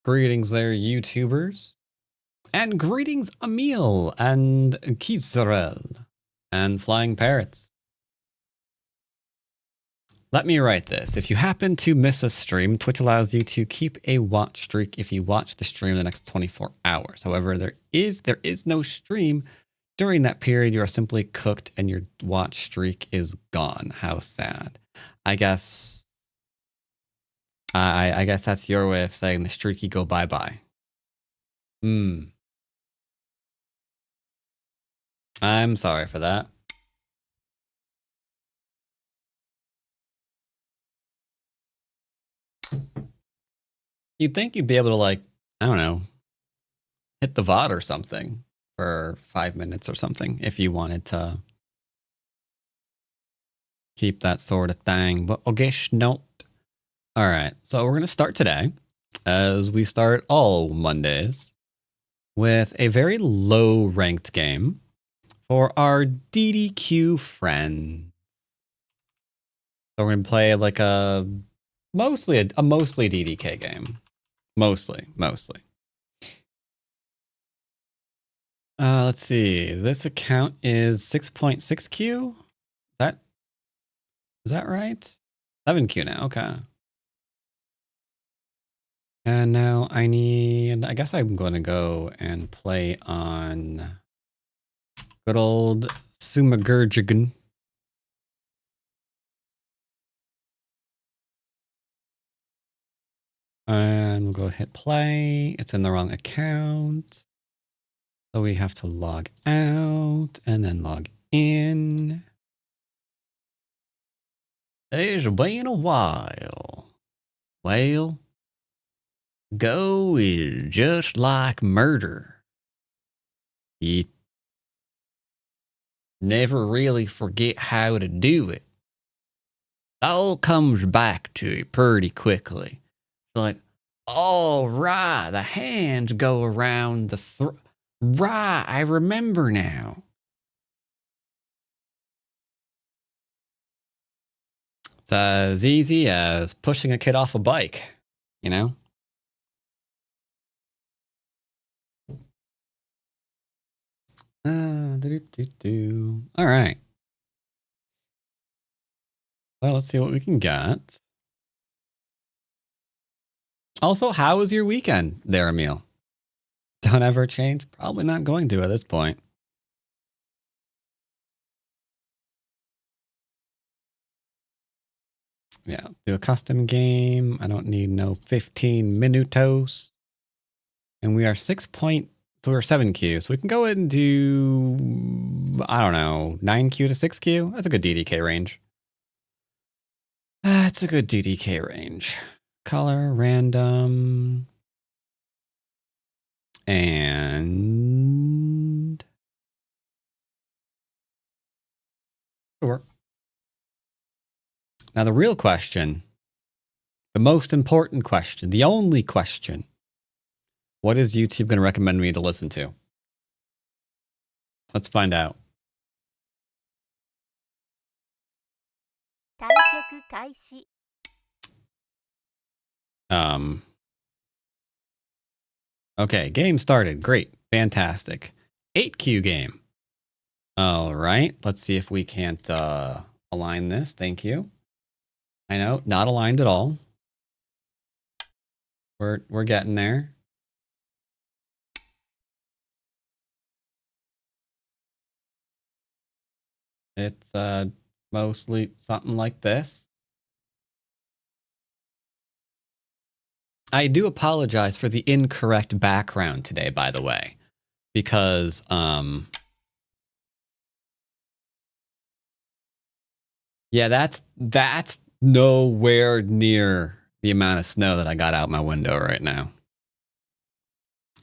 Greetings there, YouTubers. And greetings, Emil and Kizarel and Flying Parrots. Let me write this. If you happen to miss a stream, Twitch allows you to keep a watch streak if you watch the stream the next 24 hours. However, there is no stream during that period. You are simply cooked and your watch streak is gone. How sad. I guess I guess that's your way of saying the streaky go bye-bye. I'm sorry for that. You'd think you'd be able to, like, I don't know, hit the VOD or something for 5 minutes or something if you wanted to keep that sort of thing. But I guess not. All right, so we're going to start today, as we start all Mondays, with a very low-ranked game for our DDQ friends. So we're going to play like a mostly DDK game. Mostly. Let's see. This account is 6.6Q. Is that right? 7Q now. Okay. And now I guess I'm going to go and play on good old Sumagurjigan. And we'll go hit play. It's in the wrong account. So we have to log out and then log in. It's been a while. Well, Go is just like murder. You never really forget how to do it. It all comes back to you pretty quickly. Like, oh, right, the hands go around the throat. Right, I remember now. It's as easy as pushing a kid off a bike, you know? All right. Well, let's see what we can get. Also, how was your weekend there, Emil? Don't ever change? Probably not going to at this point. Yeah, do a custom game. I don't need no 15 minutos. And we are so we're 7Q. So we can go ahead and do, I don't know, 9Q to 6Q. That's a good DDK range. That's a good DDK range. Color, random. And sure. Now the real question, the most important question, the only question, what is YouTube going to recommend me to listen to? Let's find out. Okay, game started. Great. Fantastic. 8Q game. All right. Let's see if we can't align this. Thank you. I know, not aligned at all. We're getting there. It's mostly something like this. I do apologize for the incorrect background today, by the way, because yeah, that's nowhere near the amount of snow that I got out my window right now.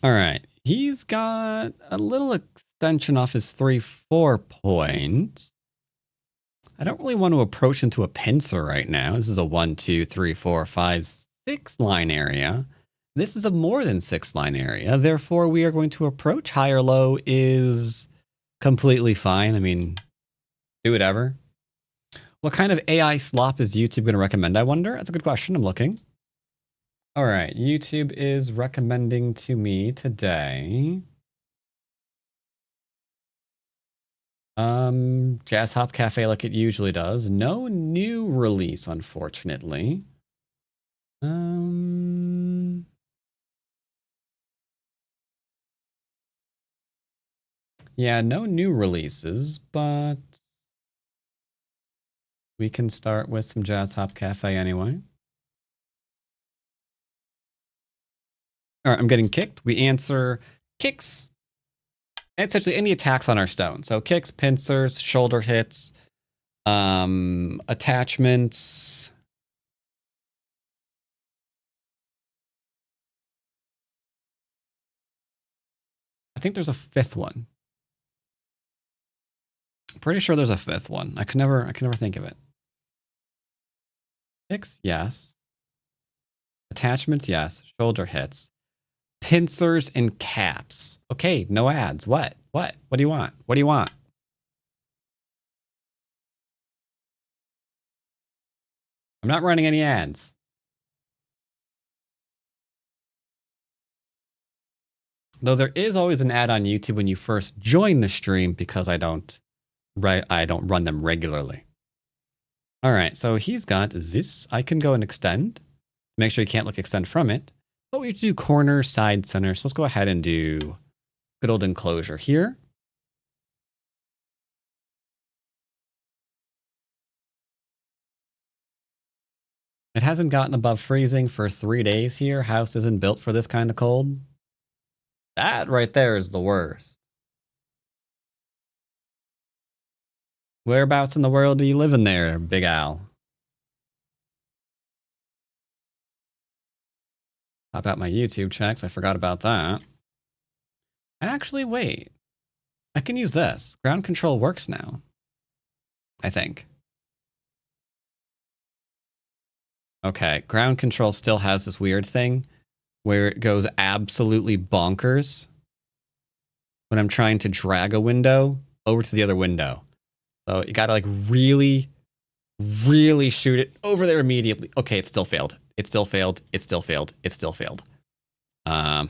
All right, he's got a little extension off his 3-4 point. I don't really want to approach into a pincer right now. This is a 1, 2, 3, 4, 5, 6 line area. This is a more than 6 line area. Therefore, we are going to approach. High or low is completely fine. I mean, do whatever. What kind of AI slop is YouTube going to recommend, I wonder? That's a good question. I'm looking. All right, YouTube is recommending to me today Jazz Hop Cafe like it usually does. No new release, unfortunately. Yeah, no new releases, but we can start with some Jazz Hop Cafe anyway. All right, I'm getting kicked. We answer kicks. And essentially any attacks on our stone. So kicks, pincers, shoulder hits, attachments. I think there's a fifth one. I'm pretty sure there's a fifth one. I can never think of it. Kicks, yes. Attachments, yes. Shoulder hits. Pincers and caps. Okay, no ads. What? What do you want? What do you want? I'm not running any ads. Though there is always an ad on YouTube when you first join the stream because I don't run them regularly. All right, so he's got this. I can go and extend. Make sure you can't look extend from it. But we have to do corner, side, center. So let's go ahead and do good old enclosure here. It hasn't gotten above freezing for 3 days here. House isn't built for this kind of cold. That right there is the worst. Whereabouts in the world do you live in there, Big Al? Pop out my YouTube checks. I forgot about that. Actually, wait. I can use this. Ground control works now. I think. Okay, ground control still has this weird thing where it goes absolutely bonkers when I'm trying to drag a window over to the other window. So you gotta like really, really shoot it over there immediately. Okay, it still failed. It still failed. It still failed. It still failed. Yeah.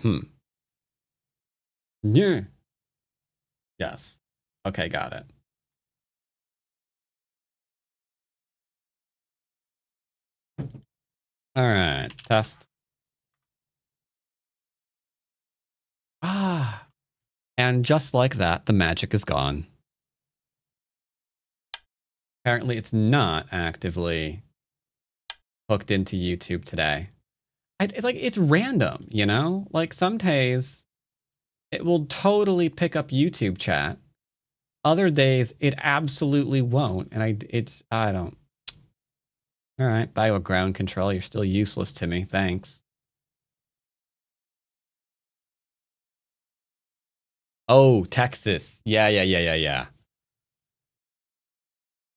Yes. Okay, got it. All right, test. Ah. And just like that, the magic is gone. Apparently, it's not actively hooked into YouTube today. It's random, you know? Like some days it will totally pick up YouTube chat. Other days it absolutely won't. And I don't. All right, bio ground control. You're still useless to me. Thanks. Oh, Texas. Yeah.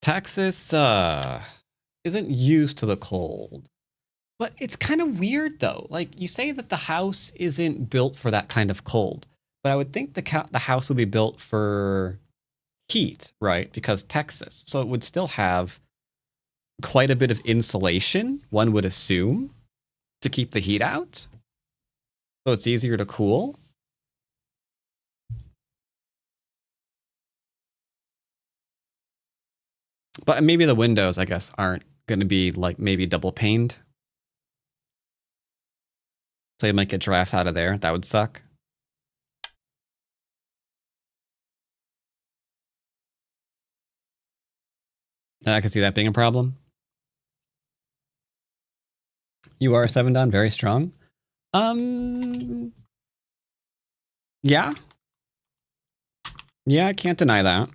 Texas isn't used to the cold. But it's kind of weird though. Like you say that the house isn't built for that kind of cold, but I would think the house would be built for heat, right? Because Texas, so it would still have quite a bit of insulation. One would assume to keep the heat out, so it's easier to cool. But maybe the windows, I guess, aren't going to be like maybe double paned. So you might get drafts out of there. That would suck. And I can see that being a problem. You are 7 down, very strong. Yeah. Yeah, I can't deny that.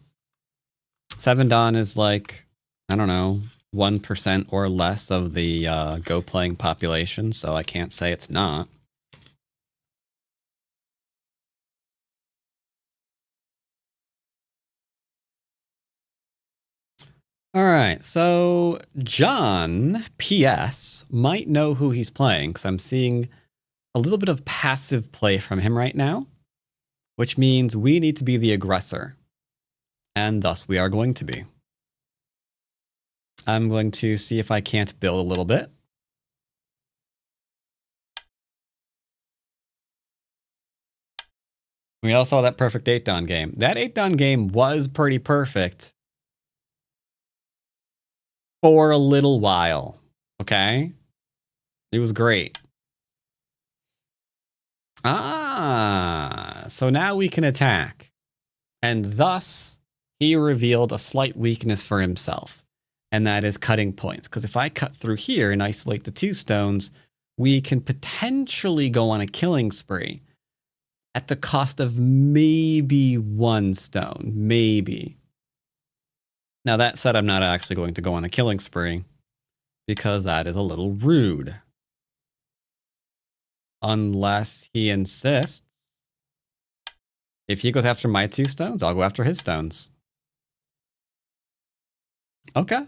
7 Dawn is like, I don't know, 1% or less of the Go playing population, so I can't say it's not. All right, so John, P.S., might know who he's playing because I'm seeing a little bit of passive play from him right now, which means we need to be the aggressor. And thus we are going to be. I'm going to see if I can't build a little bit. We all saw that perfect 8-down game. That 8-down game was pretty perfect for a little while. Okay? It was great. So now we can attack. And thus, he revealed a slight weakness for himself. And that is cutting points. Because if I cut through here and isolate the 2 stones, we can potentially go on a killing spree at the cost of maybe 1 stone. Maybe. Now, that said, I'm not actually going to go on a killing spree because that is a little rude. Unless he insists. If he goes after my 2 stones, I'll go after his stones. Okay.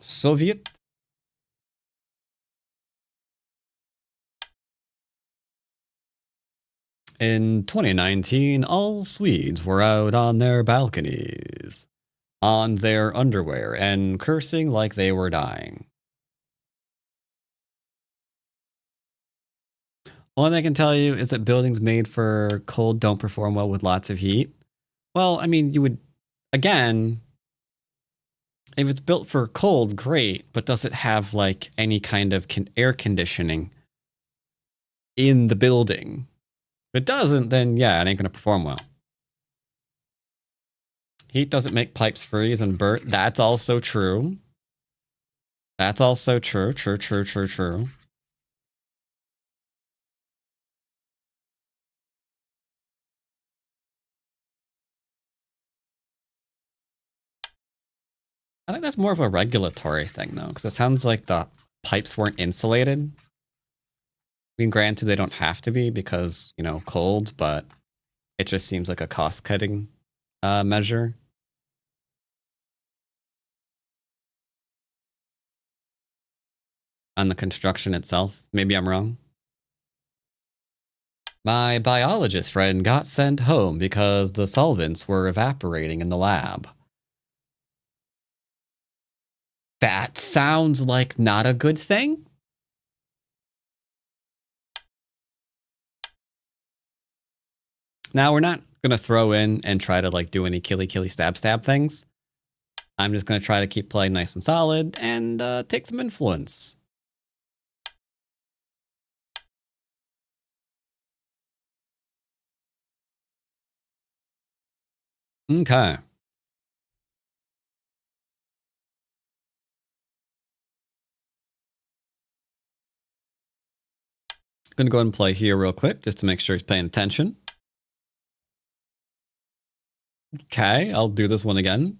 Soviet. In 2019, all Swedes were out on their balconies, on their underwear, and cursing like they were dying. Only thing I can tell you is that buildings made for cold don't perform well with lots of heat. Well, I mean, you would, again, if it's built for cold, great, but does it have like any kind of air conditioning in the building? If it doesn't, then yeah, it ain't going to perform well. Heat doesn't make pipes freeze and burn. That's also true. That's also true. True. I think that's more of a regulatory thing, though, because it sounds like the pipes weren't insulated. I mean, granted, they don't have to be because, you know, cold, but it just seems like a cost-cutting measure. On the construction itself. Maybe I'm wrong. My biologist friend got sent home because the solvents were evaporating in the lab. That sounds like not a good thing. Now, we're not going to throw in and try to like do any killy stab things. I'm just going to try to keep playing nice and solid and take some influence. Okay. Going to go ahead and play here real quick just to make sure he's paying attention. Okay, I'll do this one again.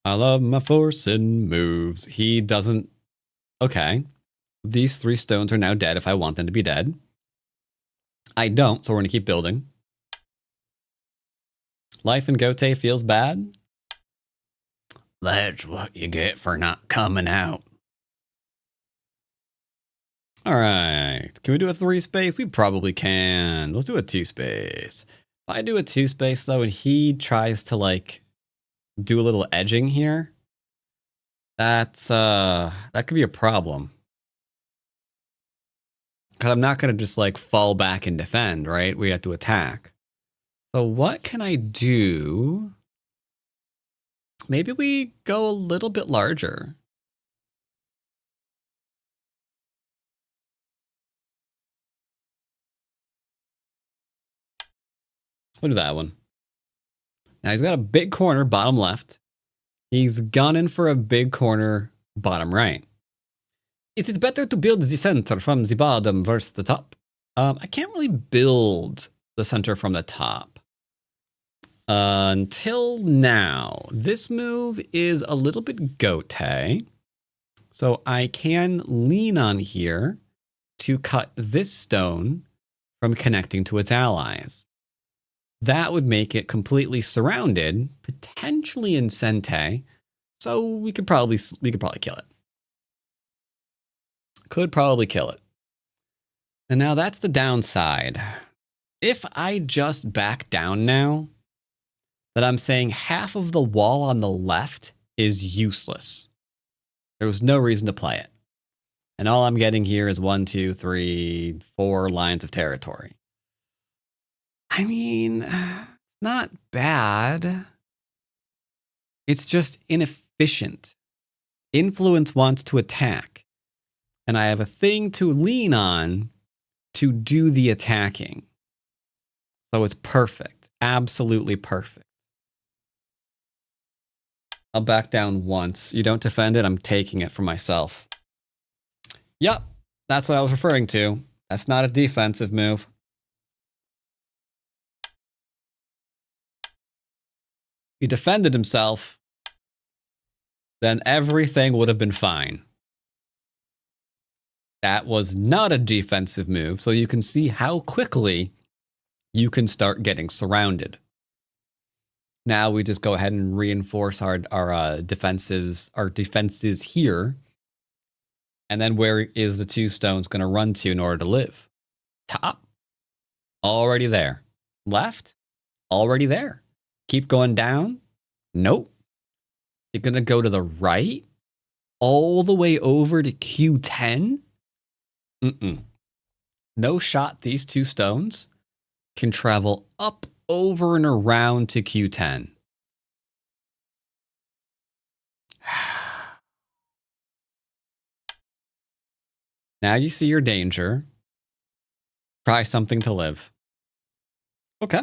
I love my force and moves. He doesn't... Okay. These 3 stones are now dead if I want them to be dead. I don't, so we're going to keep building. Life in Gote feels bad. That's what you get for not coming out. All right. Can we do a 3 space? We probably can. Let's do a 2 space. If I do a 2 space, though, and he tries to, like, do a little edging here, that could be a problem. Because I'm not going to just, like, fall back and defend, right? We have to attack. So what can I do? Maybe we go a little bit larger. We'll do that one. Now he's got a big corner, bottom left. He's gunning for a big corner, bottom right. Is it better to build the center from the bottom versus the top? I can't really build the center from the top. Until now, this move is a little bit gote. So I can lean on here to cut this stone from connecting to its allies. That would make it completely surrounded, potentially in Sente. So we could probably kill it. Could probably kill it. And now that's the downside. If I just back down now, that I'm saying half of the wall on the left is useless. There was no reason to play it. And all I'm getting here is 1, 2, 3, 4 lines of territory. I mean, not bad. It's just inefficient. Influence wants to attack, and I have a thing to lean on to do the attacking. So it's perfect. Absolutely perfect. I'll back down once. You don't defend it, I'm taking it for myself. Yep, that's what I was referring to. That's not a defensive move. He defended himself, then everything would have been fine. That was not a defensive move, so you can see how quickly you can start getting surrounded. Now we just go ahead and reinforce our defenses here. And then where is the 2 stones going to run to in order to live? Top. Already there. Left. Already there. Keep going down. Nope. You're going to go to the right. All the way over to Q10. No shot these 2 stones can travel up, over, and around to Q10. Now you see your danger. Try something to live. Okay.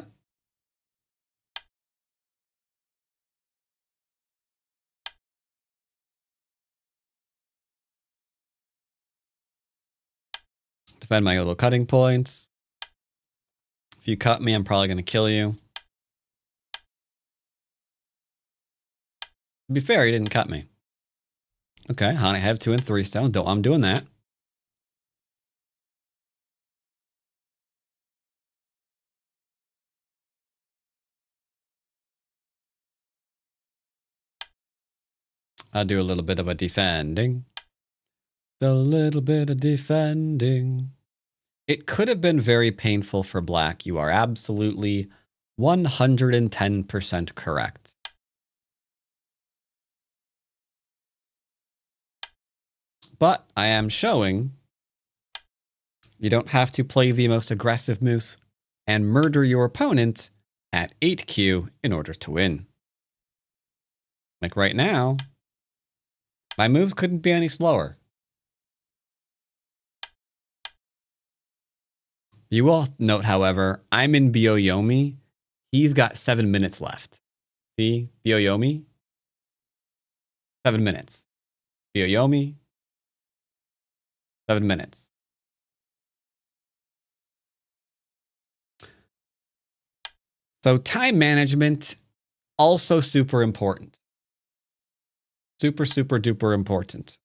Defend my little cutting points. If you cut me, I'm probably going to kill you. To be fair, he didn't cut me. Okay, honey, I have 2 and 3 stone. I'm doing that. I'll do a little bit of a defending. A little bit of defending. It could have been very painful for black. You are absolutely 110% correct. But I am showing you don't have to play the most aggressive moves and murder your opponent at 8Q in order to win. Like right now, my moves couldn't be any slower. You will note, however, I'm in Byoyomi. He's got 7 minutes left. See? Byoyomi? 7 minutes. Byoyomi? 7 minutes. So time management, also super important. Super, super duper important.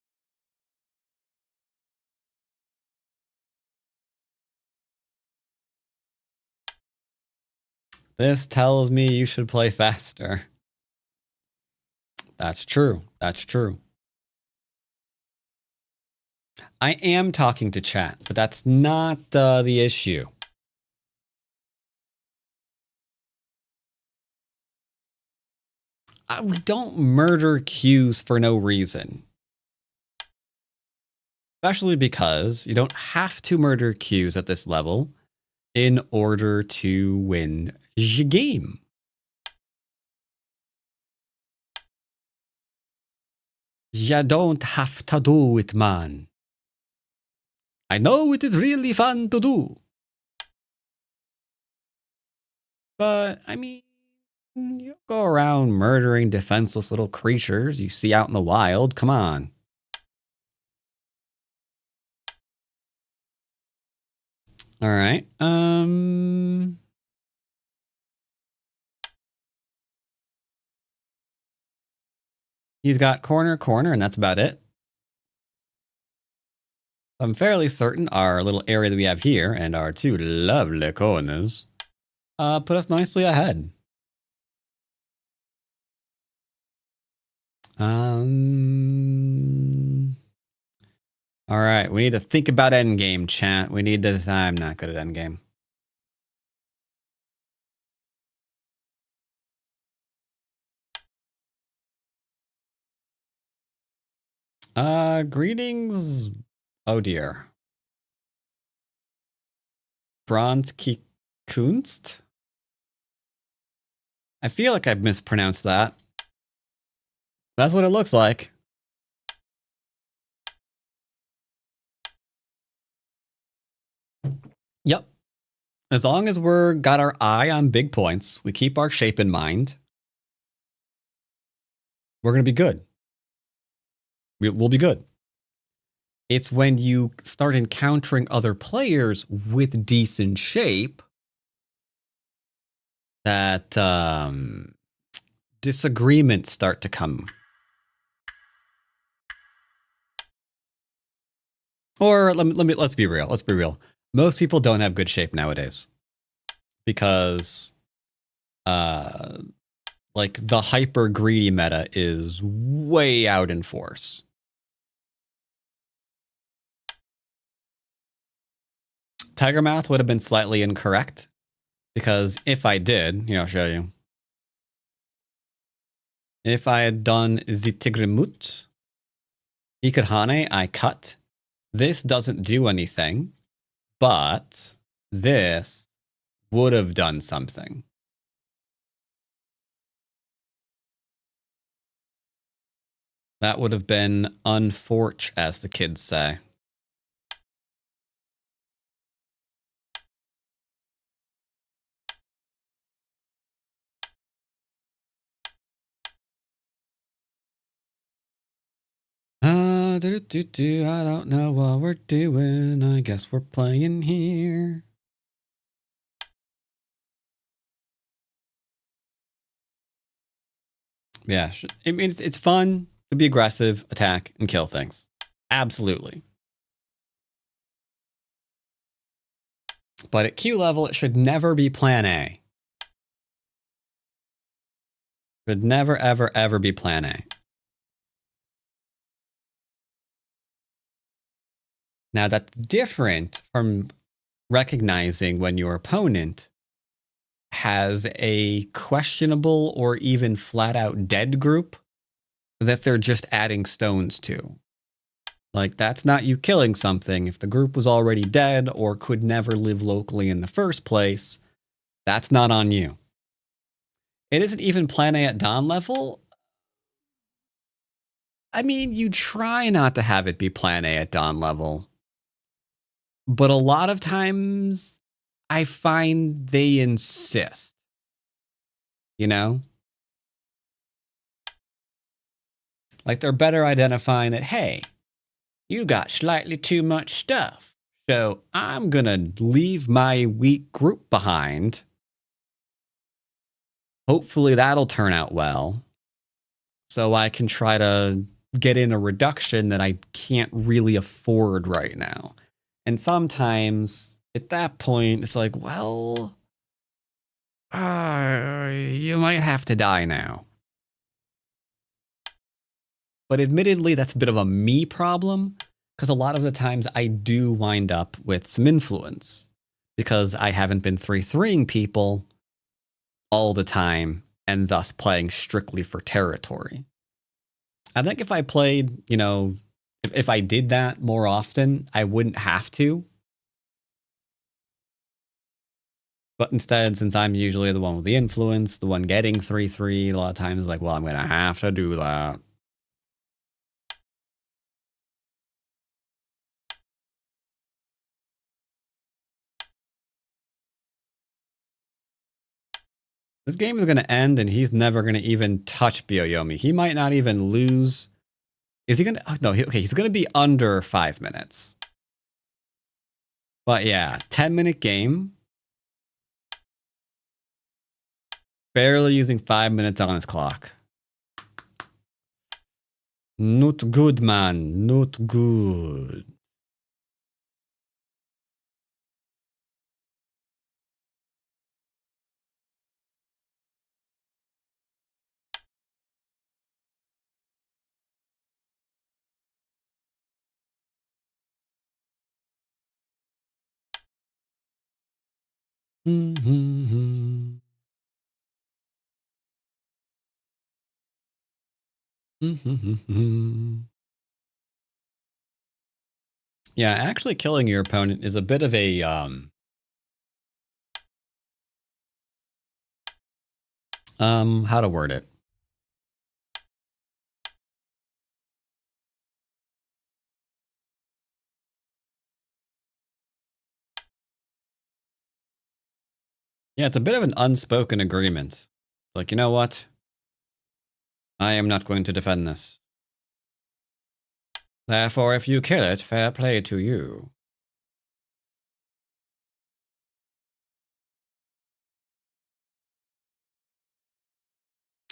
This tells me you should play faster. That's true. That's true. I am talking to chat, but that's not the issue. We don't murder queues for no reason. Especially because you don't have to murder queues at this level in order to win the game. You don't have to do it, man. I know it is really fun to do. But, I mean, you go around murdering defenseless little creatures you see out in the wild. Come on. All right. He's got corner, corner, and that's about it. I'm fairly certain our little area that we have here and our 2 lovely corners put us nicely ahead. All right, we need to think about endgame, chat. We need to. I'm not good at endgame. Greetings, Oh dear. Bronze Kunst? I feel like I've mispronounced that. That's what it looks like. Yep. As long as we're got our eye on big points, we keep our shape in mind, we're going to be good. We'll be good. It's when you start encountering other players with decent shape that disagreements start to come. Or let's be real. Let's be real. Most people don't have good shape nowadays because like the hyper greedy meta is way out in force. Tiger Math would have been slightly incorrect because if I did, I'll show you. If I had done Zitigrimut, Ikadhane, I cut. This doesn't do anything, but this would have done something. That would have been unforch, as the kids say. I don't know what we're doing. I guess we're playing here. Yeah, I mean, it's fun to be aggressive, attack, and kill things. Absolutely. But at Q level, it should never be plan A. Should never, ever, ever be plan A. Now, that's different from recognizing when your opponent has a questionable or even flat out dead group that they're just adding stones to. Like, that's not you killing something. If the group was already dead or could never live locally in the first place, that's not on you. It isn't even plan A at Dawn level. I mean, you try not to have it be plan A at Dawn level. But a lot of times, I find they insist. You know? Like, they're better identifying that, hey, you got slightly too much stuff. So I'm going to leave my weak group behind. Hopefully that'll turn out well. So I can try to get in a reduction that I can't really afford right now. And sometimes at that point, it's like, well, you might have to die now. But admittedly, that's a bit of a me problem because a lot of the times I do wind up with some influence because I haven't been 3-3ing people all the time and thus playing strictly for territory. I think if I played, if I did that more often, I wouldn't have to. But instead, since I'm usually the one with the influence, the one getting 3-3, a lot of times it's like, well, I'm going to have to do that. This game is going to end and he's never going to even touch Byoyomi. He might not even lose. Is he going to? Oh, no, okay, he's going to be under 5 minutes. But yeah, 10-minute game. Barely using 5 minutes on his clock. Not good, man. Not good. Mm-hmm. Mm-hmm. Yeah, actually killing your opponent is a bit of a how to word it. Yeah, it's a bit of an unspoken agreement. Like, you know what? I am not going to defend this. Therefore, if you kill it, fair play to you.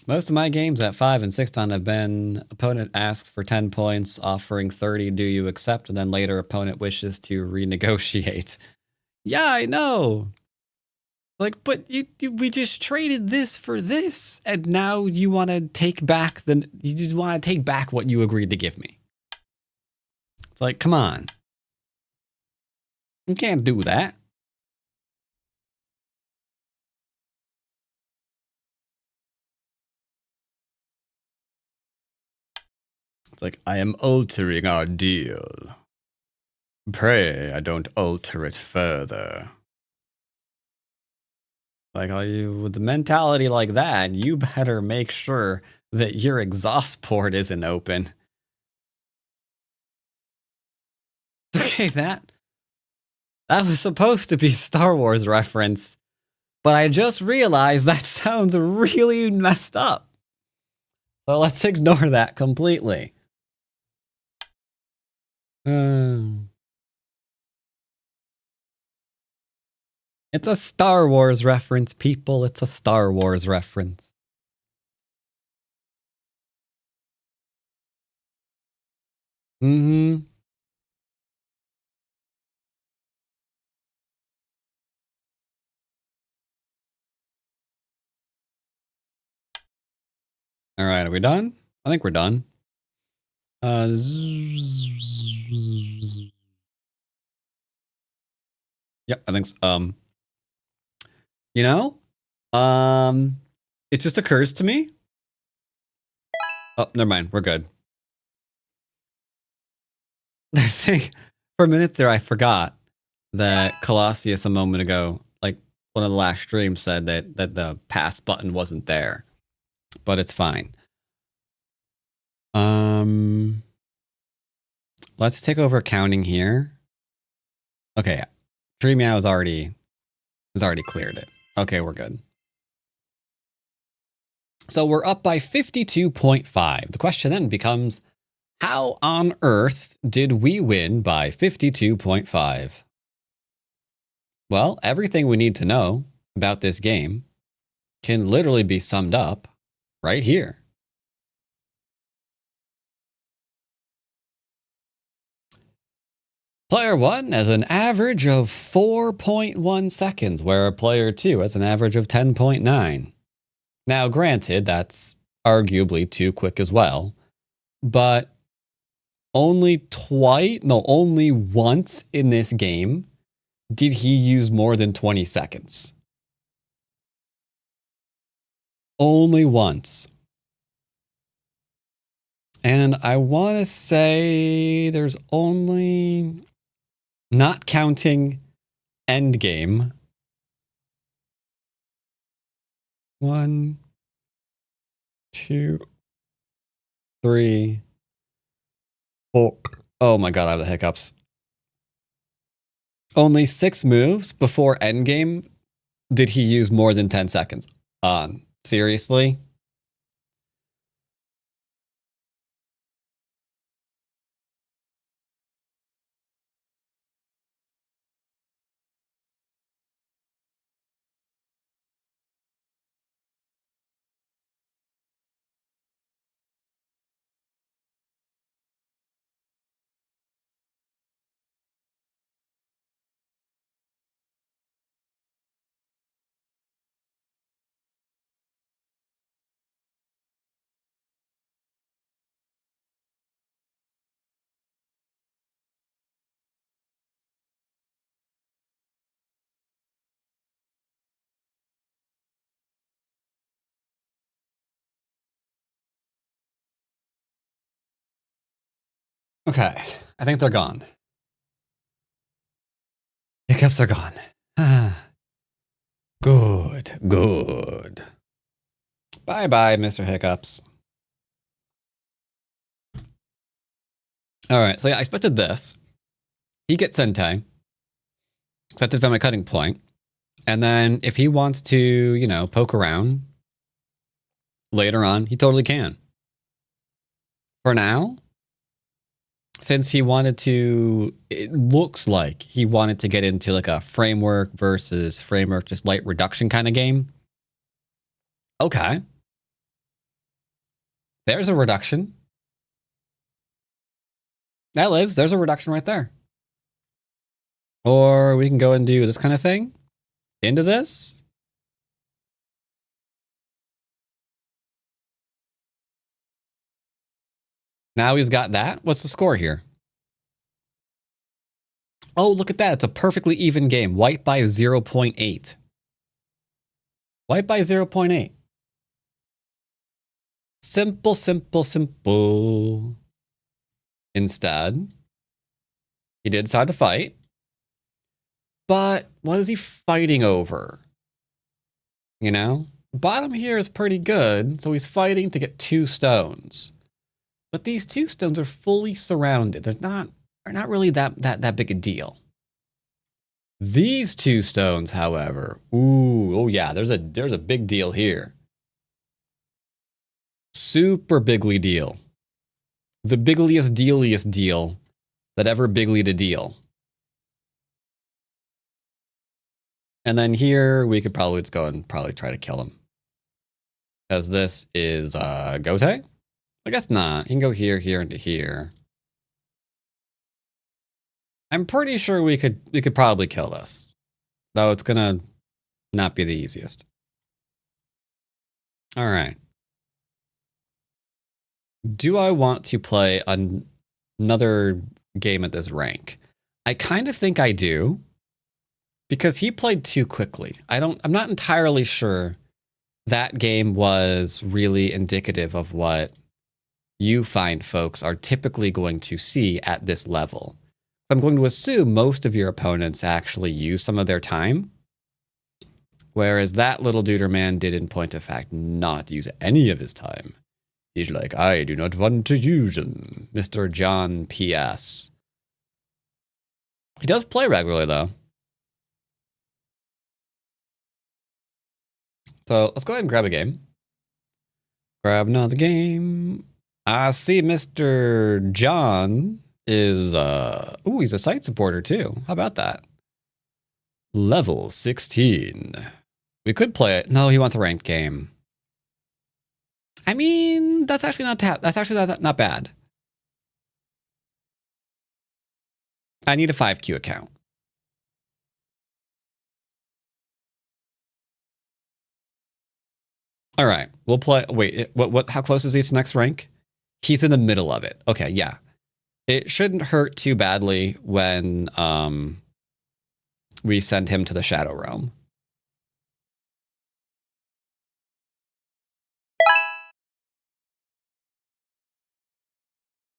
Most of my games at 5 and 6 ton have been opponent asks for 10 points, offering 30, do you accept? And then later opponent wishes to renegotiate. Yeah, I know. Like, but we just traded this for this, and now you want to take back you just want to take back what you agreed to give me. It's like, come on. You can't do that. It's like, I am altering our deal. Pray I don't alter it further. Like, with the mentality like that, you better make sure that your exhaust port isn't open. Okay, that was supposed to be Star Wars reference, but I just realized that sounds really messed up. So let's ignore that completely. It's a Star Wars reference, people. It's a Star Wars reference. Mm-hmm. All right, are we done? I think we're done. Yep, I think so. You know, it just occurs to me. Oh, never mind. We're good. I think for a minute there, I forgot that Colossus a moment ago, like one of the last streams, said that the pass button wasn't there, but it's fine. Let's take over counting here. Okay, Dreammeow has already cleared it. Okay, we're good. So we're up by 52.5. The question then becomes, how on earth did we win by 52.5? Well, everything we need to know about this game can literally be summed up right here. Player 1 has an average of 4.1 seconds, where player 2 has an average of 10.9. Now, granted, that's arguably too quick as well, but only once in this game did he use more than 20 seconds. Only once. And I want to say there's only, not counting Endgame, 1, 2, 3, 4. Oh my god, I have the hiccups. Only 6 moves before Endgame did he use more than 10 seconds. Seriously? Okay, I think they're gone. hiccups are gone. Good, good. Bye-bye, Mr. Hiccups. All right, so yeah, I expected this. He gets Sentai. Accepted from my cutting point. And then if he wants to, you know, poke around later on, he totally can. For now, since he wanted to, it looks like he wanted to get into like a framework versus framework, just light reduction kind of game. Okay. There's a reduction. That lives. There's a reduction right there. Or we can go and do this kind of thing. Into this. Now he's got that. What's the score here? Oh, look at that. It's a perfectly even game. White by 0.8. White by 0.8. Simple, simple, simple. Instead, he did decide to fight. But what is he fighting over? You know? Bottom here is pretty good, so he's fighting to get 2 stones. But these 2 stones are fully surrounded. They're not really that big a deal. These 2 stones, however, oh yeah, there's a big deal here. Super bigly deal. The bigliest dealiest deal that ever bigly to deal. And then here we could probably just go and probably try to kill him. Because this is Gote? I guess not. He can go here, here, into here. I'm pretty sure we could probably kill this. Though it's gonna not be the easiest. Alright. Do I want to play another game at this rank? I kind of think I do. Because he played too quickly. I'm not entirely sure that game was really indicative of what you find folks are typically going to see at this level. I'm going to assume most of your opponents actually use some of their time. Whereas that little duder man did in point of fact not use any of his time. He's like, I do not want to use them, Mr. John P.S. He does play regularly though. So let's go ahead and grab a game. Grab another game. I see Mr. John is, ooh, he's a site supporter too. How about that? Level 16. We could play it. No, he wants a ranked game. I mean, that's actually not bad. I need a 5Q account. All right, we'll play. Wait, what? How close is he to next rank? He's in the middle of it. Okay, yeah. It shouldn't hurt too badly when we send him to the Shadow Realm.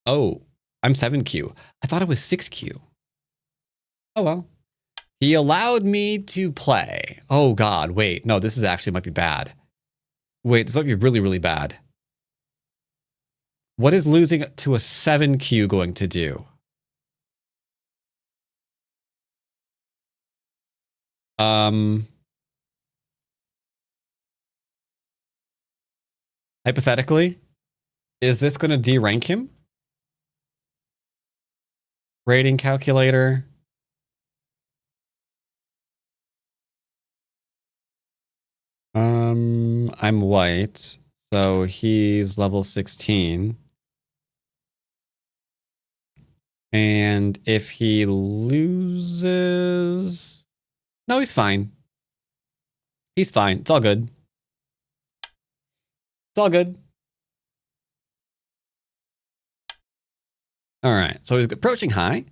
Oh, I'm 7Q. I thought it was 6Q. Oh well. He allowed me to play. Oh God, wait. No, this is actually might be bad. Wait, this might be really, really bad. What is losing to a 7Q going to do? Hypothetically, is this going to de-rank him? Rating calculator. I'm white, so he's level 16. And if he loses... No, he's fine. He's fine. It's all good. It's all good. All right, so he's approaching high.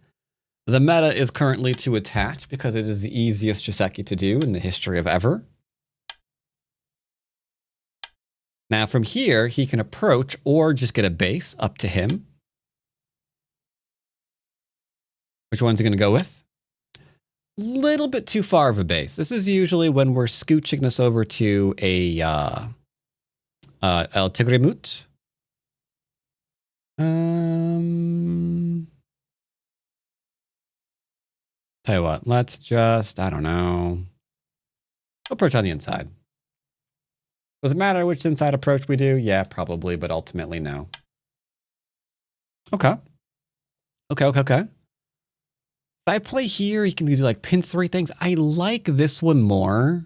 The meta is currently to attach because it is the easiest Joseki to do in the history of ever. Now from here, he can approach or just get a base up to him. Which one's he going to go with? little bit too far of a base. This is usually when we're scooching this over to a El Tigremut. Tell you what, let's just, I don't know, approach on the inside. Does it matter which inside approach we do? Yeah, probably, but ultimately no. Okay. Okay. If I play here, you can do like pin 3 things. I like this one more.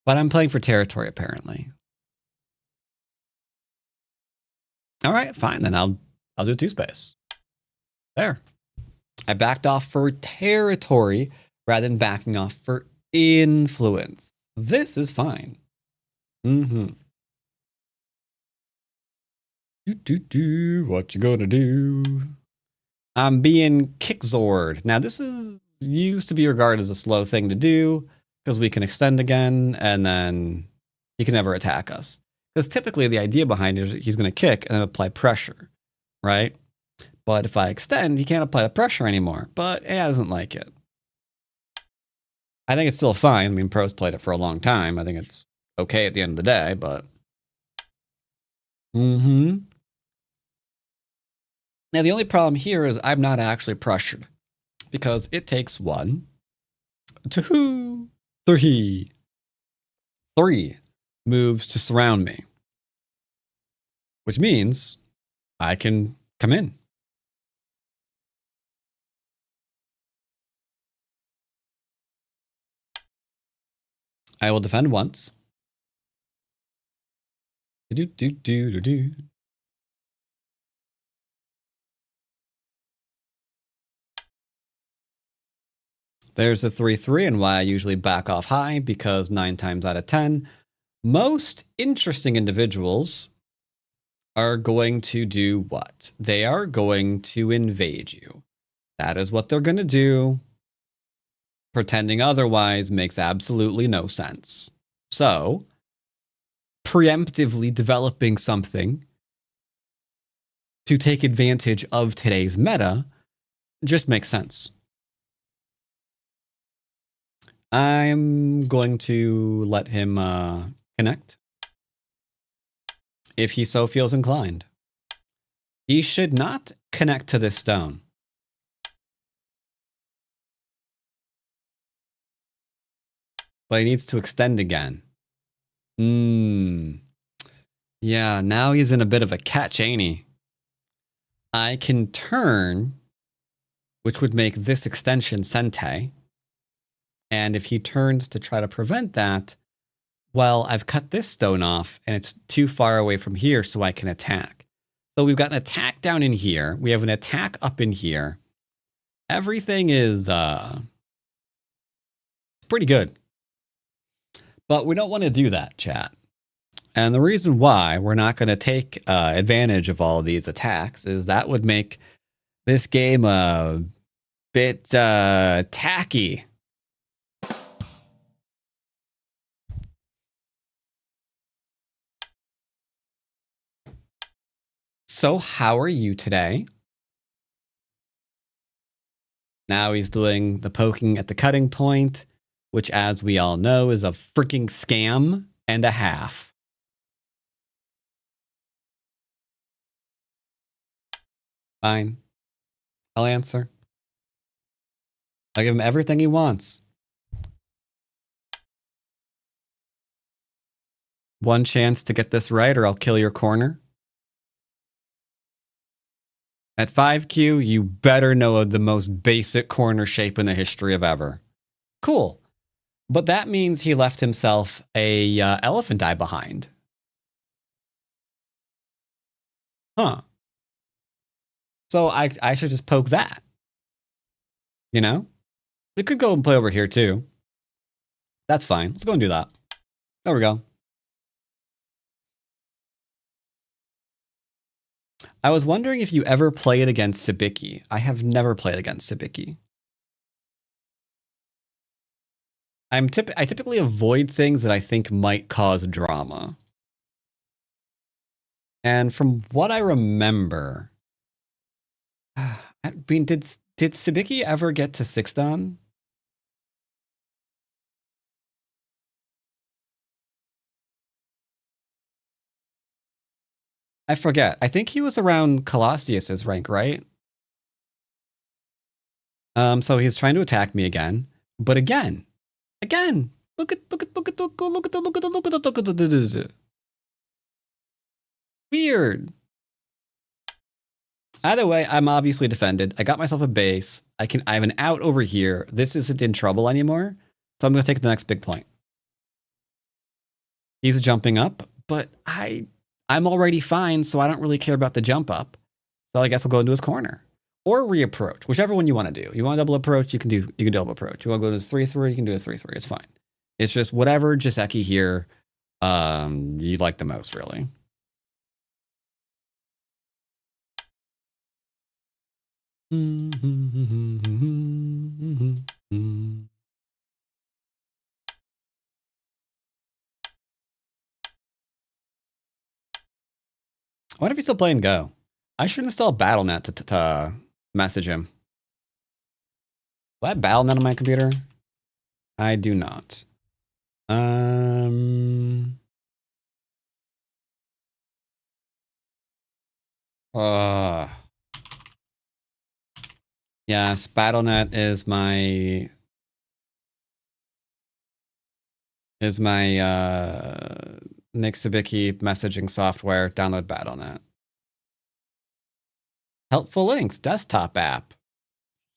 But I'm playing for territory, apparently. All right, fine. Then I'll do 2 space. There. I backed off for territory rather than backing off for influence. This is fine. What you gonna do? I'm being kickzored. Now, this is used to be regarded as a slow thing to do because we can extend again and then he can never attack us. Because typically the idea behind it is he's going to kick and then apply pressure, right? But if I extend, he can't apply the pressure anymore. But he doesn't like it. I think it's still fine. I mean, pros played it for a long time. I think it's okay at the end of the day, but... Now, the only problem here is I'm not actually pressured because it takes 1, 2, 3 moves to surround me, which means I can come in. I will defend once. There's a 3/3 and why I usually back off high, because 9 times out of 10, most interesting individuals are going to do what? They are going to invade you. That is what they're going to do. Pretending otherwise makes absolutely no sense. So, preemptively developing something to take advantage of today's meta just makes sense. I'm going to let him connect if he so feels inclined. He should not connect to this stone. But he needs to extend again. Yeah, now he's in a bit of a catch, ain't he? I can turn, which would make this extension Sente. And if he turns to try to prevent that, well, I've cut this stone off and it's too far away from here so I can attack. So we've got an attack down in here. We have an attack up in here. Everything is pretty good. But we don't want to do that, chat. And the reason why we're not going to take advantage of all of these attacks is that would make this game a bit tacky. So how are you today? Now he's doing the poking at the cutting point, which, as we all know, is a freaking scam and a half. Fine. I'll answer. I'll give him everything he wants. 1 chance to get this right or I'll kill your corner. At 5Q, you better know the most basic corner shape in the history of ever. Cool. But that means he left himself a elephant eye behind. Huh. So I should just poke that. You know? We could go and play over here too. That's fine. Let's go and do that. There we go. I was wondering if you ever played against Sabiki. I have never played against Sabiki. I typically avoid things that I think might cause drama. And from what I remember, I mean, did Sabiki ever get to 6 dan? I forget. I think he was around Colossius's rank, right? So he's trying to attack me again, but again, look at the weird. Either way, I'm obviously defended. I got myself a base. I have an out over here. This isn't in trouble anymore, so I'm gonna take the next big point. He's jumping up, but I'm already fine, so I don't really care about the jump up. So I guess I'll go into his corner. Or reapproach, whichever one you want to do. You want to double approach, you can double approach. You want to go to this 3-3, you can do a 3-3. It's fine. It's just whatever Jiseki here you like the most, really. What if he's still playing Go? I should install BattleNet to message him. Do I have BattleNet on my computer? I do not. Yes, BattleNet is my Nick Sabicki messaging software. Download BattleNet. Helpful links, desktop app.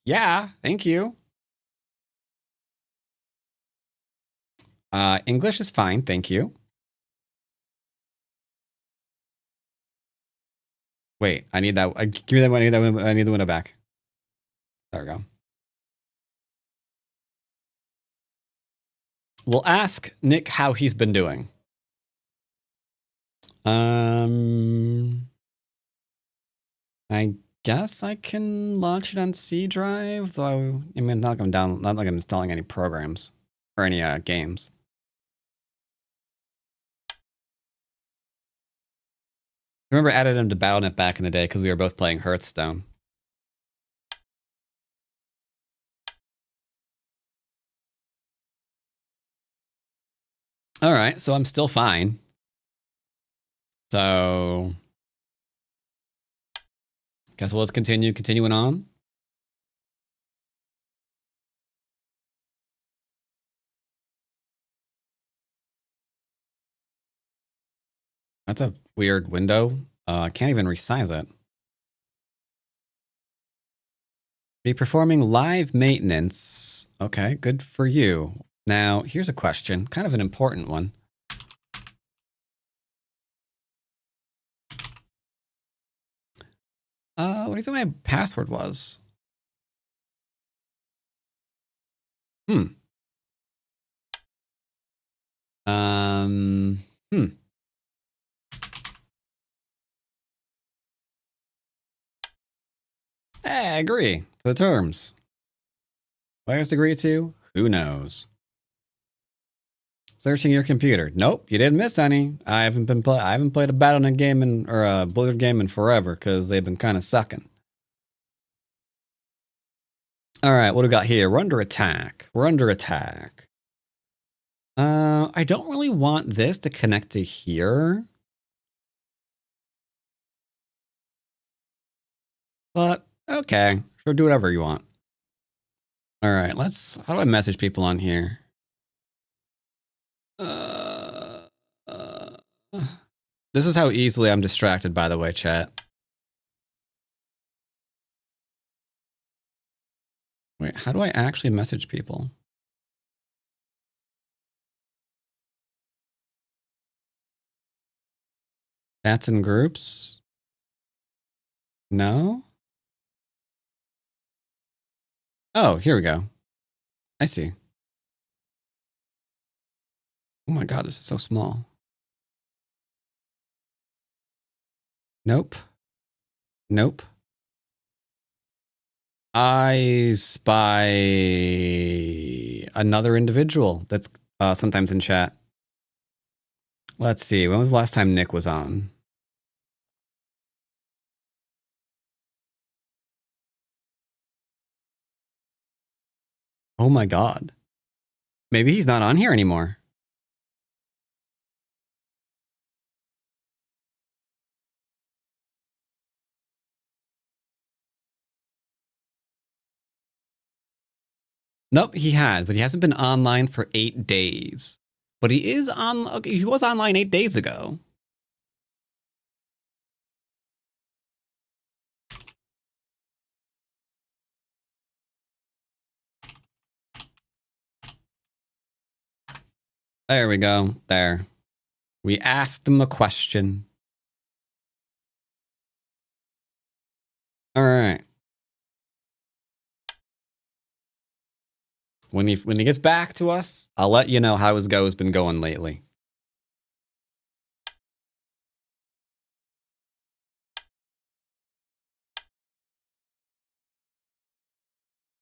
Yeah, thank you. English is fine, thank you. Wait, I need that. Give me that one. I need the window back. There we go. We'll ask Nick how he's been doing. I guess I can launch it on C drive, though. I mean, not like I'm installing any programs or any games. I remember added him to BattleNet back in the day because we were both playing Hearthstone. All right, so I'm still fine. So, guess we'll just continuing on. That's a weird window. I can't even resize it. Be performing live maintenance. Okay, good for you. Now, here's a question, kind of an important one. What do you think my password was? Hmm. Hey, I agree to the terms. What I just agree to? Who knows? Searching your computer. Nope, you didn't miss any. I haven't played a Battle.net game or a Blizzard game in forever because they've been kind of sucking. All right, what do we got here? We're under attack. I don't really want this to connect to here. But, okay. Sure, do whatever you want. All right, how do I message people on here? This is how easily I'm distracted, by the way, chat. Wait, how do I actually message people? Chats and groups? No? Oh, here we go. I see. Oh my god, this is so small. Nope. Nope. I spy another individual that's sometimes in chat. Let's see. When was the last time Nick was on? Oh my god. Maybe he's not on here anymore. Nope, he has, but he hasn't been online for 8 days. But he is on. Okay, he was online 8 days ago. There we go. There. We asked him a question. All right. When he gets back to us, I'll let you know how his go has been going lately.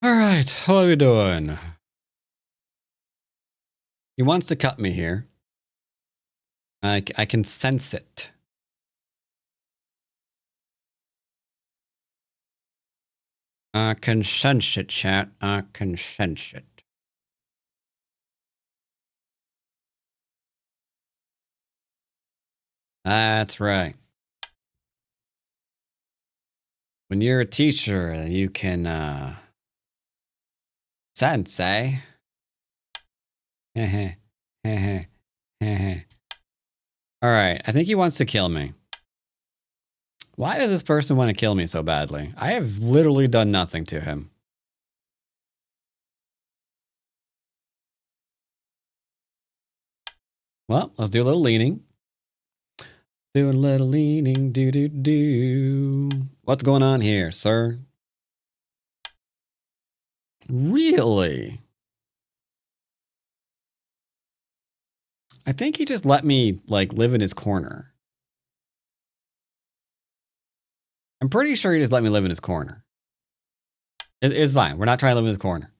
All right, what are we doing? He wants to cut me here. I can sense it. I can sense it, chat. I can sense it. That's right. When you're a teacher, you can sense, eh? Heh heh. All right, I think he wants to kill me. Why does this person want to kill me so badly? I have literally done nothing to him. Well, let's do a little leaning. Do a little leaning, do. What's going on here, sir? Really? I think he just let me, like, live in his corner. I'm pretty sure he just let me live in his corner. It's fine. We're not trying to live in his corner.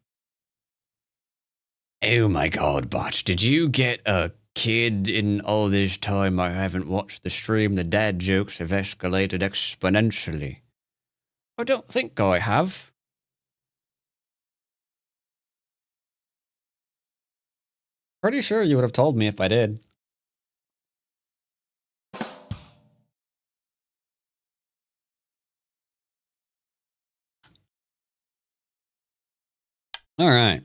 Oh my god, Botch. Did you get a kid in all this time I haven't watched the stream? The dad jokes have escalated exponentially. I don't think I have. Pretty sure you would have told me if I did. All right.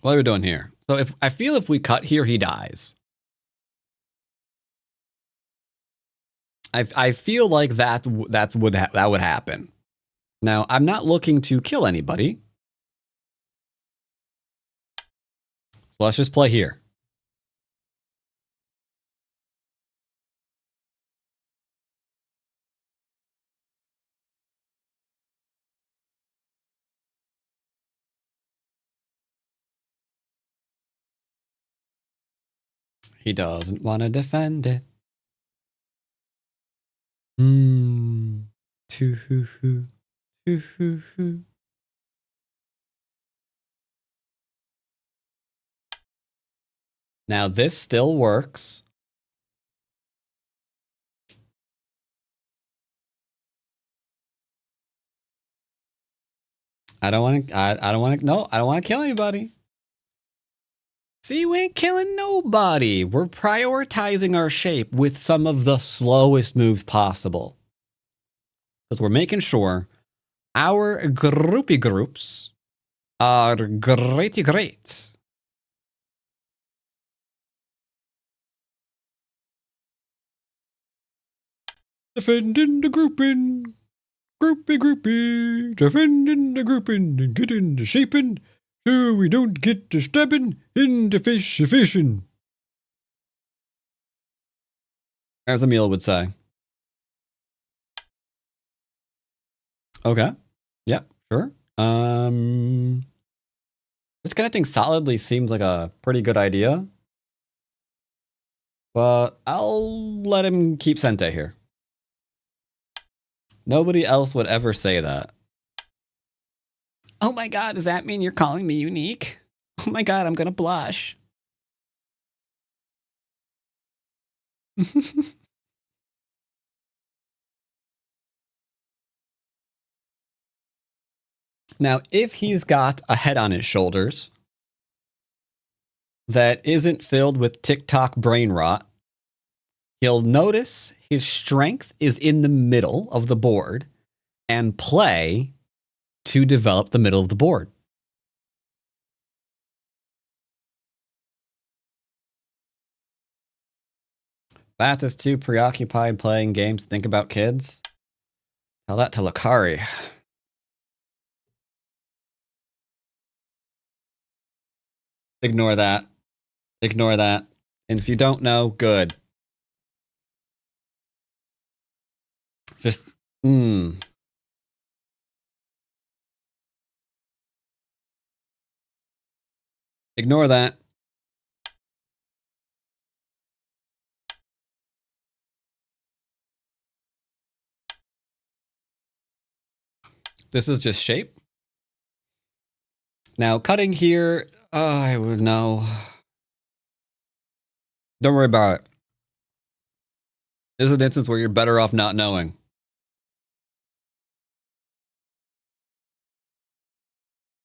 What are we doing here? So if we cut here, he dies. I feel like that would happen. Now, I'm not looking to kill anybody. So let's just play here. He doesn't want to defend it. Too-hoo-hoo. Too-hoo-hoo. Now this still works. I don't want to kill anybody. See, we ain't killing nobody. We're prioritizing our shape with some of the slowest moves possible. Because we're making sure our groupie groups are great. Defending the grouping. Groupie. Defending the grouping and getting the shaping so we don't get the stabbing into fishing. As Emil would say. Okay. Yeah, sure. Disconnecting solidly seems like a pretty good idea. But I'll let him keep Sente here. Nobody else would ever say that. Oh my god, does that mean you're calling me unique? Oh my god, I'm gonna blush. Now, if he's got a head on his shoulders that isn't filled with TikTok brain rot, he'll notice his strength is in the middle of the board and play to develop the middle of the board. Bat is too preoccupied playing games to think about kids. Tell that to Lakari. Ignore that. Ignore that. And if you don't know, good. Just, Ignore that. This is just shape. Now, cutting here, I would know. Don't worry about it. This is an instance where you're better off not knowing.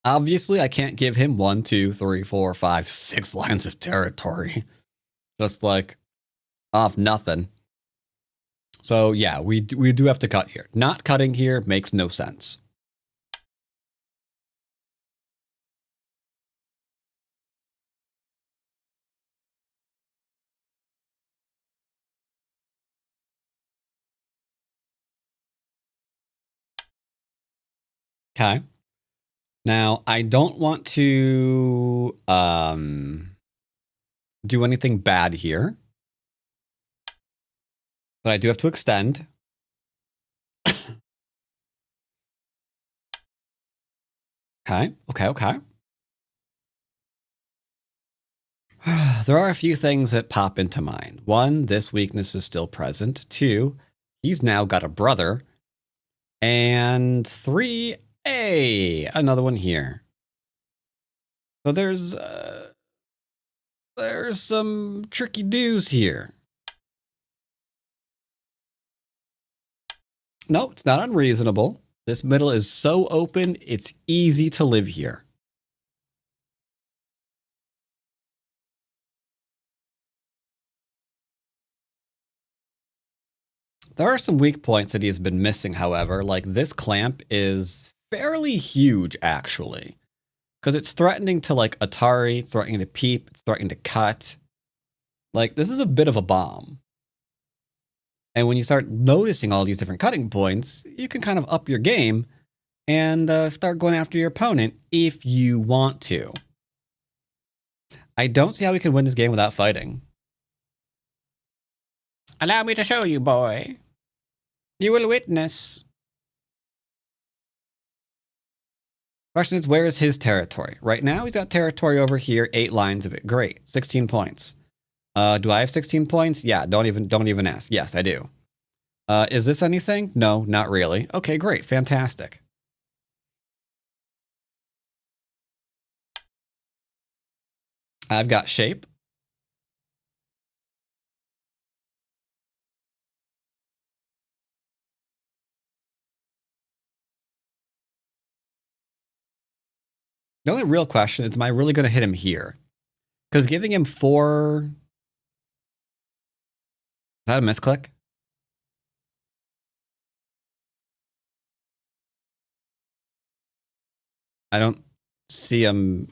Obviously, I can't give him 1, 2, 3, 4, 5, 6 lines of territory. Just like off nothing. So yeah, we do have to cut here. Not cutting here makes no sense. Okay. Now, I don't want to do anything bad here. But I do have to extend. Okay. There are a few things that pop into mind. 1, this weakness is still present. 2, he's now got a brother. And 3, another one here. So there's some tricky do's here. No, it's not unreasonable. This middle is so open, it's easy to live here. There are some weak points that he has been missing, however. Like this clamp is fairly huge, actually. Because it's threatening to like Atari, it's threatening to peep, it's threatening to cut. Like this is a bit of a bomb. And when you start noticing all these different cutting points, you can kind of up your game and start going after your opponent if you want to. I don't see how we can win this game without fighting. Allow me to show you, boy. You will witness. Question is, where is his territory? Right now, he's got territory over here, 8 lines of it. Great, 16 points. Do I have 16 points? Yeah, don't even ask. Yes, I do. Is this anything? No, not really. Okay, great, fantastic. I've got shape. The only real question is, am I really going to hit him here? Because giving him 4... Is that a misclick? I don't see him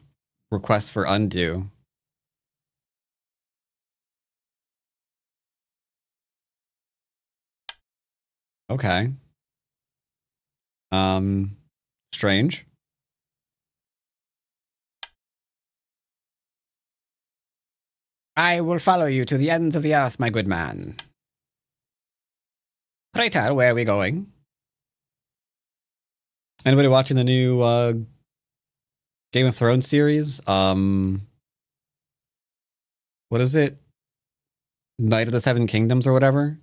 request for undo. Okay. Strange. I will follow you to the ends of the earth, my good man. Pray tell, where are we going? Anybody watching the new Game of Thrones series? What is it? Night of the Seven Kingdoms or whatever?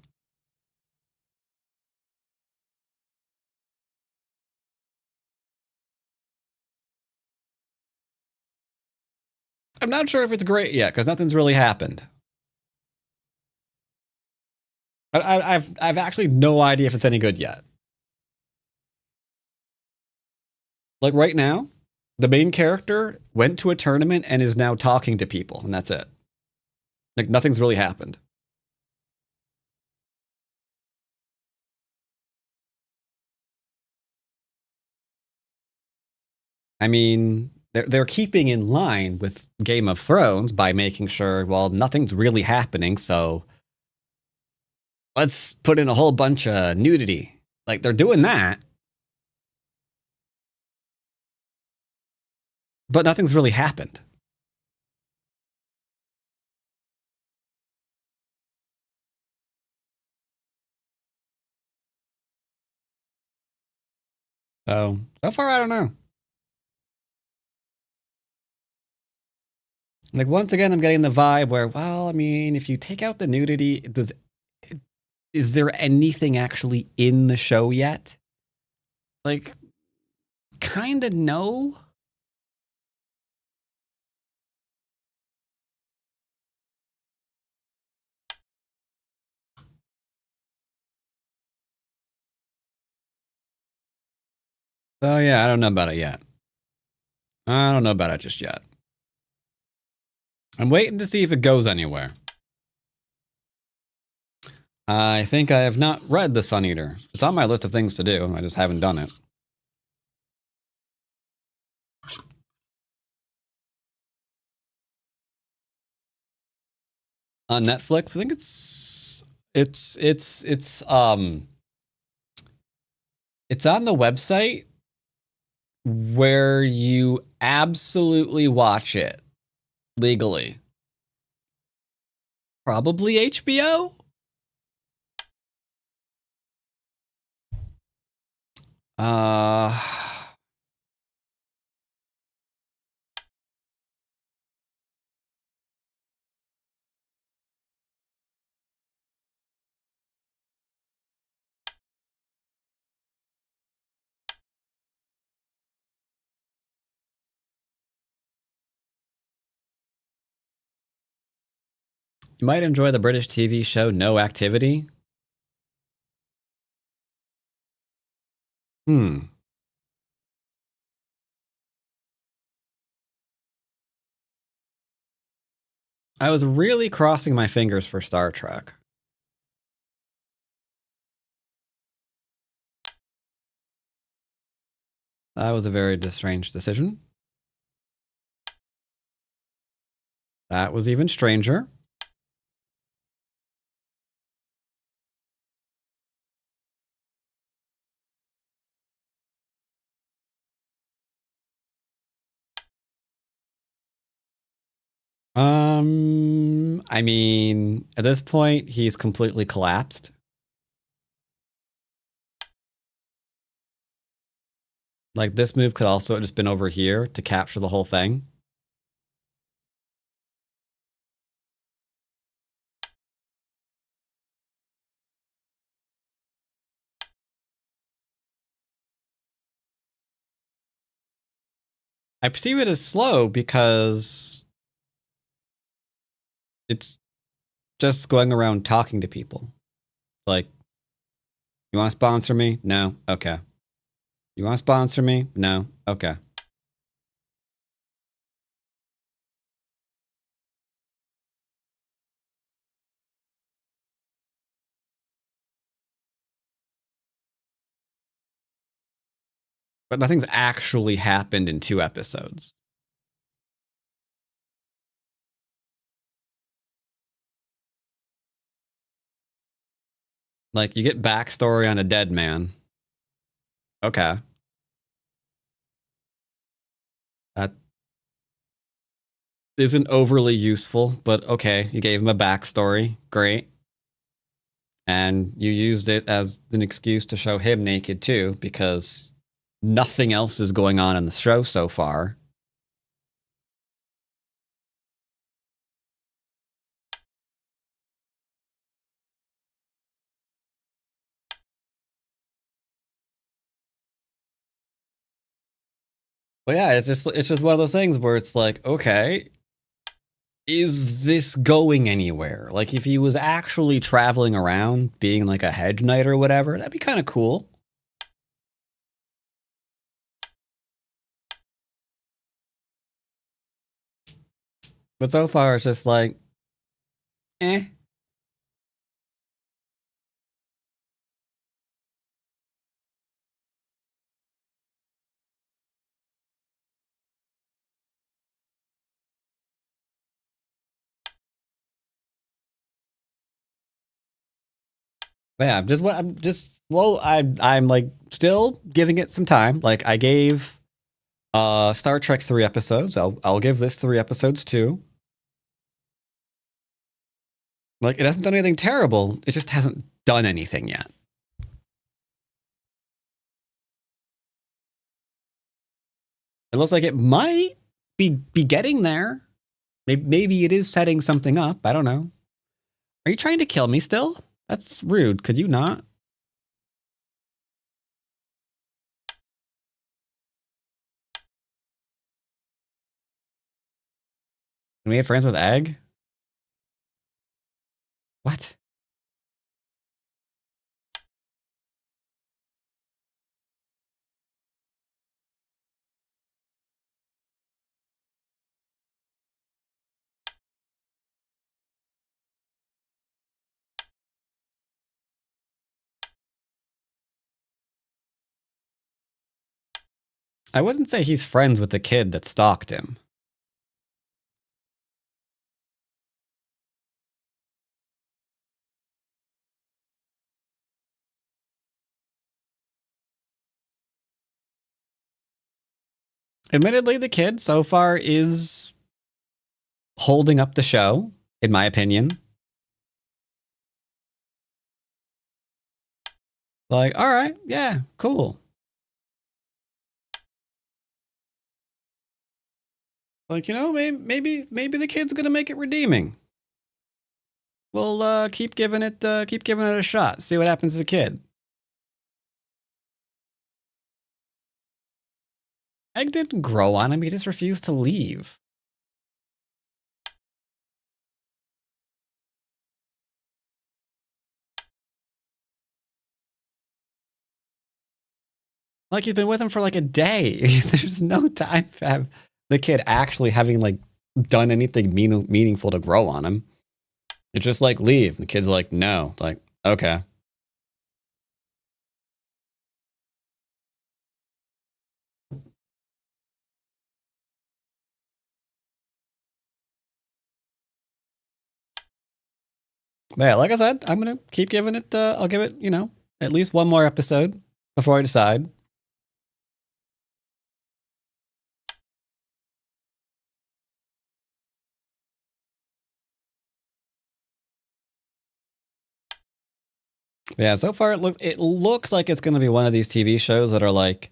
I'm not sure if it's great yet, because nothing's really happened. I've actually no idea if it's any good yet. Like right now, the main character went to a tournament and is now talking to people, and that's it. Like nothing's really happened. I mean, they're keeping in line with Game of Thrones by making sure, well, nothing's really happening, so let's put in a whole bunch of nudity. Like they're doing that, but nothing's really happened. So far, I don't know. Like once again, I'm getting the vibe where, well, I mean, if you take out the nudity, is there anything actually in the show yet? Like, kind of no. Oh yeah, I don't know about it yet. I don't know about it just yet. I'm waiting to see if it goes anywhere. I think I have not read The Sun Eater. It's on my list of things to do. I just haven't done it. On Netflix, I think it's on the website where you absolutely watch it legally. Probably HBO? Uh you might enjoy the British TV show No Activity. Hmm. I was really crossing my fingers for Star Trek. That was a very strange decision. That was even stranger. I mean, at this point, he's completely collapsed. Like, this move could also have just been over here to capture the whole thing. I perceive it as slow because it's just going around talking to people. Like, you want to sponsor me? No? Okay. You want to sponsor me? No? Okay. But nothing's actually happened in 2 episodes. Like, you get backstory on a dead man. Okay. That isn't overly useful, but okay. You gave him a backstory. Great. And you used it as an excuse to show him naked too, because nothing else is going on in the show so far. But yeah, it's just one of those things where it's like, okay, is this going anywhere? Like if he was actually traveling around being like a hedge knight or whatever, that'd be kind of cool. But so far, it's just like, eh. But yeah, I'm just slow. I'm like still giving it some time. Like I gave Star Trek 3 episodes. I'll give this 3 episodes too. Like it hasn't done anything terrible. It just hasn't done anything yet. It looks like it might be getting there. Maybe it is setting something up. I don't know. Are you trying to kill me still? That's rude. Could you not? Can we have friends with egg? What? I wouldn't say he's friends with the kid that stalked him. Admittedly, the kid so far is holding up the show, in my opinion. Like, all right, yeah, cool. Like, maybe the kid's gonna make it redeeming. We'll keep giving it a shot. See what happens to the kid. Egg didn't grow on him. He just refused to leave. Like he's been with him for like a day. There's no time to have the kid actually having like done anything meaningful to grow on him. It's just like leave. The kid's like, no. It's like, okay. But yeah, like I said, I'm gonna keep giving it. I'll give it, at least one more episode before I decide. But yeah, so far it looks like it's gonna be one of these TV shows that are like,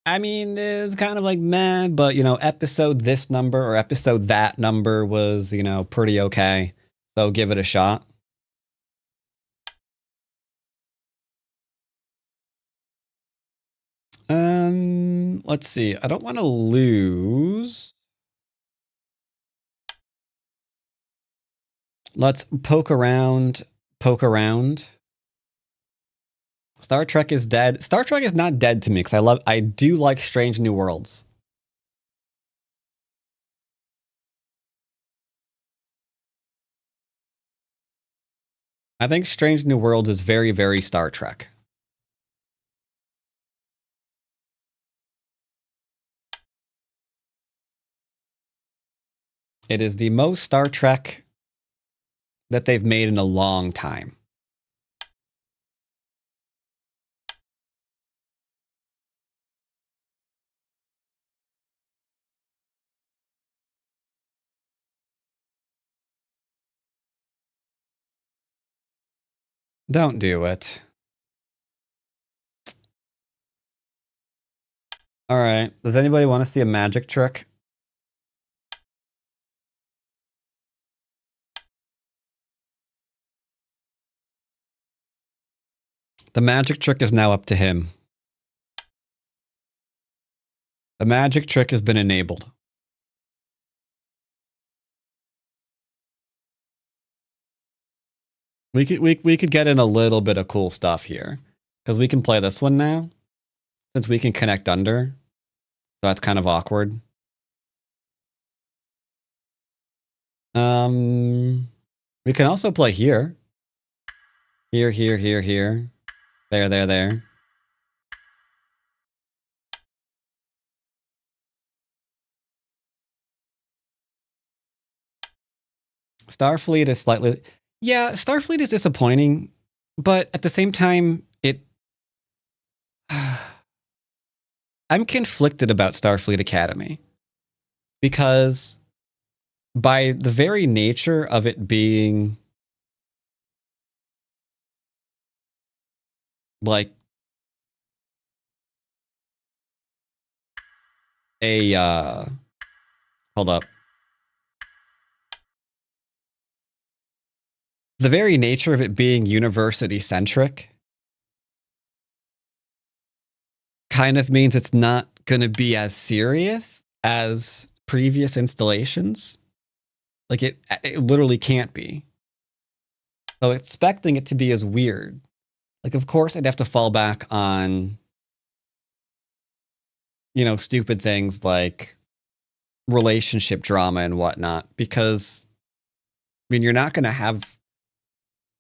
I mean, it's kind of like meh, but episode this number or episode that number was pretty okay. So give it a shot. Let's see. I don't want to lose. Let's poke around. Poke around. Star Trek is dead. Star Trek is not dead to me because I do like Strange New Worlds. I think Strange New Worlds is very, very Star Trek. It is the most Star Trek that they've made in a long time. Don't do it. All right. Does anybody want to see a magic trick? The magic trick is now up to him. The magic trick has been enabled. We could get in a little bit of cool stuff here because we can play this one now since we can connect under. So that's kind of awkward. We can also play here. Here, here, here, here. There, there, there. Starfleet is slightly... Yeah, Starfleet is disappointing, but at the same time, it... I'm conflicted about Starfleet Academy. Because by the very nature of it being... like... a... hold up. The very nature of it being university-centric kind of means it's not going to be as serious as previous installations. Like, it literally can't be. So expecting it to be as weird. Like, of course, I'd have to fall back on, you know, stupid things like relationship drama and whatnot, because, I mean, you're not going to have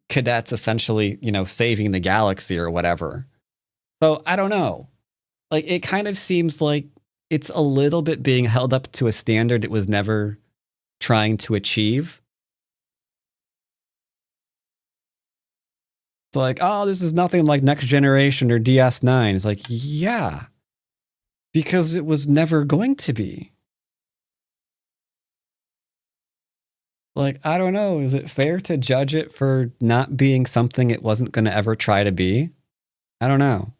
cadets essentially, you know, saving the galaxy or whatever. So I don't know. Like, it kind of seems like it's a little bit being held up to a standard it was never trying to achieve. It's like, oh, this is nothing like Next Generation or DS9. It's like, yeah, because it was never going to be. Like, I don't know. Is it fair to judge it for not being something it wasn't going to ever try to be? I don't know.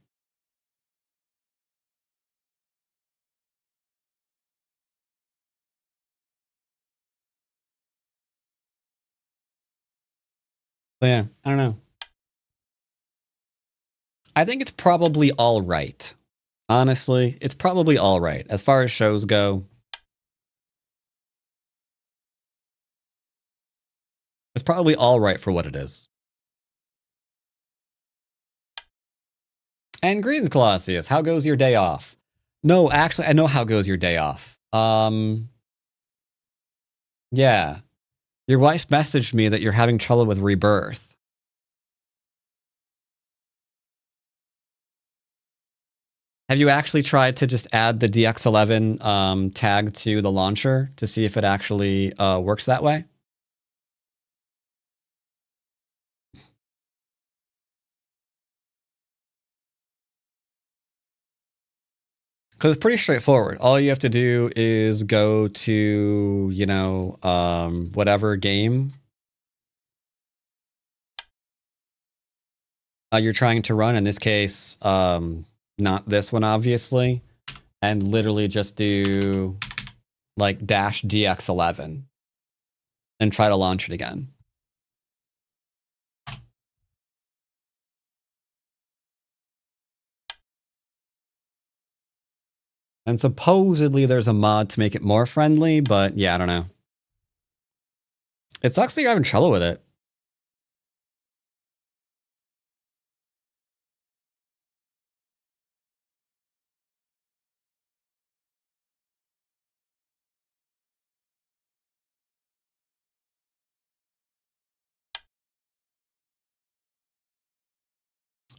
But yeah, I don't know. I think it's probably all right. Honestly, it's probably all right. As far as shows go, it's probably all right for what it is. And greetings, Colossus. How goes your day off? No, actually, I know how goes your day off. Yeah. Your wife messaged me that you're having trouble with rebirth. Have you actually tried to just add the DX11 tag to the launcher to see if it actually works that way? Because it's pretty straightforward. All you have to do is go to, you know, whatever game you're trying to run. In this case, not this one, obviously. And literally just do like dash DX11 and try to launch it again. And supposedly there's a mod to make it more friendly, but yeah, I don't know. It sucks that you're having trouble with it.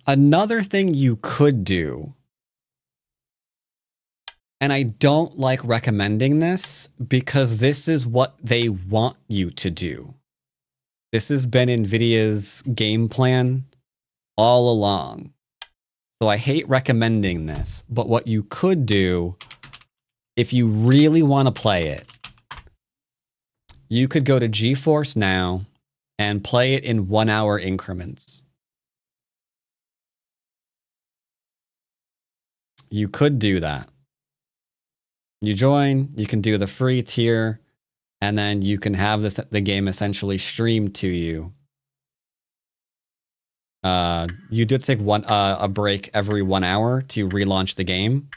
Another thing you could do, and I don't like recommending this because this is what they want you to do. This has been NVIDIA's game plan all along. So I hate recommending this, but what you could do, if you really want to play it, you could go to GeForce Now and play it in 1 hour increments. You could do that. You join, you can do the free tier, and then you can have the game essentially streamed to you. You do take a break every 1 hour to relaunch the game,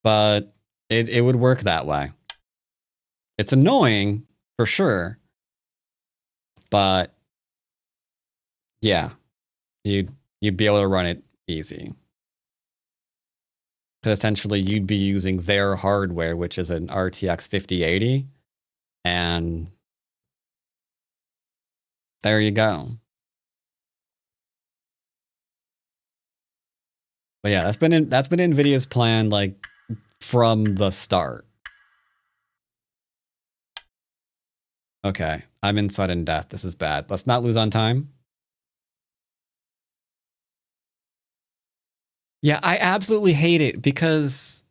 but it would work that way. It's annoying for sure, but yeah, you'd be able to run it easy. Because essentially you'd be using their hardware, which is an RTX 5080, And there you go. But yeah, that's been Nvidia's plan like from the start. Okay, I'm in sudden death. This is bad. Let's not lose on time. Yeah, I absolutely hate it because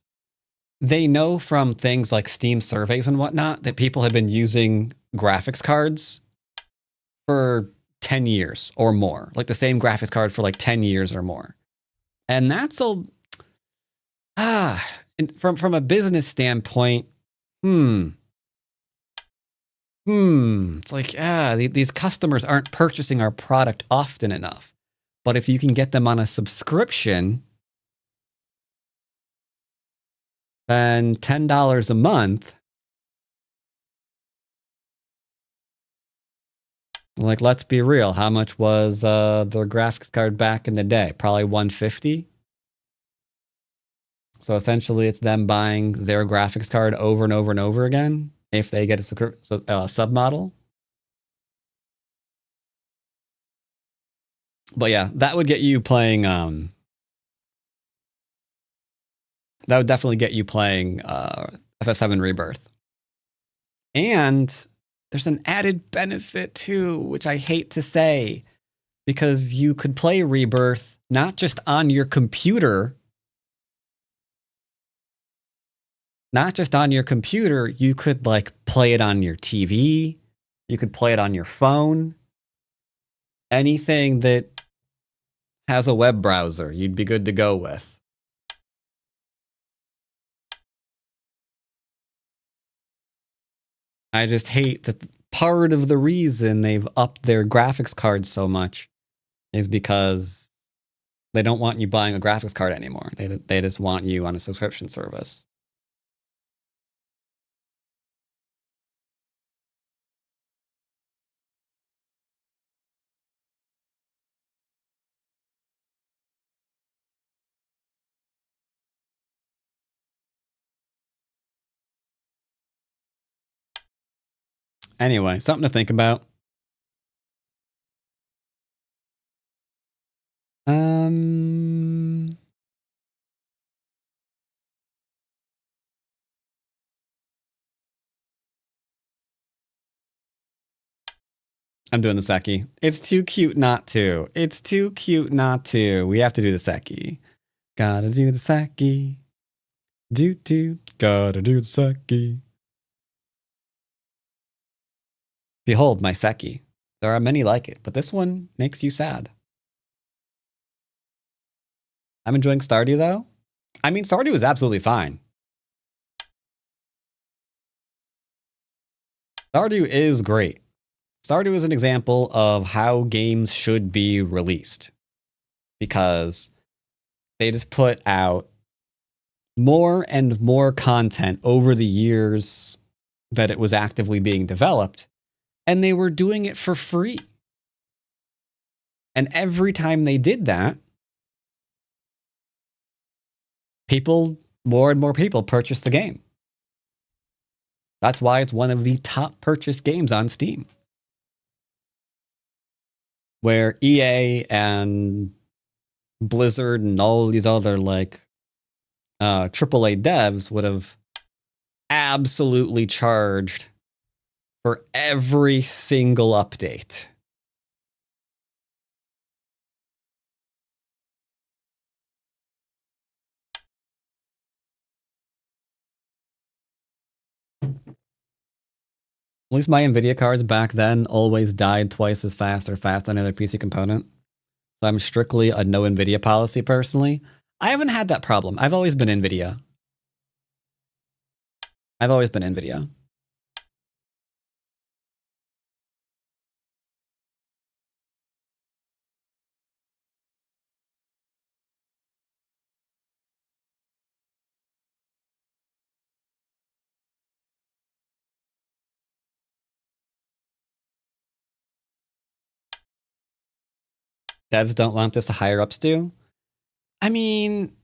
they know from things like Steam surveys and whatnot that people have been using graphics cards for 10 years or more, like the same graphics card for like 10 years or more. And that's from a business standpoint, it's like, these customers aren't purchasing our product often enough. But if you can get them on a subscription, then $10 a month, like, let's be real, how much was their graphics card back in the day? Probably $150. So essentially, it's them buying their graphics card over and over and over again if they get a submodel. But yeah, that would get you playing. That would definitely get you playing FF7 Rebirth. And there's an added benefit too, which I hate to say, because you could play Rebirth not just on your computer. Not just on your computer, you could like play it on your TV. You could play it on your phone. Anything that has a web browser, you'd be good to go with. I just hate that part of the reason they've upped their graphics cards so much is because they don't want you buying a graphics card anymore. They just want you on a subscription service. Anyway, something to think about. I'm doing the Seki. It's too cute not to. It's too cute not to. We have to do the Seki. Gotta do the Seki. Do. Gotta do the Seki. Behold my Seki. There are many like it, but this one makes you sad. I'm enjoying Stardew though. I mean, Stardew is absolutely fine. Stardew is great. Stardew is an example of how games should be released because they just put out more and more content over the years that it was actively being developed, and they were doing it for free. And every time they did that, more and more people purchased the game. That's why it's one of the top purchased games on Steam. Where EA and Blizzard and all these other like AAA devs would have absolutely charged for every single update. At least my NVIDIA cards back then always died twice as fast or fast on any other PC component. So I'm strictly a no NVIDIA policy personally. I haven't had that problem. I've always been NVIDIA. I've always been NVIDIA. Devs don't want this, the higher ups do. I mean,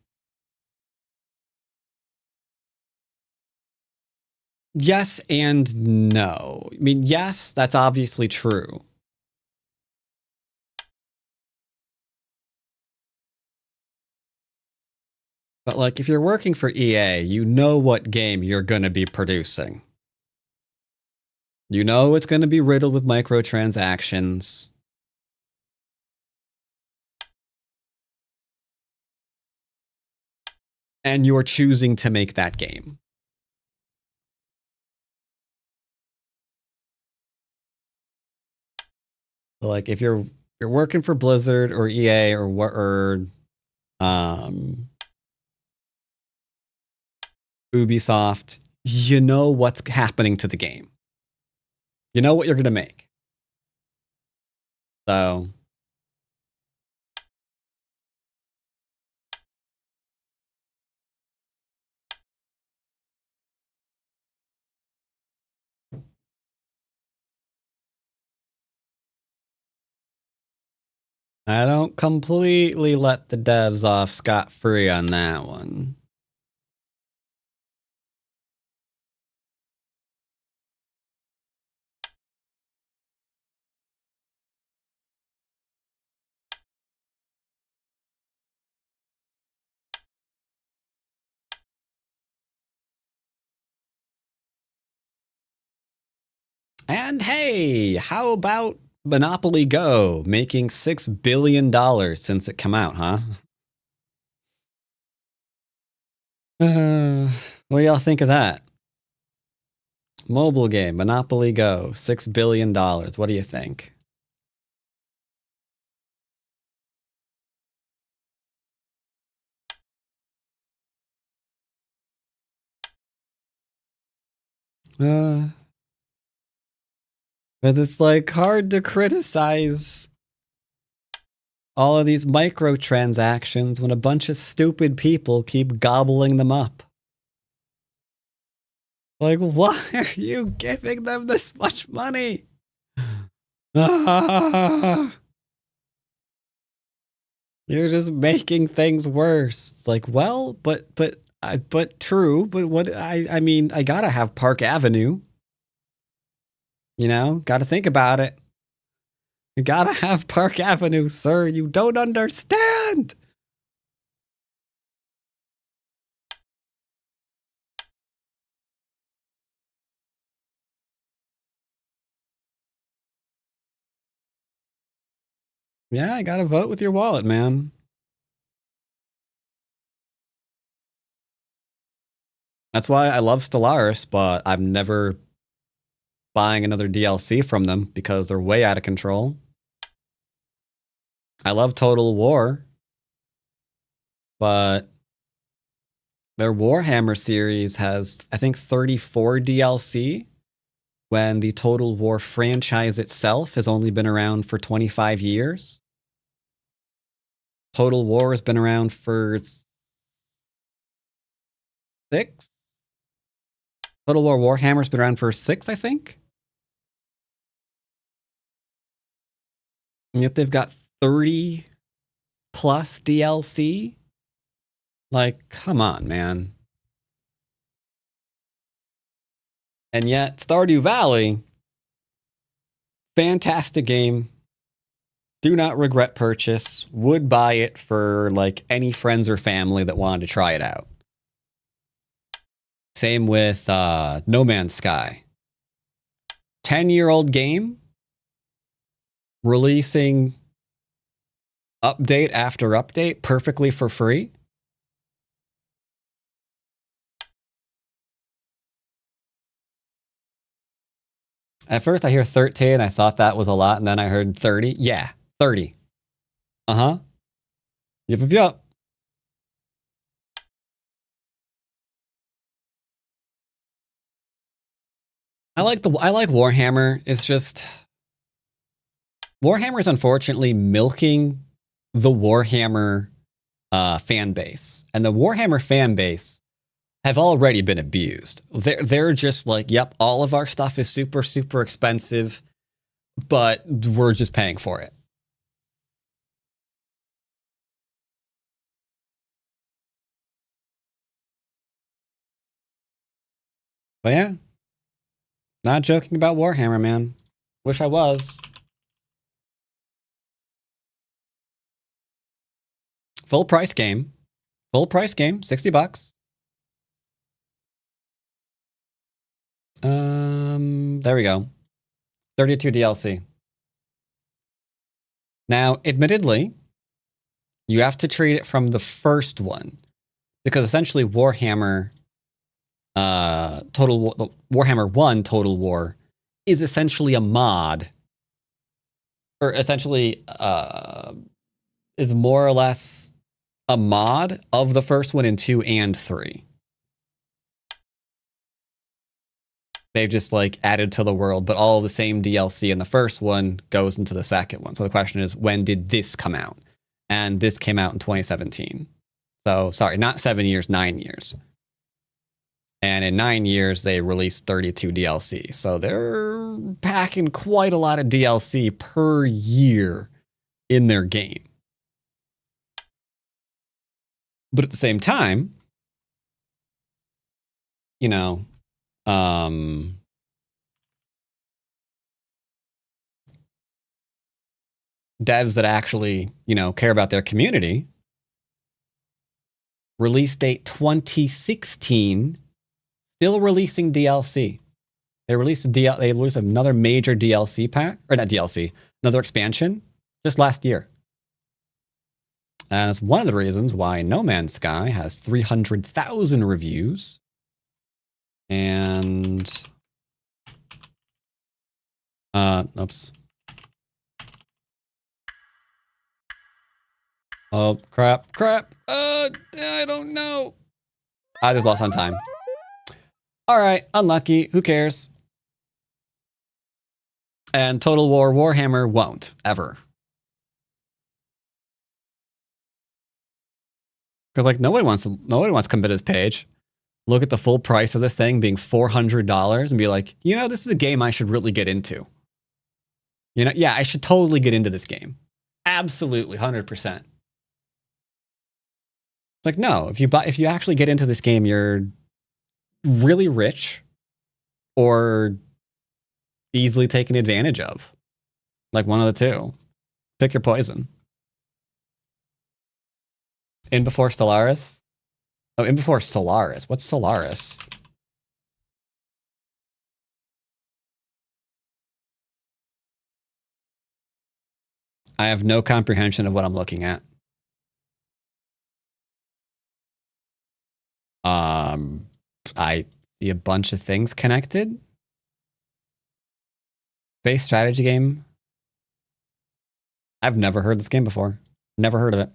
Yes and no. I mean, yes, that's obviously true. But like, if you're working for EA, you know what game you're going to be producing. You know it's going to be riddled with microtransactions. And you're choosing to make that game. So like, if you're working for Blizzard or EA or Ubisoft, you know what's happening to the game. You know what you're going to make. So I don't completely let the devs off scot-free on that one. And hey, how about Monopoly Go making $6 billion since it came out, huh? What do y'all think of that? Mobile game, Monopoly Go, $6 billion. What do you think? But it's like hard to criticize all of these microtransactions when a bunch of stupid people keep gobbling them up. Like, why are you giving them this much money? You're just making things worse. It's like, well, but true. But what I mean, I gotta have Park Avenue. You know, gotta think about it. You gotta have Park Avenue, sir. You don't understand. Yeah, I gotta vote with your wallet, man. That's why I love Stellaris, but I'm never buying another DLC from them because they're way out of control. I love Total War, but their Warhammer series has, I think, 34 DLC when the Total War franchise itself has only been around for 25 years. Total War has been around for 6. Total War Warhammer's been around for 6, I think. And yet they've got 30 plus DLC. Like, come on, man. And yet, Stardew Valley, fantastic game. Do not regret purchase. Would buy it for like any friends or family that wanted to try it out. Same with No Man's Sky. 10-year-old game releasing update after update perfectly for free. At first I hear 13, I thought that was a lot, and then I heard 30. Yeah, 30. Uh-huh. Yep. I like Warhammer. It's just Warhammer is unfortunately milking the Warhammer fan base. And the Warhammer fan base have already been abused. They're just like, yep, all of our stuff is super, super expensive, but we're just paying for it. But yeah, Not joking about Warhammer, man. Wish I was. Full price game. Full price game, $60. There we go. 32 DLC. Now, admittedly, you have to treat it from the first one because essentially Warhammer Warhammer 1 Total War is essentially a mod, or essentially is more or less a mod of the first one in 2 and 3. They've just like added to the world, but all the same DLC in the first one goes into the second one. So the question is, when did this come out? And this came out in 2017. So sorry, not 7 years, 9 years. And in 9 years, they released 32 DLC. So they're packing quite a lot of DLC per year in their game. But at the same time, you know, devs that actually, care about their community, release date 2016, still releasing DLC. They released another major DLC pack, or not DLC, another expansion just last year. And it's one of the reasons why No Man's Sky has 300,000 reviews. And oops. Oh, crap. I don't know. I just lost on time. All right, unlucky. Who cares? And Total War Warhammer won't, ever. Because like nobody wants to come to this page, look at the full price of this thing being $400 and be like, this is a game I should really get into. Yeah, I should totally get into this game. Absolutely, 100%. Like, no, if you actually get into this game, you're really rich or easily taken advantage of. Like one of the two. Pick your poison. In Before Stellaris? Oh, In Before Solaris. What's Solaris? I have no comprehension of what I'm looking at. I see a bunch of things connected. Base strategy game. I've never heard this game before. Never heard of it.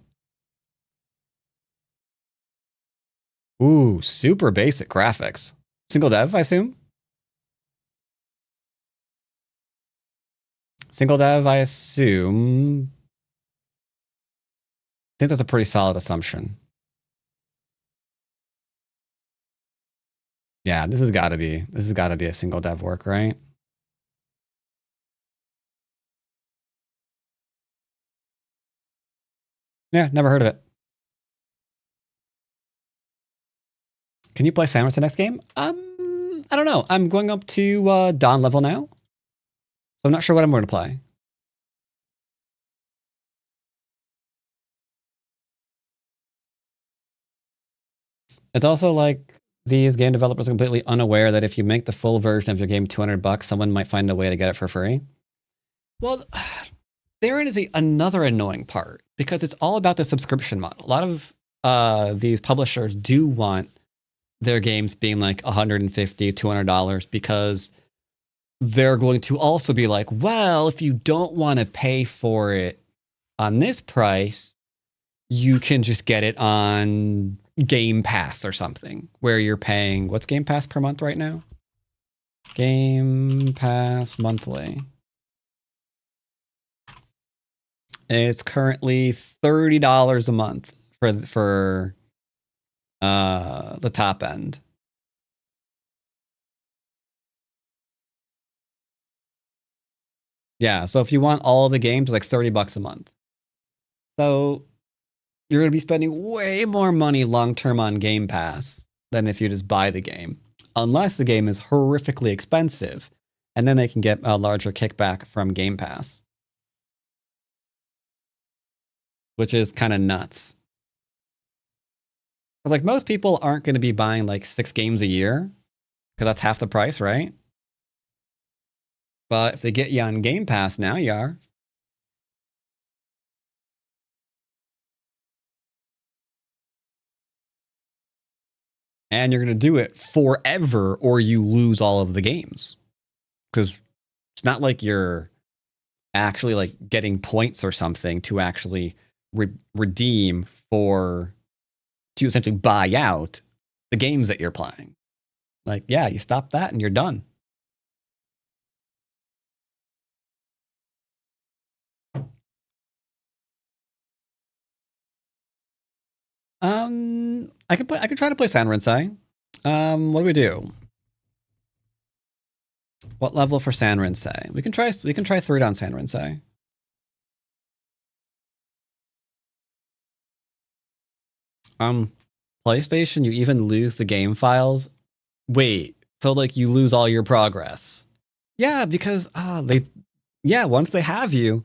Ooh, super basic graphics. Single dev, I assume? Single dev, I assume. I think that's a pretty solid assumption. Yeah, this has got to be a single dev work, right? Yeah, never heard of it. Can you play Samus the next game? I don't know. I'm going up to Dawn level now. So I'm not sure what I'm going to play. It's also like these game developers are completely unaware that if you make the full version of your game $200, someone might find a way to get it for free. Well, therein is another annoying part because it's all about the subscription model. A lot of these publishers do want their games being like $150, $200 because they're going to also be like, well, if you don't want to pay for it on this price, you can just get it on Game Pass or something where you're paying, what's Game Pass per month right now? Game Pass monthly. It's currently $30 a month for the top end. Yeah, so if you want all the games, like $30 a month. So you're going to be spending way more money long-term on Game Pass than if you just buy the game. Unless the game is horrifically expensive, and then they can get a larger kickback from Game Pass, which is kind of nuts. Like most people aren't going to be buying like 6 games a year because that's half the price, right? But if they get you on Game Pass now, you are. And you're going to do it forever or you lose all of the games. Because it's not like you're actually like getting points or something to actually redeem for, to essentially buy out the games that you're playing. Like, yeah, you stop that and you're done. I could try to play Sanrinsai. What do we do? What level for Sanrinsai? We can try 3 down Sanrinsai. PlayStation, you even lose the game files. Wait, so like you lose all your progress? Yeah, because once they have you,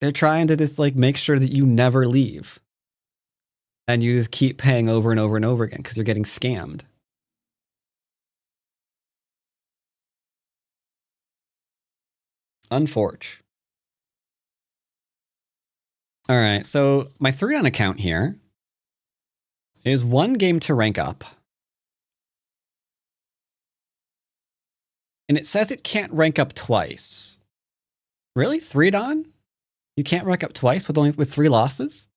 they're trying to just like make sure that you never leave. And you just keep paying over and over and over again because you're getting scammed. Unforge. All right, so my 3 on account here is 1 game to rank up. And it says it can't rank up twice. Really? 3 Don? You can't rank up twice with 3 losses?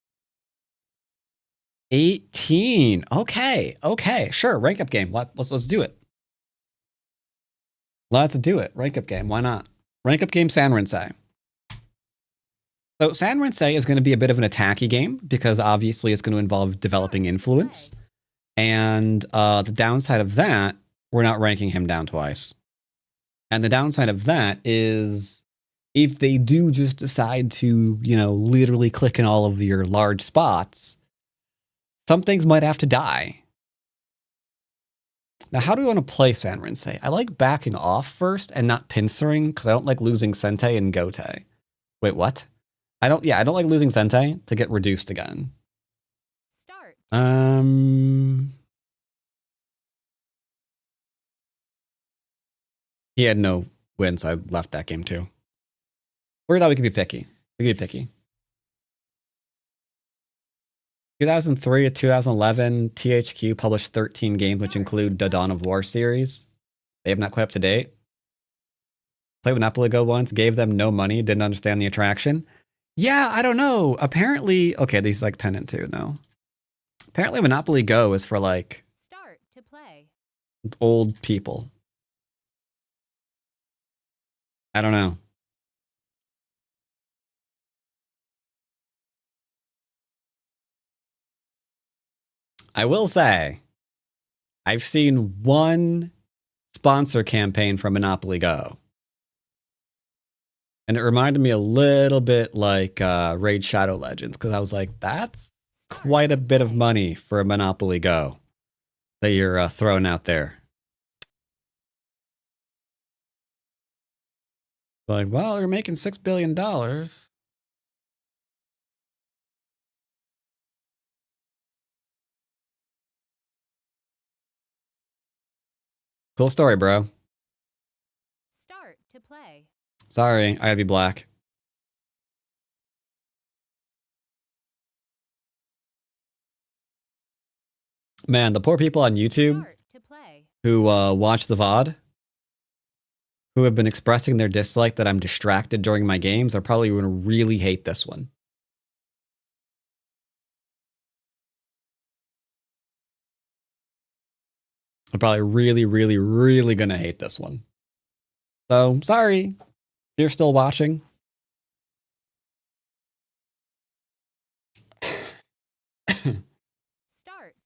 18. Okay. Sure, rank up game. Let's do it. Let's do it. Rank up game. Why not? Rank up game Sanrinsai. So Sanrinsai is going to be a bit of an attacky game because obviously it's going to involve developing influence. And the downside of that, we're not ranking him down twice. And the downside of that is if they do just decide to, literally click in all of your large spots, some things might have to die. Now, how do we want to play Sanrinsai? I like backing off first and not pincering because I don't like losing Sentei and Gote. Wait, what? I don't like losing Sentei to get reduced again. Start. He had no wins, so I left that game too. We thought we could be picky. 2003 to 2011, THQ published 13 games, which include the Dawn of War series. They have not quite up to date. Played Monopoly Go once, gave them no money, didn't understand the attraction. Yeah, I don't know. Apparently, okay, these like 10 and 2, no. Apparently Monopoly Go is for like Start to play. Old people. I don't know. I will say, I've seen one sponsor campaign from Monopoly Go. And it reminded me a little bit like Raid Shadow Legends, because I was like, that's quite a bit of money for a Monopoly Go that you're throwing out there. Like, well, you're making $6 billion. Cool story, bro. Start to play. Sorry, I gotta be black. Man, the poor people on YouTube who watch the VOD, who have been expressing their dislike that I'm distracted during my games, are probably going to really hate this one. I'm probably really, really, really going to hate this one. So, sorry. If you're still watching. Start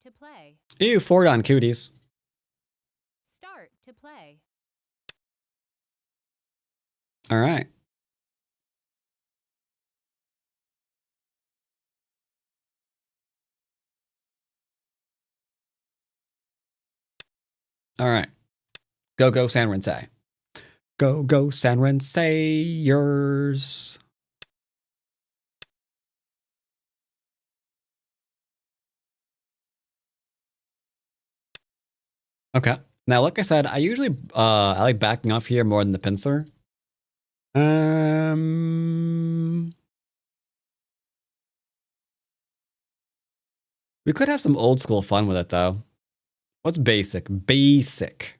to play. Ew, 4 on cooties. Start to play. All right. All right. Go Sanrinsai. Go, go, Sanren Sayers. Okay. Now, like I said, I usually I like backing off here more than the pincer. We could have some old school fun with it though. What's basic? Basic.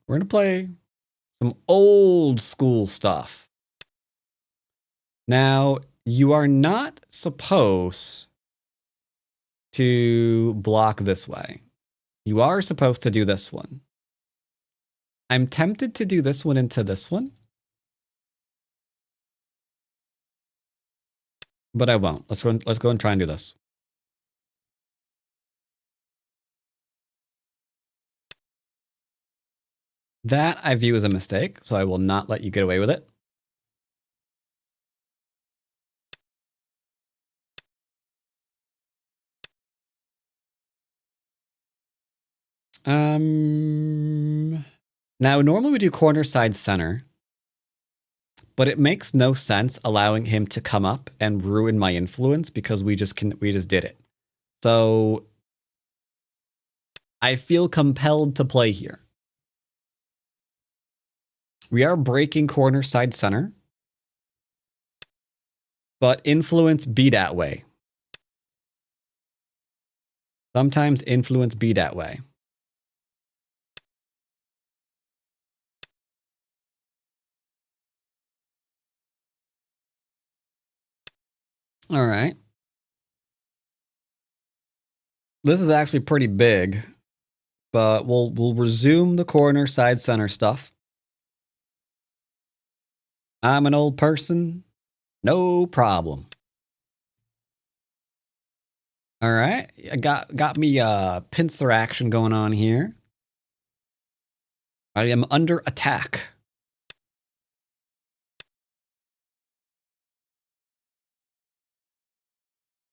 We're gonna play some old school stuff. Now, you are not supposed to block this way. You are supposed to do this one. I'm tempted to do this one into this one, but I won't. Let's go and try and do this. That I view as a mistake, so I will not let you get away with it. Now normally we do corner, side, center, but it makes no sense allowing him to come up and ruin my influence because we just did it. So I feel compelled to play here. We are breaking corner, side, center, but influence be that way. Sometimes influence be that way. All right. This is actually pretty big, but we'll resume the corner, side, center stuff. I'm an old person. No problem. All right. I got me pincer action going on here. I am under attack.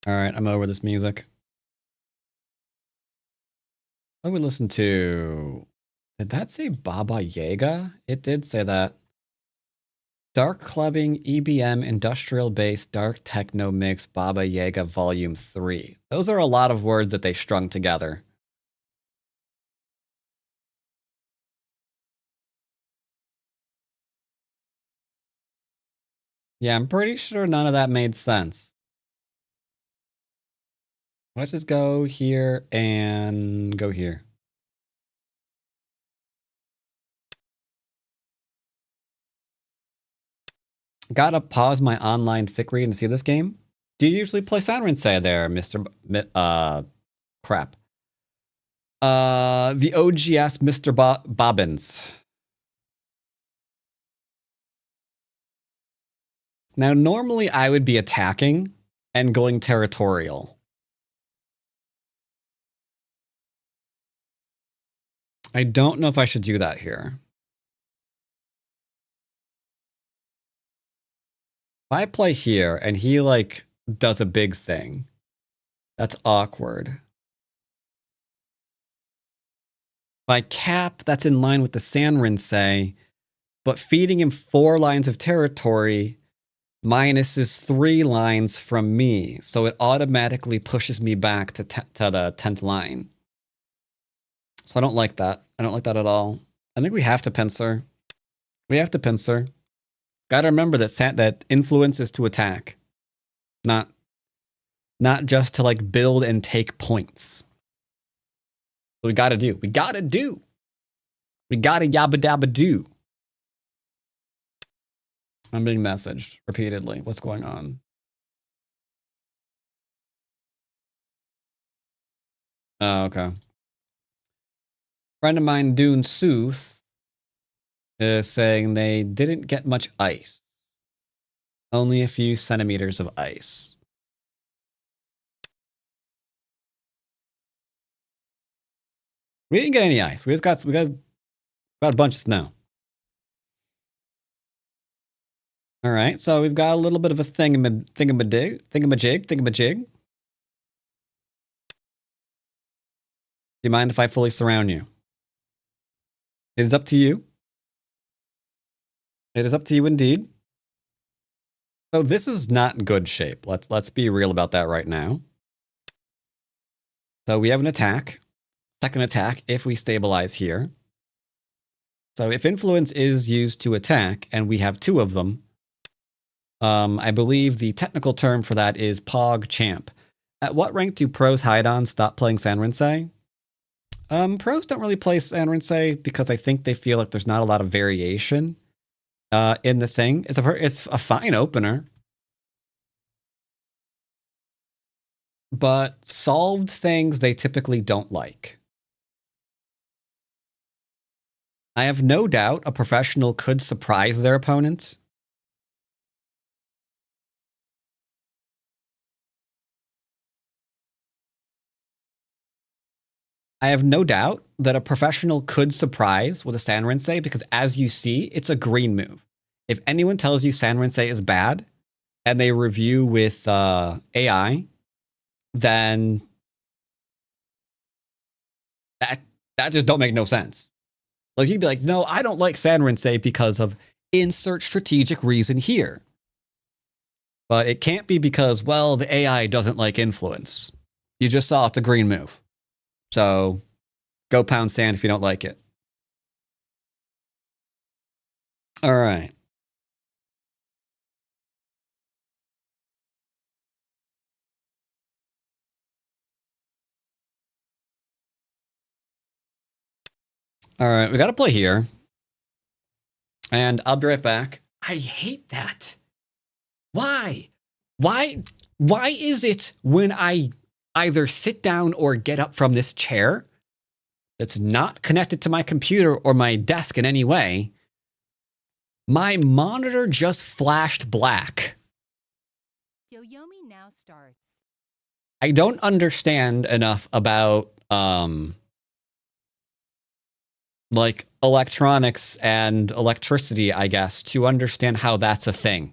All right, I'm over this music. What did we listen to? Did that say Baba Yaga? It did say that. Dark clubbing, EBM, industrial bass, dark techno mix, Baba Yaga Volume 3. Those are a lot of words that they strung together. Yeah, I'm pretty sure none of that made sense. Let's just go here and go here. Gotta pause my online fic read and see this game. Do you usually play Say there, Mr. Crap. The OGS Mr. Bobbins. Now, normally I would be attacking and going territorial. I don't know if I should do that here. If I play here and he like does a big thing, that's awkward. If I cap, that's in line with the Sanrin say, but feeding him 4 lines of territory minuses 3 lines from me, so it automatically pushes me back to the 10th line. So I don't like that. I don't like that at all. I think we have to pincer. We have to pincer. Gotta remember that influence is to attack, not just to like build and take points. So we gotta do. We gotta yabba dabba do. I'm being messaged repeatedly. What's going on? Oh, okay. Friend of mine, Dune Sooth, is saying they didn't get much ice. Only a few centimeters of ice. We didn't get any ice. We got a bunch of snow. All right, so we've got a little bit of a thingamajig. you mind if I fully surround you? It is up to you. It is up to you indeed. So this is not good shape. Let's be real about that right now. So we have an attack. Second attack if we stabilize here. So if influence is used to attack, and we have 2 of them, I believe the technical term for that is Pog Champ. At what rank do pros hide on stop playing Sanrinsei? Pros don't really play Sanrinsei because I think they feel like there's not a lot of variation in the thing. It's a fine opener. But solved things they typically don't like. I have no doubt a professional could surprise their opponents. I have no doubt that a professional could surprise with a Sanrinsei because, as you see, it's a green move. If anyone tells you Sanrinsei is bad and they review with AI, then that just don't make no sense. Like, you'd be like, no, I don't like Sanrinsei because of insert strategic reason here. But it can't be because, well, the AI doesn't like influence. You just saw it's a green move. So go pound sand if you don't like it. All right. All right, we got to play here. And I'll be right back. I hate that. Why? Why is it when I either sit down or get up from this chair that's not connected to my computer or my desk in any way, my monitor just flashed black? Yoyomi now starts. I don't understand enough about like electronics and electricity, I guess, to understand how that's a thing.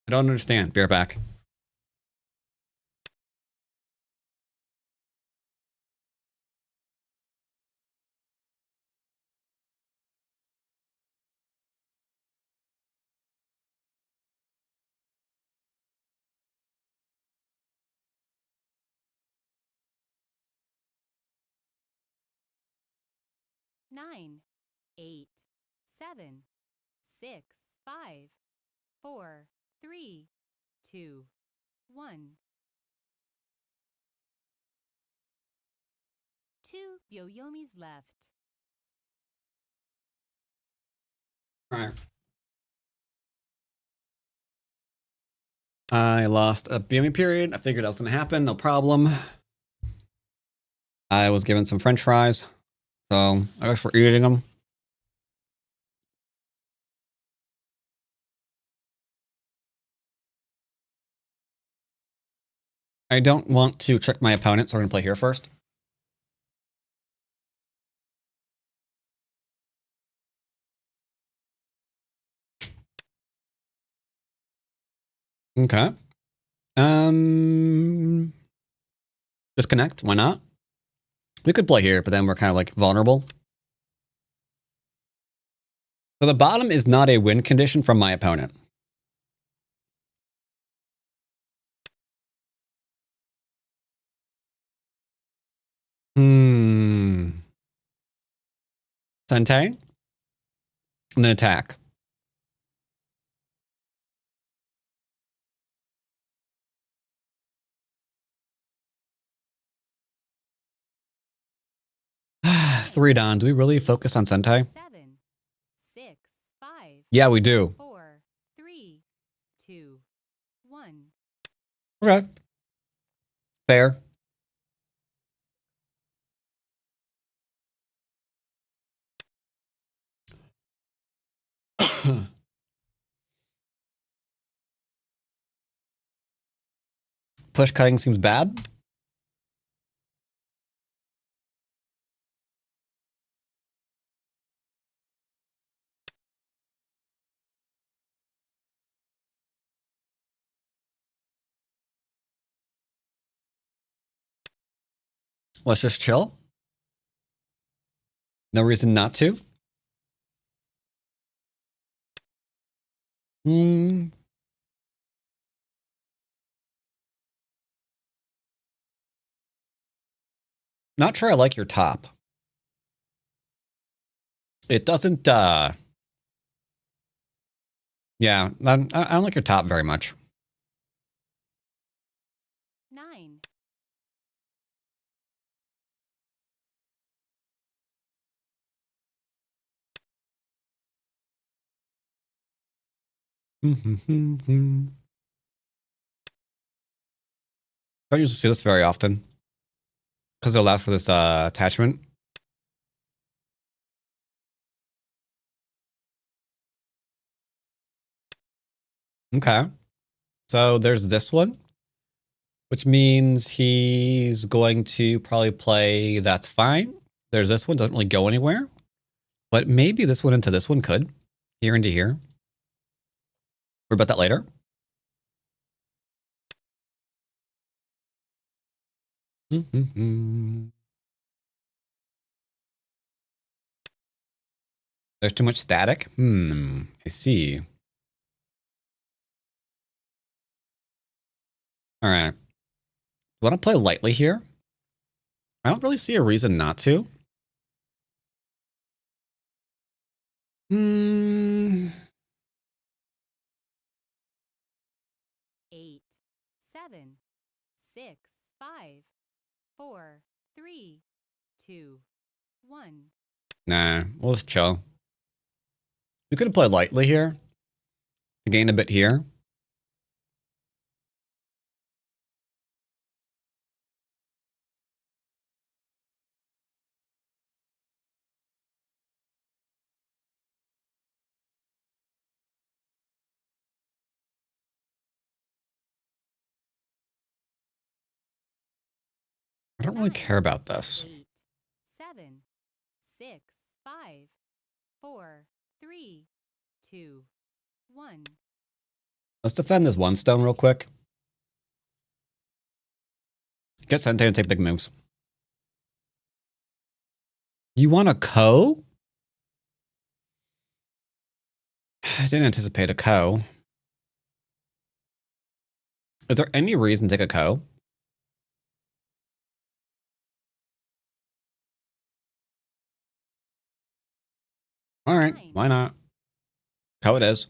I don't understand. Be right back. Nine, 8, 7, 6, 5, 4, 3, 2, 1. 2 Yoyomis left. All right. I lost a BME period. I figured that was going to happen. No problem. I was given some French fries. So I guess we're eating them. I don't want to trick my opponent, so we're going to play here first. Okay. Disconnect. Why not? We could play here, but then we're kind of like vulnerable. So the bottom is not a win condition from my opponent. Sente. And then attack. Three down. Do we really focus on Sentai? 7, 6, 5. Yeah, we do. 4, 3, 2, 1. Okay. Fair. Push cutting seems bad. Let's just chill. No reason not to. Hmm. Not sure I like your top. It doesn't, yeah, I don't like your top very much. 9, Don't usually see this very often because they allow for this attachment. Okay. So there's this one, which means he's going to probably play That's Fine. There's this one, doesn't really go anywhere. But maybe this one into this one could. Here into here. We're about that later. There's too much static. I see. All right. Want to play lightly here? I don't really see a reason not to. 8, 7, 6, 5, 4, 3, 2, 1. Nah, we'll just chill. We could have played lightly here to gain a bit here. I don't really care about this. 8, 7, 6, 5, 4, 3, 2, 1. Let's defend this one stone real quick. Get Sente and take big moves. You want a Ko? I didn't anticipate a Ko. Is there any reason to take a Ko? All right, why not? Ko it is.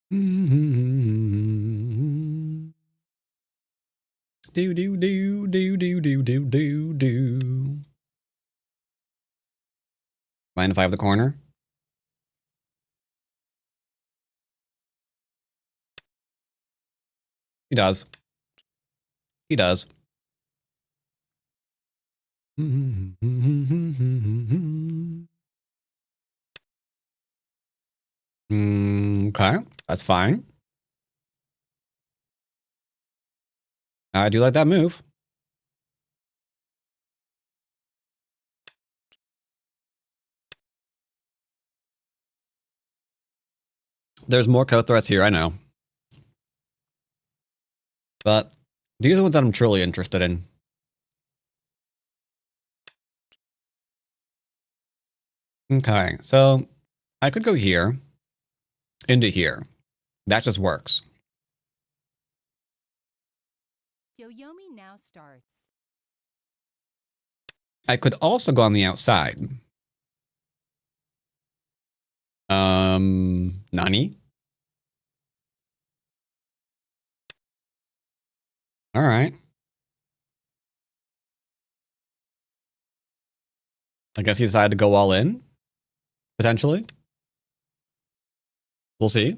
Do do do do do do do do do. Mind if I have the corner? He does. He does. Okay, that's fine. I do like that move. There's more code threats here, I know. But these are the ones that I'm truly interested in. Okay, so I could go here into here. That just works. Yoyomi now starts. I could also go on the outside. Nani? All right. I guess he decided to go all in, potentially. We'll see.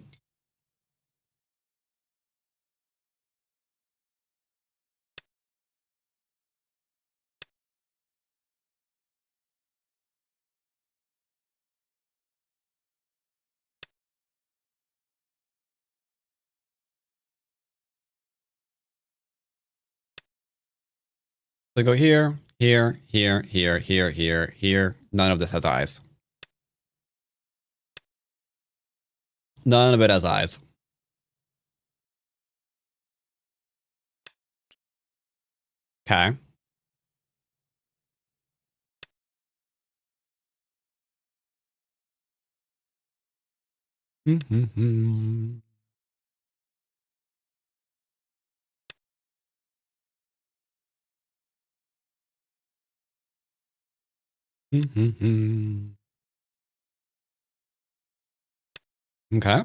So go here, here, here, here, here, here, here. None of this has eyes. None of it has eyes. Okay. Mm-hmm. Mm-hmm. Okay.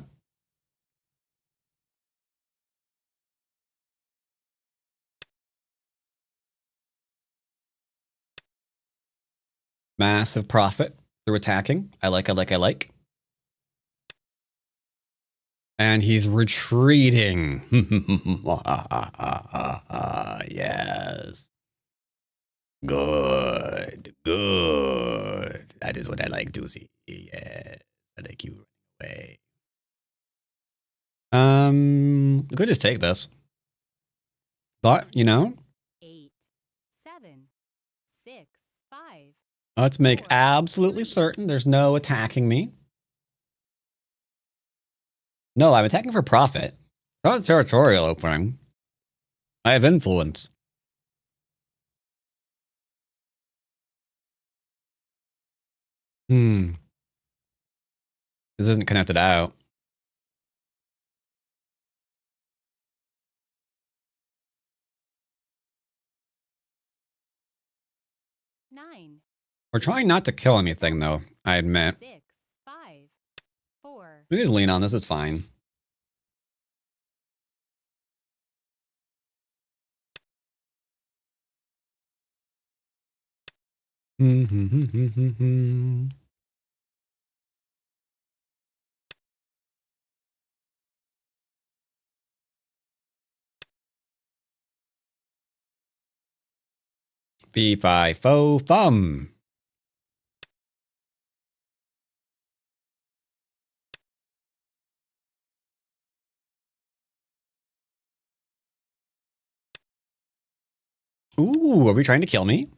Massive profit through attacking. I like. And he's retreating. Yes. Good. Good. That is what I like to see. Yes. I like you running away. We could just take this. But, you know, 8, 7, 6, 5. let's make 4, absolutely 3. certain there's no attacking me. No, I'm attacking for profit. Not a territorial opening. I have influence. This isn't connected out. 9. We're trying not to kill anything, though, I admit. 6, 5, 4. We can lean on this, it's fine. Fee-fi fo fum. Ooh, are we trying to kill me?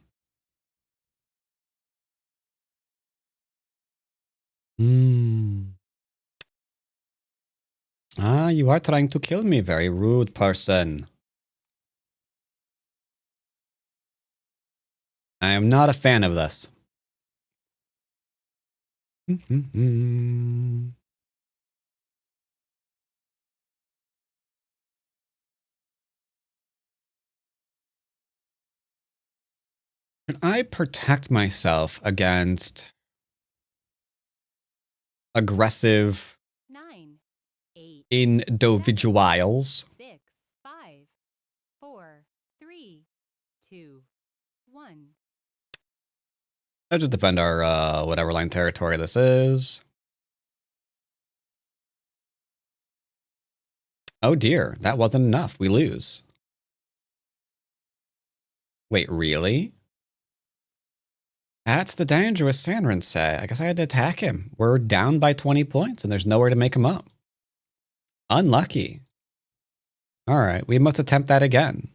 Ah, you are trying to kill me, very rude person. I am not a fan of this. Can I protect myself against aggressive 9, 8, individuals? 6, 5, 4, 3, 2, 1. Let's just defend our whatever line territory this is. Oh dear, that wasn't enough. We lose. Wait, really? That's the dangerous Sanrin say. I guess I had to attack him. We're down by 20 points and there's nowhere to make him up. Unlucky. All right, we must attempt that again.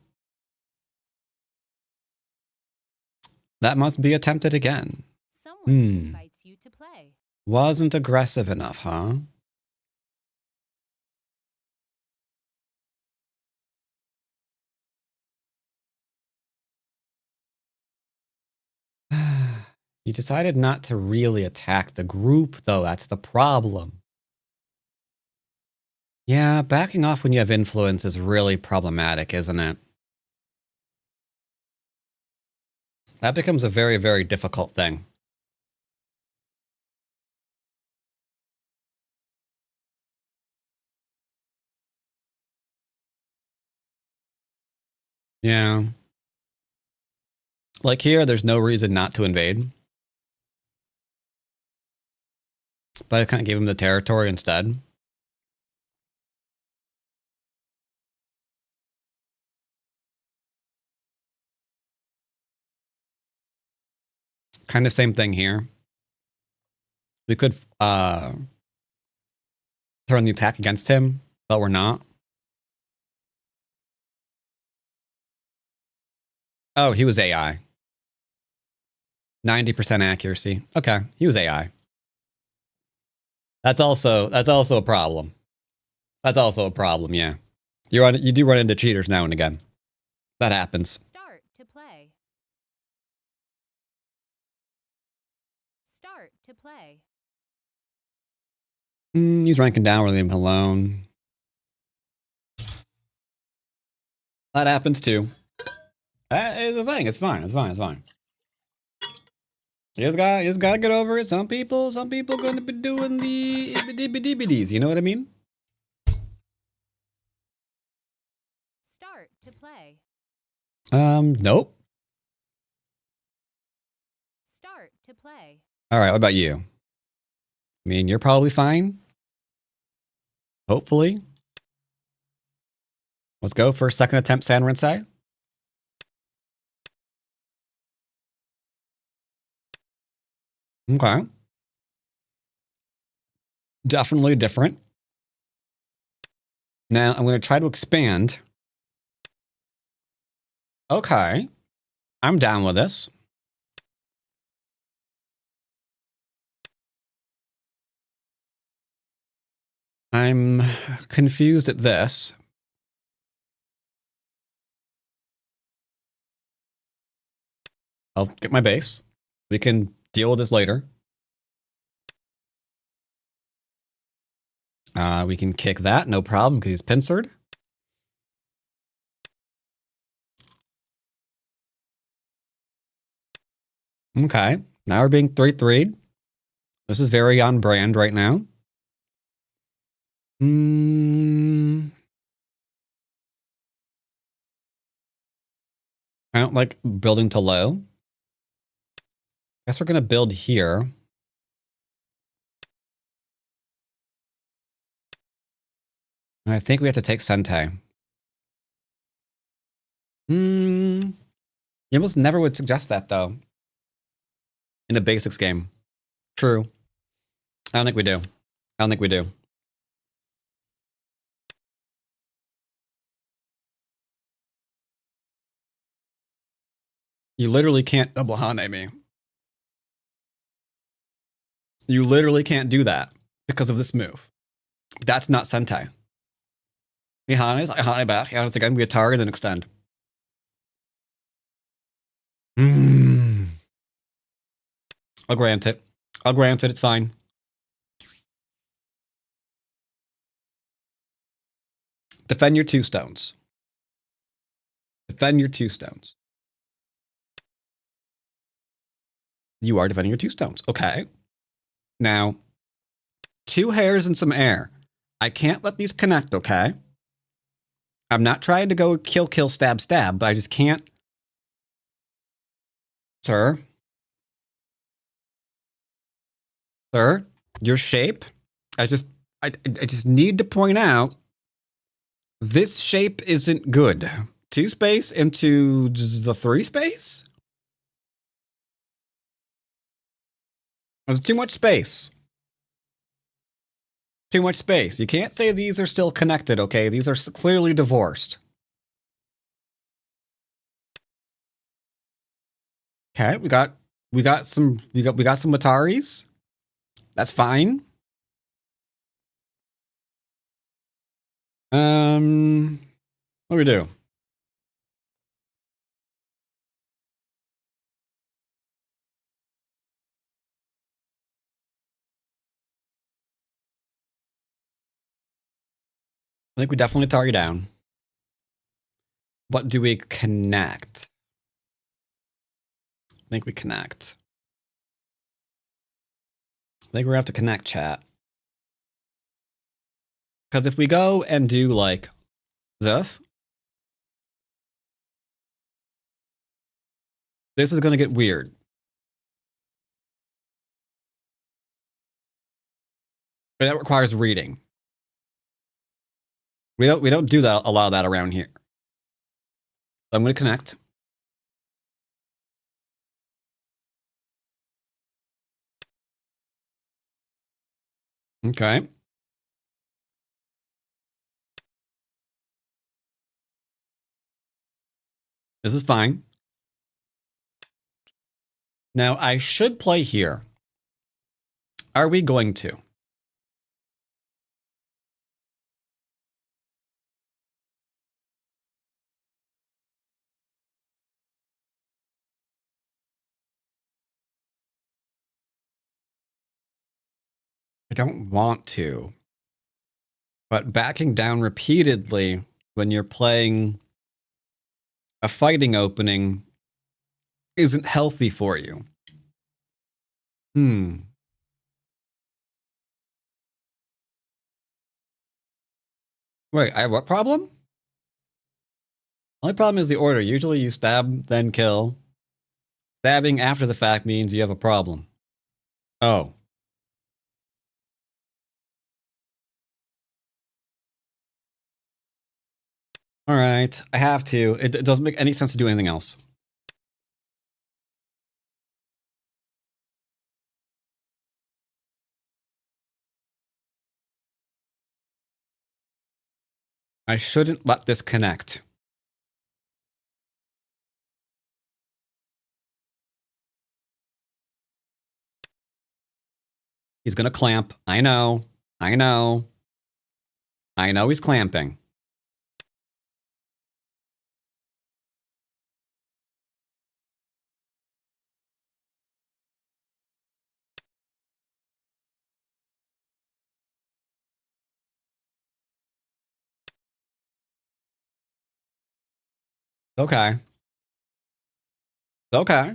That must be attempted again. Someone invites you to play. Wasn't aggressive enough, huh? You decided not to really attack the group, though. That's the problem. Yeah, backing off when you have influence is really problematic, isn't it? That becomes a very, very difficult thing. Yeah. Like here, there's no reason not to invade. But I kind of gave him the territory instead. Kind of same thing here. We could turn the attack against him, but we're not. Oh, he was AI. 90% accuracy. Okay, he was AI. That's also a problem. That's also a problem. Yeah, you do run into cheaters now and again. That happens. Start to play. Start to play. He's ranking down. We'll leave him alone. That happens too. That is the thing. It's fine. It's fine. It's fine. You just gotta get over it. Some people gonna be doing the ibby-dibby-dibbies. You know what I mean? Start to play. Nope. Start to play. All right. What about you? I mean, you're probably fine. Hopefully. Let's go for second attempt, San Rinsei. Okay. Definitely different. Now I'm going to try to expand. Okay. I'm down with this. I'm confused at this. I'll get my base. We can deal with this later. We can kick that, no problem, because he's pincered. Okay, now we're being 3-3'd. This is very on brand right now. I don't like building to low. Guess we're going to build here. I think we have to take Sentei. You almost never would suggest that, though. In a basics game. True. I don't think we do. I don't think we do. You literally can't double Hane me. You literally can't do that because of this move. That's not Sentai. He Hanes, I Hane back. He Hanes again, we target and extend. I'll grant it. I'll grant it, it's fine. Defend your 2 stones. Defend your 2 stones. You are defending your 2 stones. Okay. Now, 2 hairs and some air. I can't let these connect, okay? I'm not trying to go kill, stab, but I just can't. Sir? Sir? Your shape? I just need to point out, this shape isn't good. 2 space into the 3 space? There's too much space. Too much space. You can't say these are still connected, okay? These are clearly divorced. Okay, we got some Ataris. That's fine. What do we do? I think we definitely target down. But do we connect? I think we connect. I think we're gonna have to connect, chat. Because if we go and do like this is gonna get weird. But that requires reading. We don't do that, allow that around here. So I'm gonna connect. Okay. This is fine. Now I should play here. Are we going to? I don't want to. But backing down repeatedly when you're playing a fighting opening isn't healthy for you. Wait, I have what problem? Only problem is the order. Usually you stab, then kill. Stabbing after the fact means you have a problem. Oh. All right. I have to. It doesn't make any sense to do anything else. I shouldn't let this connect. He's going to clamp. I know. I know. I know he's clamping. Okay. Okay.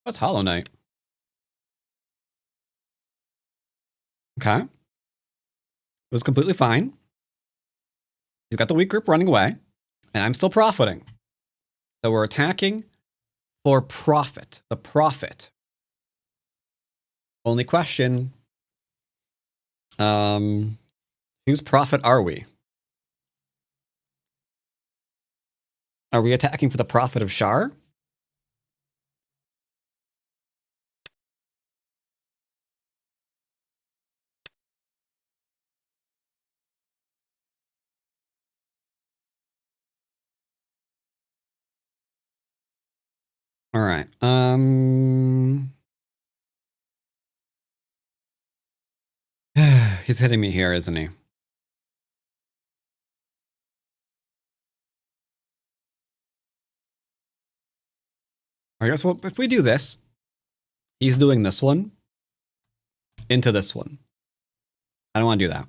That's Hollow Knight. Okay. It was completely fine. He's got the weak grip running away, and I'm still profiting. So we're attacking for profit. The profit. Only question, whose profit are we? Are we attacking for the profit of Shar? All right. He's hitting me here, isn't he? I guess well, if we do this, he's doing this one into this one. I don't want to do that.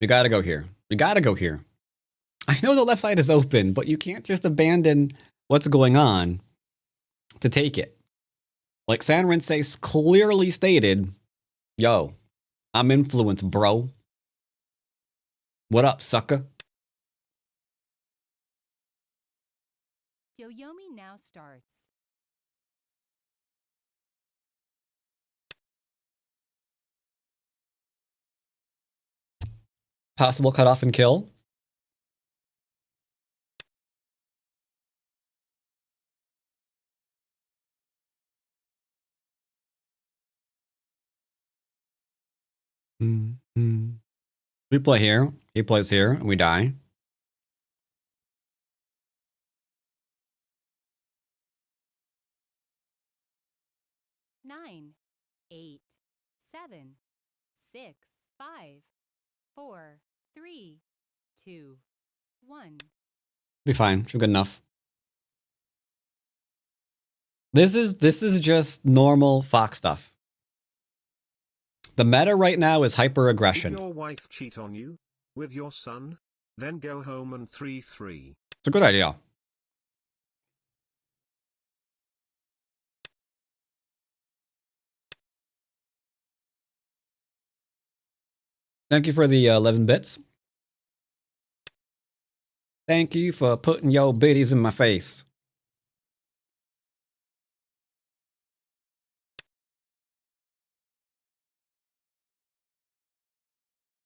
We gotta go here. We gotta go here. I know the left side is open, but you can't just abandon what's going on to take it. Like San Rinse clearly stated, yo, I'm influenced, bro. What up, sucker? Yoyomi now starts. Possible cut off and kill. We play here. He plays here, and we die. Nine, 8, 7, 6, 5, 4, 3, 2, 1. Be fine. Should be good enough. This is just normal Fox stuff. The meta right now is hyper aggression. Did your wife cheat on you with your son? Then go home and 3-3. It's a good idea. Thank you for the 11 bits. Thank you for putting your biddies in my face.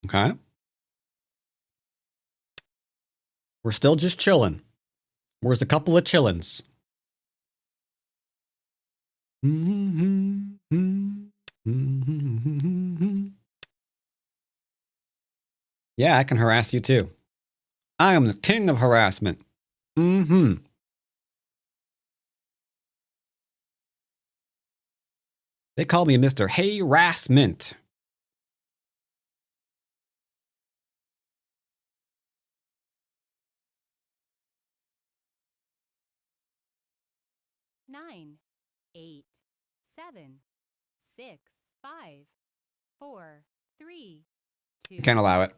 Okay. We're still just chilling. Where's a couple of chillins? Yeah, I can harass you too. I am the king of harassment. They call me Mr. Harassment. 9, 8, 7, 6, 5, 4, 3, 2. I can't allow it.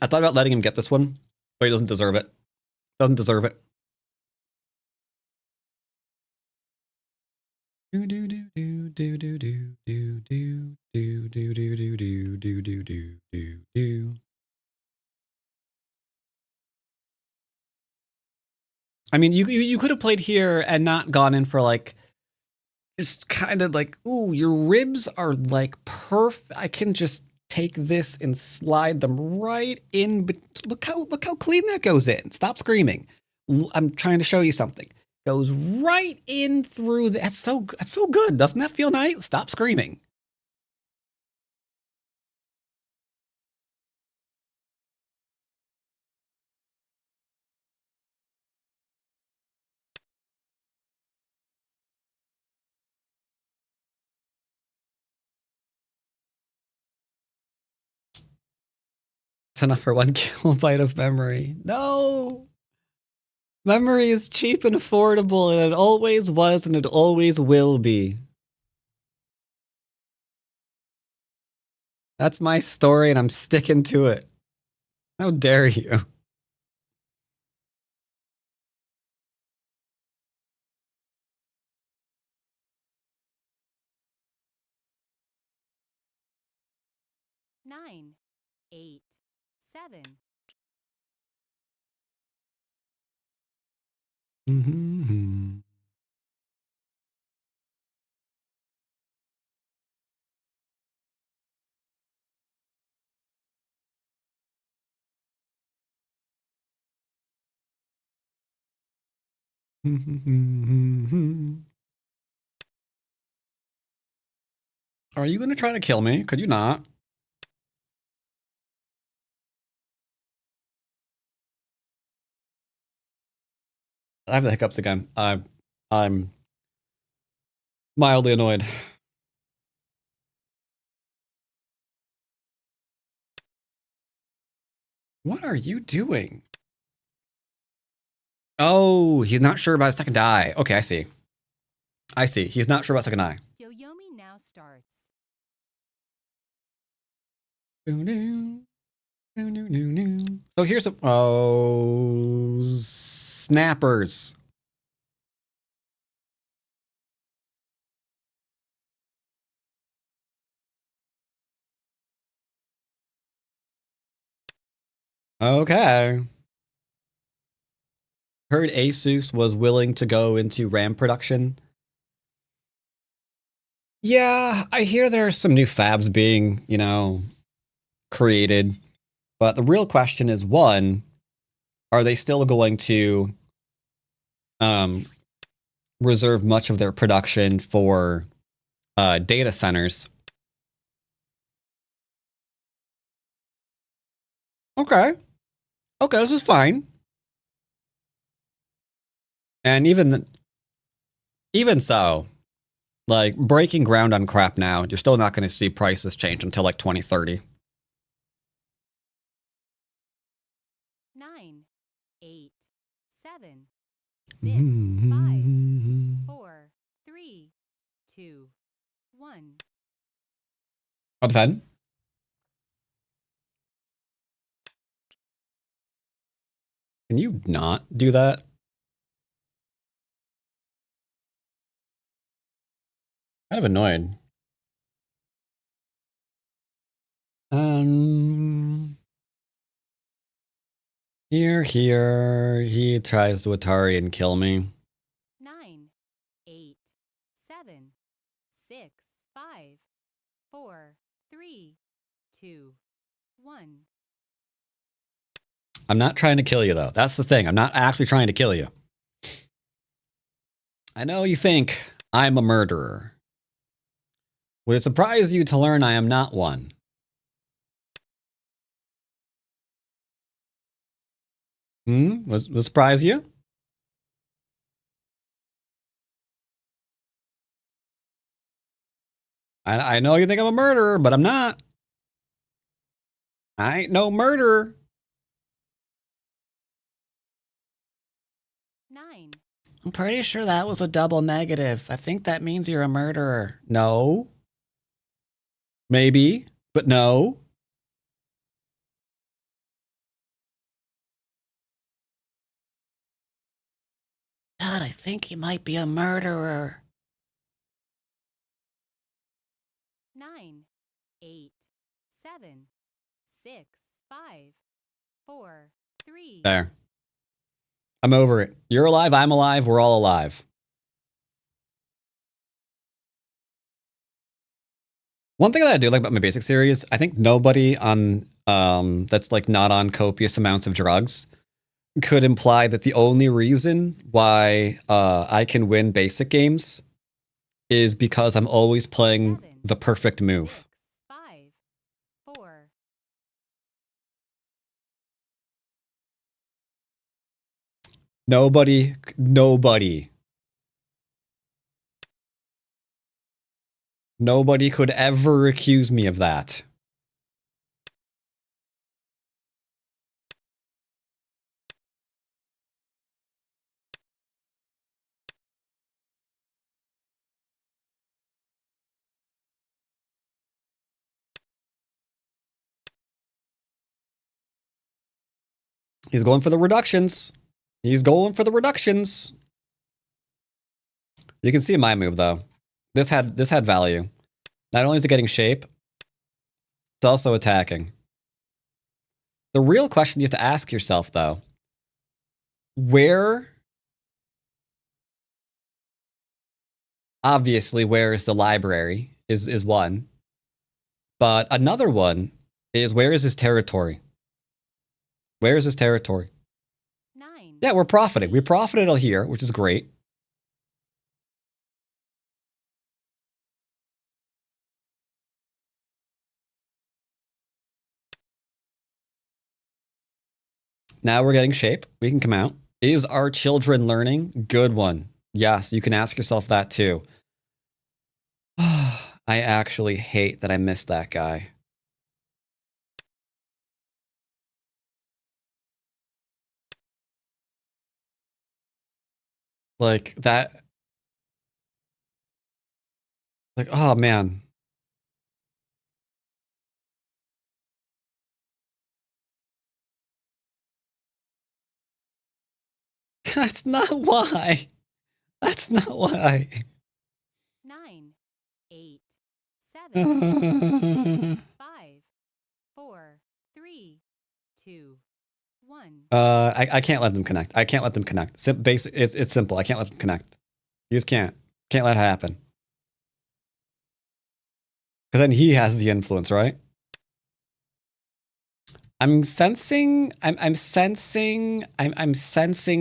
I thought about letting him get this one, but he doesn't deserve it. Doesn't deserve it. Do do do do do do do do do do do do do do do do do do. I mean, you could have played here and not gone in for like, just kind of like, ooh, your ribs are like perfect. I can just take this and slide them right in. But look how clean that goes in. Stop screaming. I'm trying to show you something. Goes right in through. That's so good. Doesn't that feel nice? Stop screaming. It's enough for 1 kilobyte of memory. No! Memory is cheap and affordable, and it always was, and it always will be. That's my story, and I'm sticking to it. How dare you? Nine, 8, 7. Mm-hmm. Are you going to try to kill me? Could you not? I have the hiccups again. I'm mildly annoyed. What are you doing? Oh, he's not sure about his second eye. Okay, I see. I see. He's not sure about second eye. Yoyomi now starts. So here's a snappers. Okay. Heard Asus was willing to go into RAM production. Yeah, I hear there are some new fabs being, created. But the real question is, one, are they still going to reserve much of their production for data centers? Okay. Okay, this is fine. And even so, like, breaking ground on crap now, you're still not going to see prices change until like 2030. 9, 8, 7, 6, 5, 4, 3, 2, 1. I'll defend. Can you not do that? Kind of annoyed. Here, he tries to Atari and kill me. 9, 8, 7, 6, 5, 4, 3, 2, 1. I'm not trying to kill you, though. That's the thing. I'm not actually trying to kill you. I know you think I'm a murderer. Would it surprise you to learn I am not one? Would surprise you? I know you think I'm a murderer, but I'm not. I ain't no murderer. 9, I'm pretty sure that was a double negative. I think that means you're a murderer. No. Maybe, but no. God, I think he might be a murderer. 9, 8, 7, 6, 5, 4, 3. There. I'm over it. You're alive, I'm alive, we're all alive. One thing that I do like about my basic series, I think nobody on that's like not on copious amounts of drugs could imply that the only reason why I can win basic games is because I'm always playing 7, the perfect move. 6, 5, 4. Nobody could ever accuse me of that. He's going for the reductions. He's going for the reductions. You can see my move though. This had value. Not only is it getting shape, it's also attacking. The real question you have to ask yourself though, where obviously where is the library is one. But another one is where is his territory? Where is his territory? 9. Yeah, we're profiting. We profited all here, which is great. Now we're getting shape. We can come out. Is our children learning? Good one. Yes, you can ask yourself that too. I actually hate that I missed that guy. Like that. Like, oh man. That's not why. That's not why. 9, 8, 7, 6, 5, 4, 3, 2, 1. I can't let them connect. I can't let them connect. It's simple. I can't let them connect. You just can't. Can't let it happen. Because then he has the influence, right? I'm sensing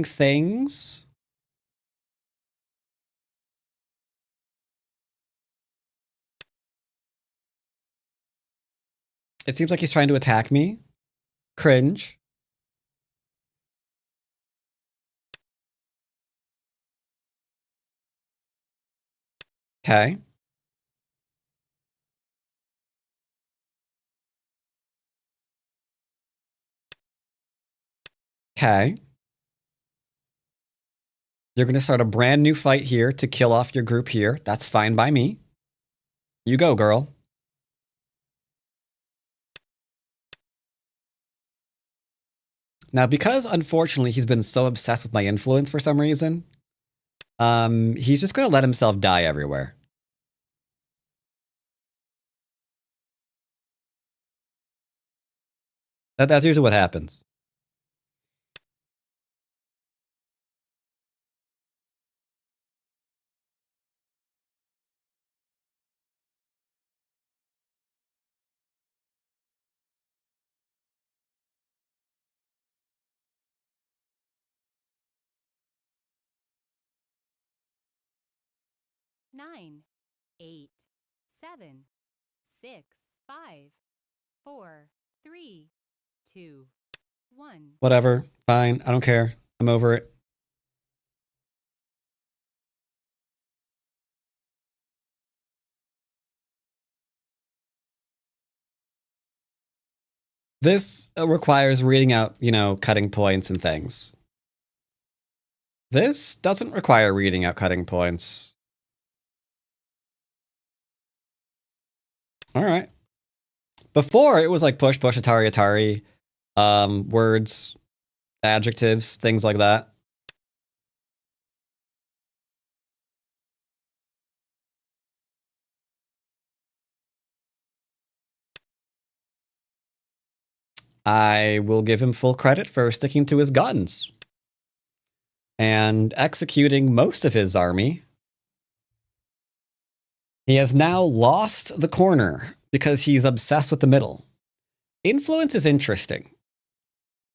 things. It seems like he's trying to attack me. Cringe. Okay. Okay. You're going to start a brand new fight here to kill off your group here. That's fine by me. You go, girl. Now, because unfortunately he's been so obsessed with my influence for some reason, he's just going to let himself die everywhere. That's usually what happens. Nine, 8, 7, 6, 5, 4, 3, 2, 1. Whatever. Fine. I don't care. I'm over it. This requires reading out, cutting points and things. This doesn't require reading out cutting points. All right. Before, it was like push, push, Atari, Atari, words, adjectives, things like that. I will give him full credit for sticking to his guns and executing most of his army. He has now lost the corner because he's obsessed with the middle. Influence is interesting.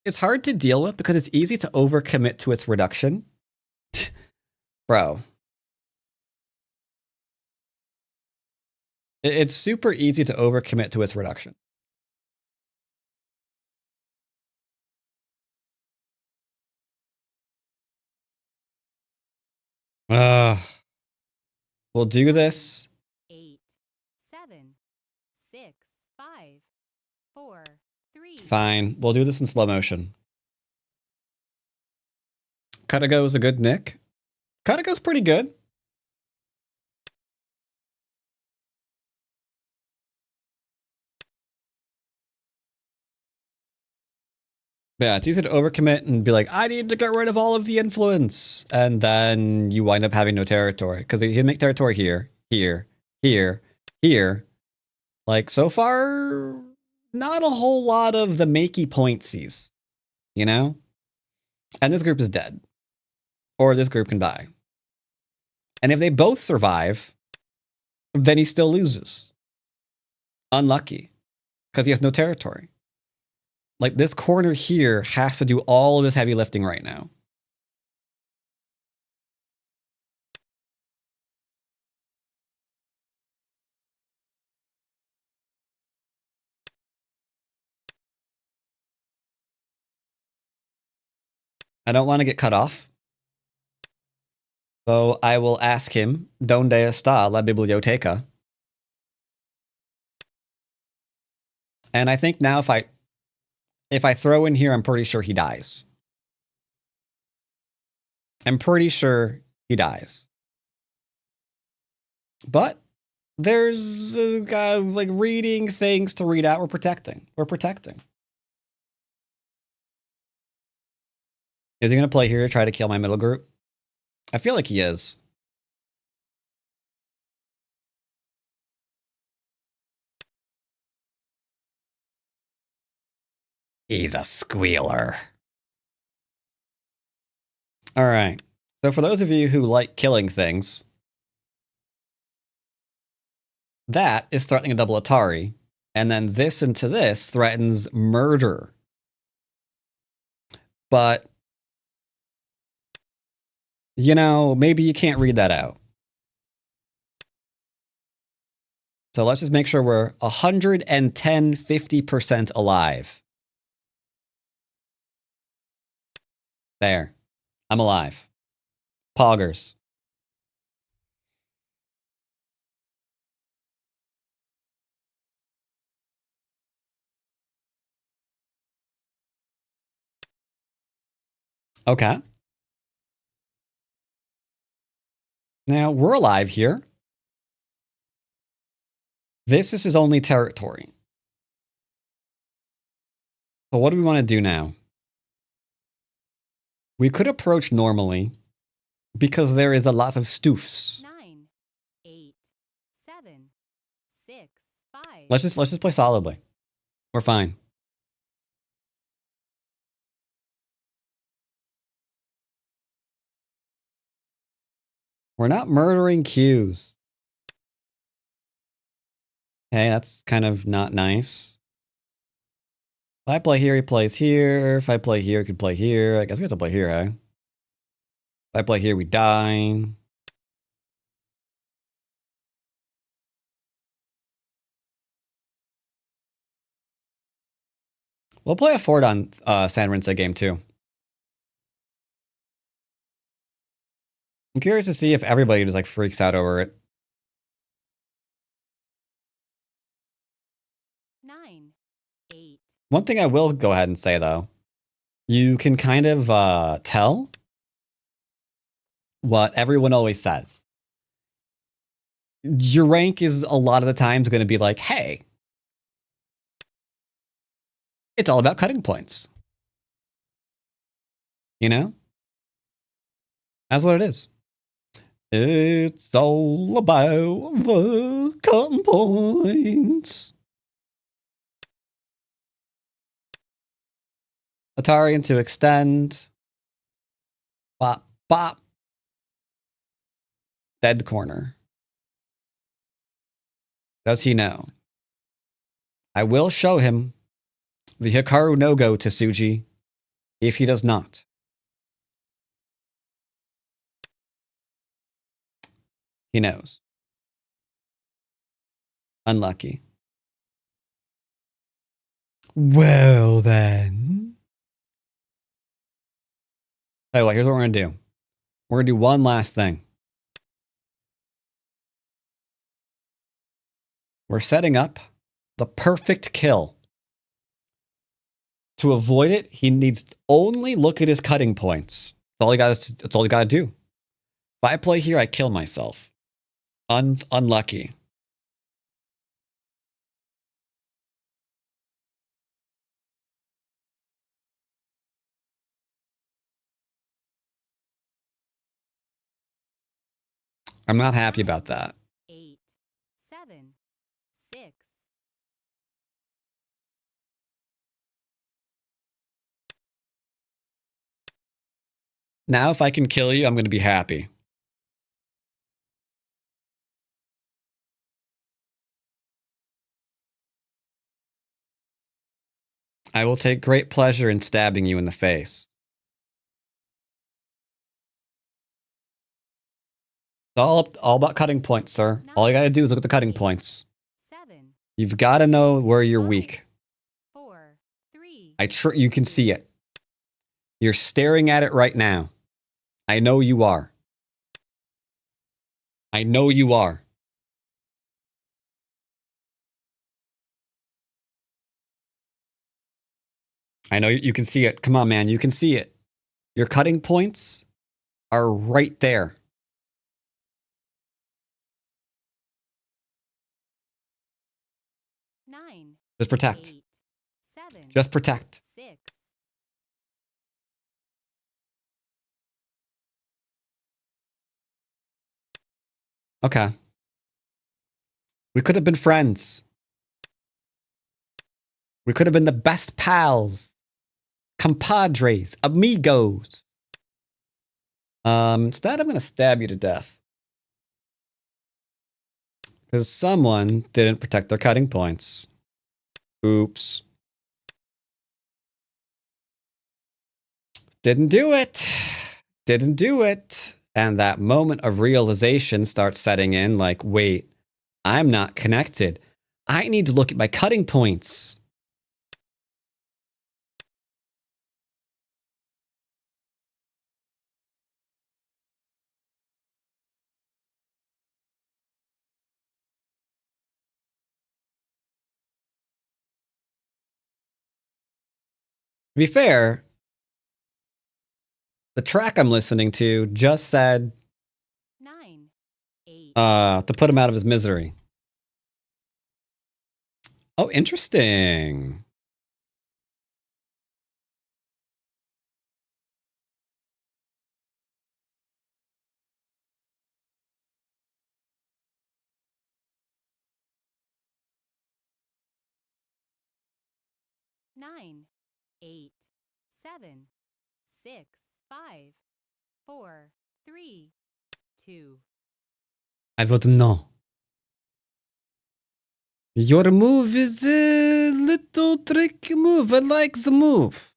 It's hard to deal with because it's easy to overcommit to its reduction. Bro. It's super easy to overcommit to its reduction. We'll do this. 8, 7, 6, 5, 4, 3. Fine. We'll do this in slow motion. Katago is a good nick. Katago's pretty good. Yeah, it's easy to overcommit and be like, I need to get rid of all of the influence. And then you wind up having no territory. Because you make territory here, here, here, here. Like, so far, not a whole lot of the makey pointsies. You know? And this group is dead. Or this group can die. And if they both survive, then he still loses. Unlucky. Because he has no territory. Like, this corner here has to do all of this heavy lifting right now. I don't want to get cut off. So I will ask him, ¿Dónde está la biblioteca? And I think now if I throw in here, I'm pretty sure he dies. I'm pretty sure he dies. But there's like reading things to read out. We're protecting. We're protecting. Is he going to play here to try to kill my middle group? I feel like he is. He's a squealer. All right. So for those of you who like killing things, that is threatening a double Atari. And then this into this threatens murder. But, you know, maybe you can't read that out. So let's just make sure we're 110, 50% alive. There. I'm alive. Poggers. Okay. Now, we're alive here. This is his only territory. So what do we want to do now? We could approach normally because there is a lot of stoofs. 9, 8, 7, 6, 5. Let's just play solidly. We're fine. We're not murdering cues. Okay, that's kind of not nice. If I play here, he plays here. If I play here, he could play here. I guess we have to play here, eh? If I play here, we die. We'll play a fort on San Rince game too. I'm curious to see if everybody just like freaks out over it. 9, 8. One thing I will go ahead and say though, you can kind of tell what everyone always says. Your rank is a lot of the times going to be like, hey, it's all about cutting points. You know? That's what it is. It's all about the cutting points. Atarian to extend. Bop, bop. Dead corner. Does he know? I will show him the Hikaru no-go to Tsuji if he does not. He knows. Unlucky. Well, then. Tell you what, here's what we're going to do. We're going to do one last thing. We're setting up the perfect kill. To avoid it, he needs to only look at his cutting points. That's all he got to do. If I play here, I kill myself. Unlucky. I'm not happy about that. 8, 7, 6. Now, if I can kill you, I'm going to be happy. I will take great pleasure in stabbing you in the face. It's all about cutting points, sir. All you got to do is look at the cutting points. 7. You've got to know where you're 5, weak. 4, 3. You can see it. You're staring at it right now. I know you are. I know you are. I know you can see it. Come on, man. You can see it. Your cutting points are right there. Nine. Just protect. 8, 7. Just protect. 6. Okay. We could have been friends. We could have been the best pals. Compadres. Amigos. Instead, I'm going to stab you to death. Because someone didn't protect their cutting points. Oops. Didn't do it. Didn't do it. And that moment of realization starts setting in like, wait, I'm not connected. I need to look at my cutting points. To be fair, the track I'm listening to just said 9, 8. to put him out of his misery. Oh, interesting. Nine, 8, 7, 6, 5, 4, 3, 2. I would know. Your move is a little trick move. I like the move.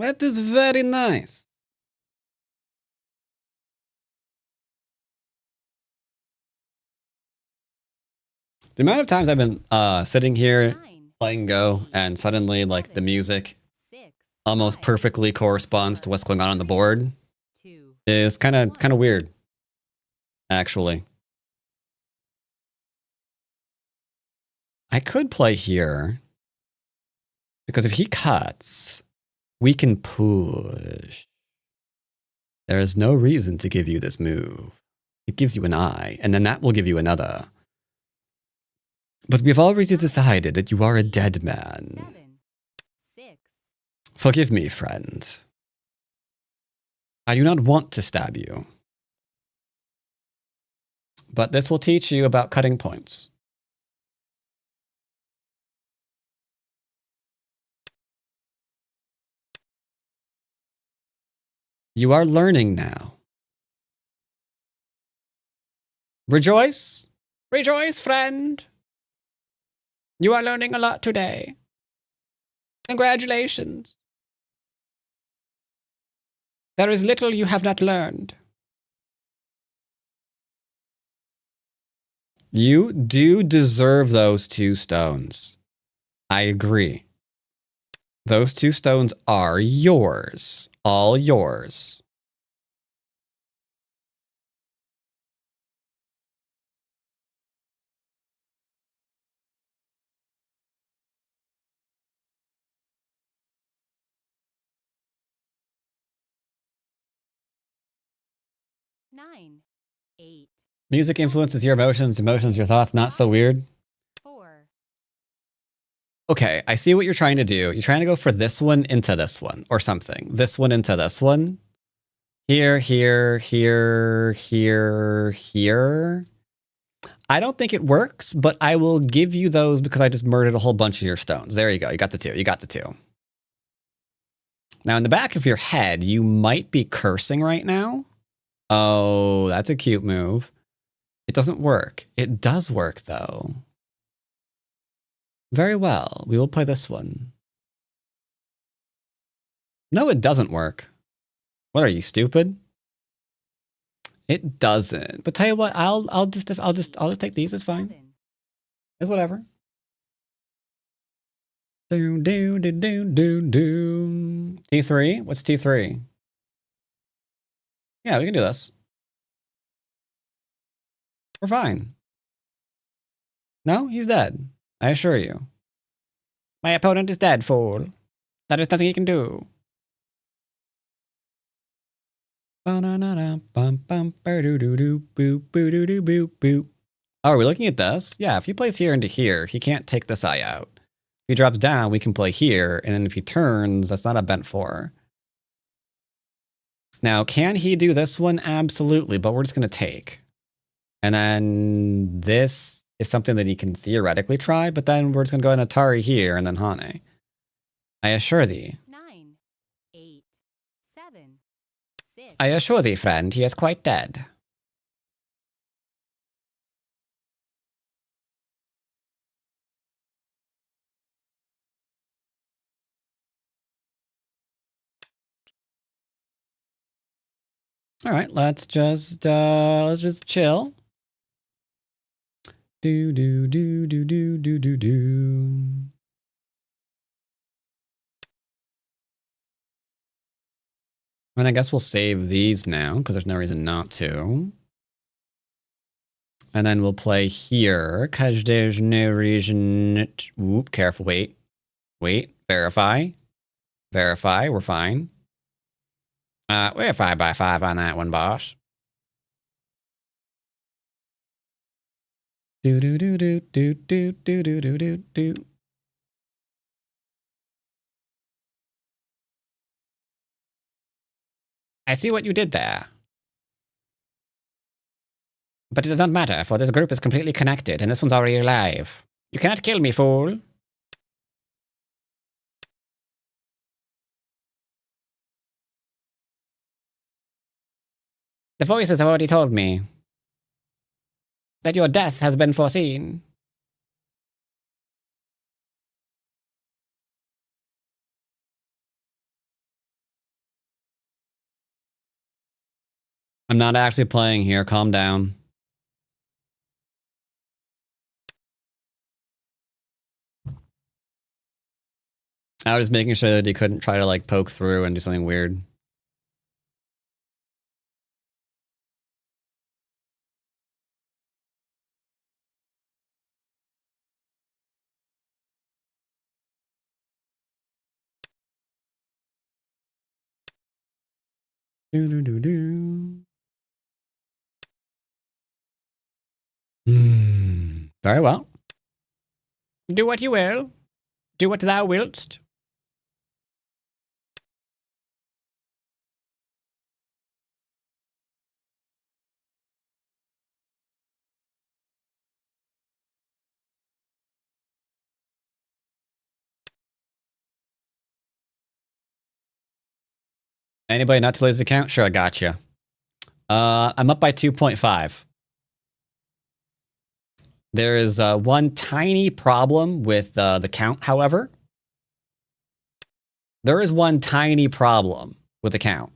That is very nice. The amount of times I've been sitting here 9, playing Go and suddenly like the music 6, almost 5, perfectly corresponds to what's going on the board 2. is kind of weird, actually. I could play here because if he cuts, we can push. There is no reason to give you this move. It gives you an eye, and then that will give you another. But we've already decided that you are a dead man. 7, 6, Forgive me, friend. I do not want to stab you. But this will teach you about cutting points. You are learning now. Rejoice! Rejoice, friend! You are learning a lot today. Congratulations. There is little you have not learned. You do deserve those 2 stones. I agree. Those 2 stones are yours. All yours. nine, 8, Music influences your emotions, emotions your thoughts. Not so weird. 4, Okay, I see what you're trying to do. You're trying to go for this one into this one or something. This one into this one. Here, here, here, here, here. I don't think it works, but I will give you those because I just murdered a whole bunch of your stones. There you go. You got the 2. You got the 2. Now, in the back of your head, you might be cursing right now. Oh, that's a cute move. It doesn't work. It does work, though. Very well. We will play this one. No, it doesn't work. What are you, stupid? It doesn't. But tell you what, I'll just take these. It's fine. 7, It's whatever. Do do do do do do. T3. What's T3? Yeah, we can do this. We're fine. No, he's dead. I assure you. My opponent is dead, fool. That is nothing he can do. Oh, are we looking at this? Yeah, if he plays here into here, he can't take this eye out. If he drops down, we can play here, and then if he turns, that's not a bent 4. Now, can he do this one? Absolutely, but we're just going to take. And then this is something that he can theoretically try, but then we're just going to go in Atari here and then Hane. I assure thee. 9, 8, 7, 6. I assure thee, friend, he is quite dead. All right, let's just chill. Do do do do do do do do. And I guess we'll save these now because there's no reason not to. And then we'll play here because there's no reason. Whoop, careful. Wait. Verify. We're fine. We're 5 by 5 on that one, boss. Do do do do do do do do do do do. I see what you did there. But it does not matter, for this group is completely connected, and this one's already alive. You cannot kill me, fool. The voices have already told me that your death has been foreseen. I'm not actually playing here. Calm down. I was just making sure that he couldn't try to like poke through and do something weird. Do do do do. Very well. Do what you will. Do what thou willst. Anybody not to lose the count? Sure, I got you. I'm up by 2.5. There is one tiny problem with the count, however. There is one tiny problem with the count.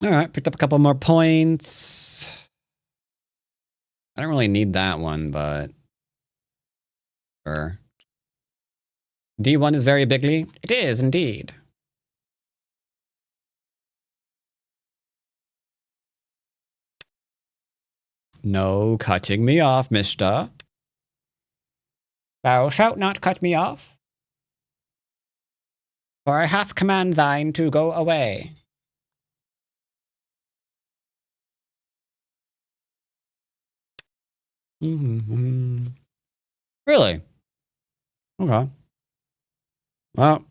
All right, picked up a couple more points. I don't really need that one, but sure. D1 is very bigly. It is indeed. No cutting me off, mister. Thou shalt not cut me off, for I hath command thine to go away. Really? Okay. Well,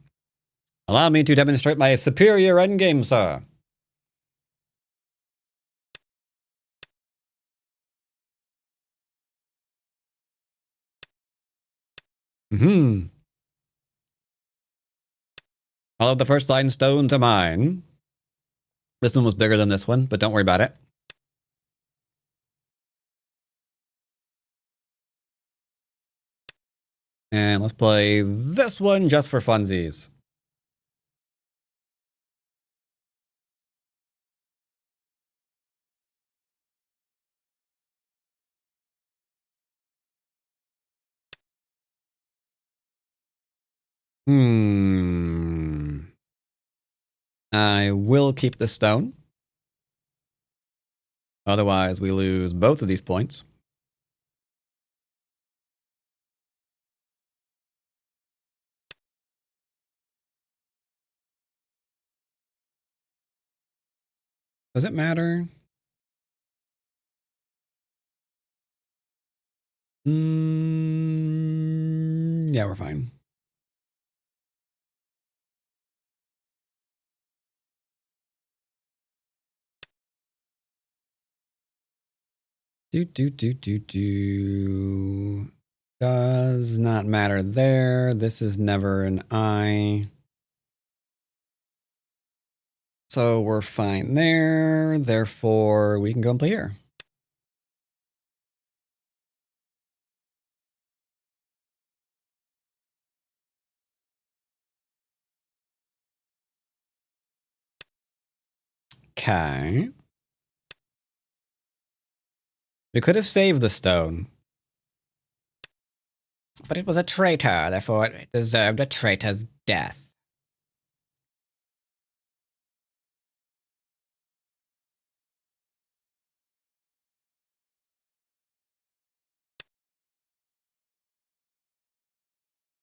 allow me to demonstrate my superior endgame, sir. All of the first line stones are mine. This one was bigger than this one, but don't worry about it. And let's play this one just for funsies. I will keep the stone. Otherwise, we lose both of these points. Does it matter? Yeah, we're fine. Does not matter there. This is never an I. So we're fine there. Therefore, we can go and play here. Okay. We could have saved the stone. But it was a traitor, therefore it deserved a traitor's death.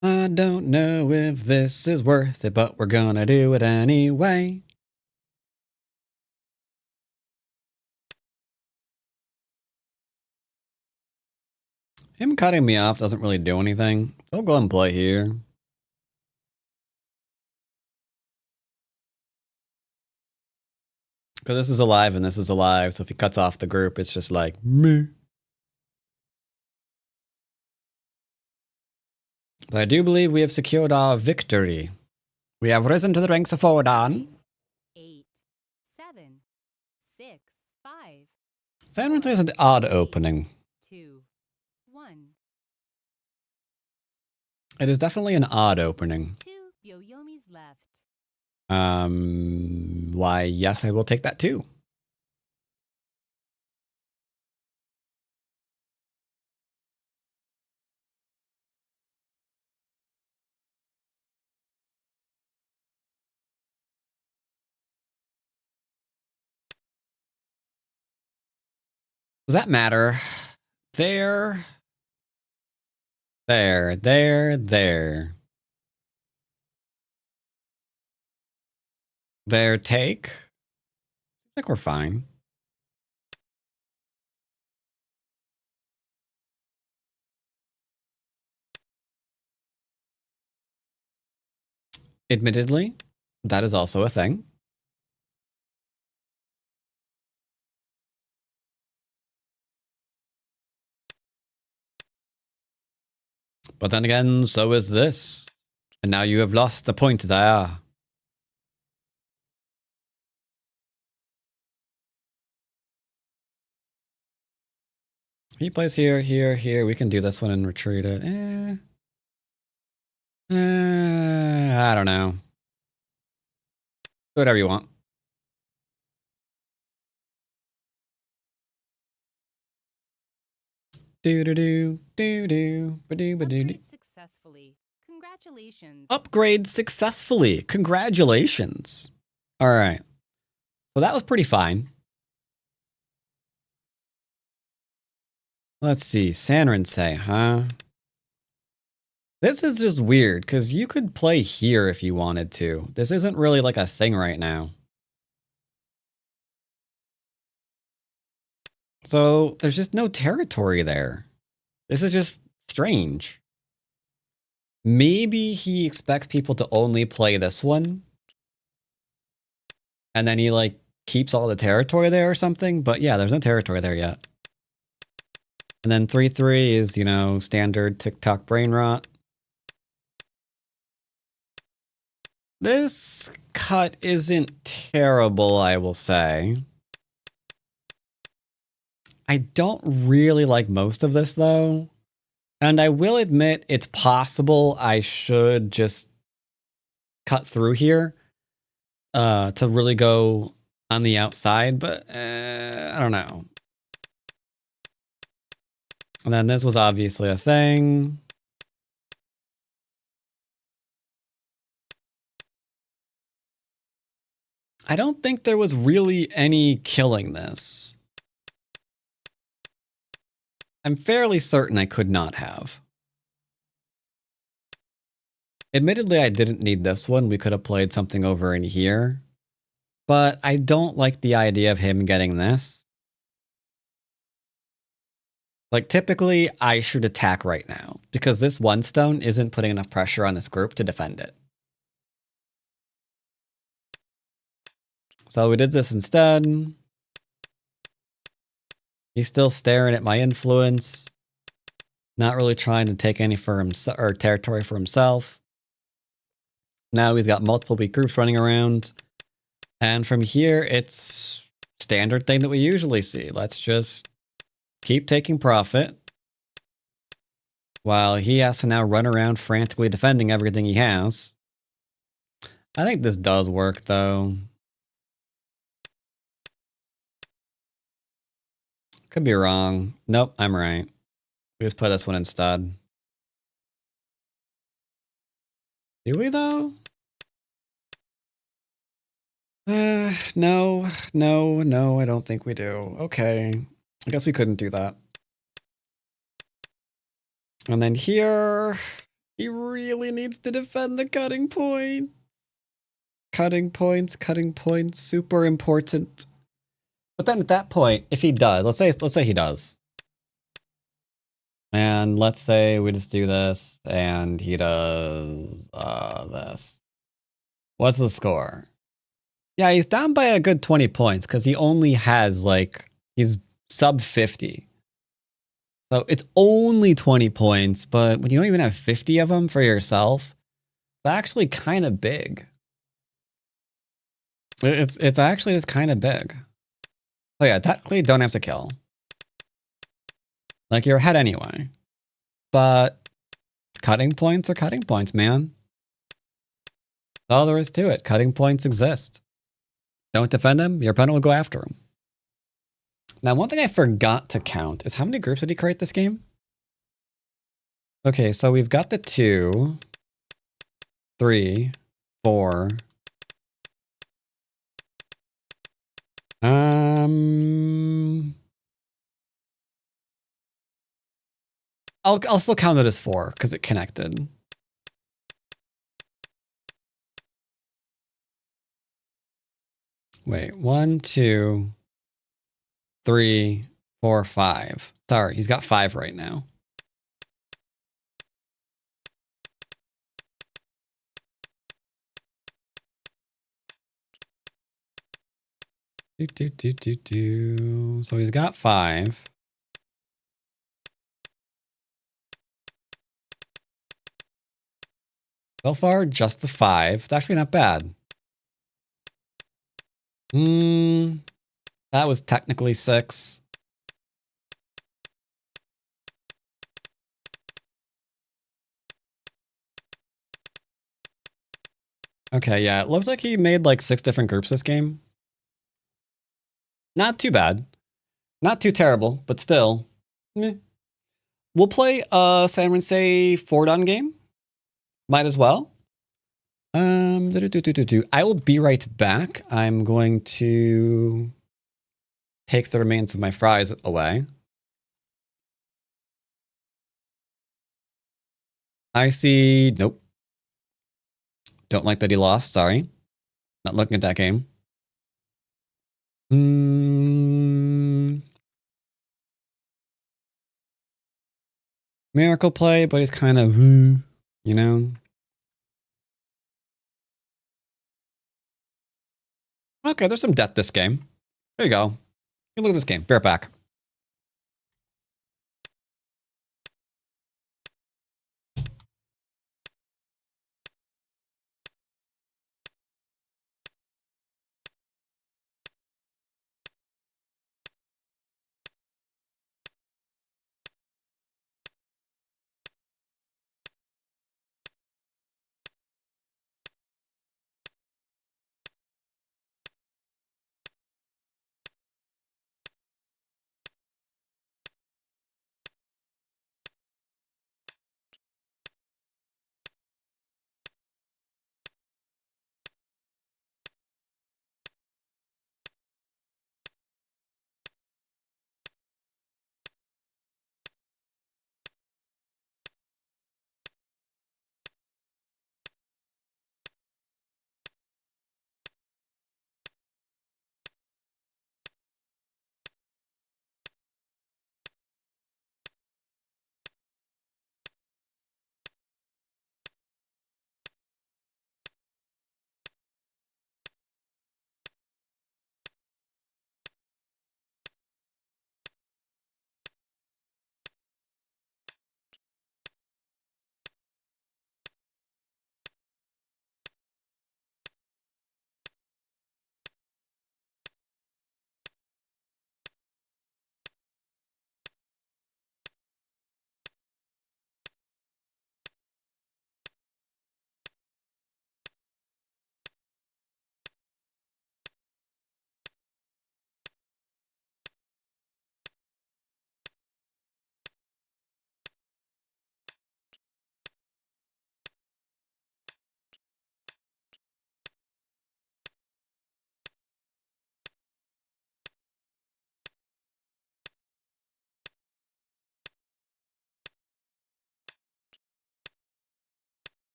I don't know if this is worth it, but we're gonna do it anyway. Him cutting me off doesn't really do anything. So I'll go and play here. Because this is alive and this is alive, so if he cuts off the group, it's just like, meh. But I do believe we have secured our victory. We have risen to the ranks of Fordon. 8, 7, 6, 5. San Francisco is an odd opening. 2, 1. It is definitely an odd opening. 2 Yoyomis left. Why, yes, I will take that too. Does that matter? There. There. There, take. I think we're fine. Admittedly, that is also a thing. But then again, so is this. And now you have lost the point there. He plays here, here, here. We can do this one and retreat it. I don't know. Do whatever you want. Upgrade successfully. Congratulations. Upgrade successfully. Congratulations. All right. Well, that was pretty fine. Let's see. Sanrin, huh? This is just weird, because you could play here if you wanted to. This isn't really like a thing right now. So there's just no territory there. This is just strange. Maybe he expects people to only play this one. And then he like keeps all the territory there or something. But yeah, there's no territory there yet. And then 3-3 is, you know, standard TikTok brain rot. This cut isn't terrible, I will say. I don't really like most of this, though. And I will admit, it's possible I should just cut through here to really go on the outside, but I don't know. And then this was obviously a thing. I don't think there was really any killing this. I'm fairly certain I could not have. Admittedly, I didn't need this one. We could have played something over in here. But I don't like the idea of him getting this. Like, typically, I should attack right now, because this one stone isn't putting enough pressure on this group to defend it. So we did this instead. He's still staring at my influence. Not really trying to take any for himself or territory for himself. Now he's got multiple weak groups running around. And from here, it's standard thing that we usually see. Let's just keep taking profit. While he has to now run around frantically defending everything he has. I think this does work, though. Could be wrong. Nope, I'm right. We just play this one instead. Do we, though? No, I don't think we do. Okay. I guess we couldn't do that. And then here, he really needs to defend the cutting point. Cutting points, super important. But then at that point, if he does, let's say he does. And let's say we just do this, and he does this. What's the score? Yeah, he's down by a good 20 points, because he only has, like, he's sub 50. So it's only 20 points, but when you don't even have 50 of them for yourself, it's actually kind of big. It's actually just kind of big. Oh yeah, technically don't have to kill. Like, you're ahead anyway. But cutting points are cutting points, man. That's all there is to it. Cutting points exist. Don't defend him, your opponent will go after him. Now, one thing I forgot to count is how many groups did he create this game? Okay, so we've got the 2, 3, 4. I'll still count it as 4 because it connected. Wait, 1, 2, 3, 4, 5. Sorry, he's got 5 right now. So he's got 5. So far, just the 5. It's actually not bad. That was technically 6. Okay, yeah, it looks like he made like 6 different groups this game. Not too bad. Not too terrible, but still. Meh. We'll play San Say 4-done game. Might as well. I will be right back. I'm going to take the remains of my fries away. I see. Nope. Don't like that he lost. Sorry. Not looking at that game. Miracle play, but he's kind of, you know. Okay, there's some depth this game. There you go. Look at this game. Bear back.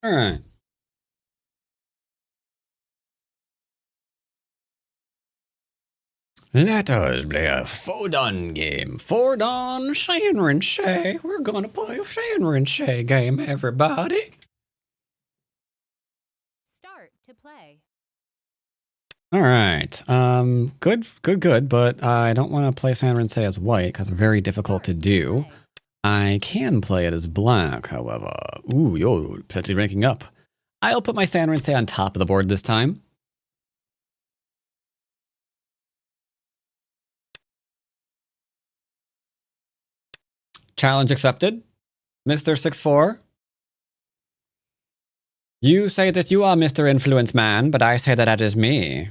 All right. Let us play a Puttin game. Puttin, Shannon Shay. We're gonna play a Shannon Shay game, everybody. Start to play. All right. Good. But I don't want to play Shannon Shay as white because it's very difficult to do. I can play it as black, however. Ooh, yo, potentially ranking up. I'll put my Shannon Shay on top of the board this time. Challenge accepted. Mr. 6'4". You say that you are Mr. Influence Man, but I say that that is me.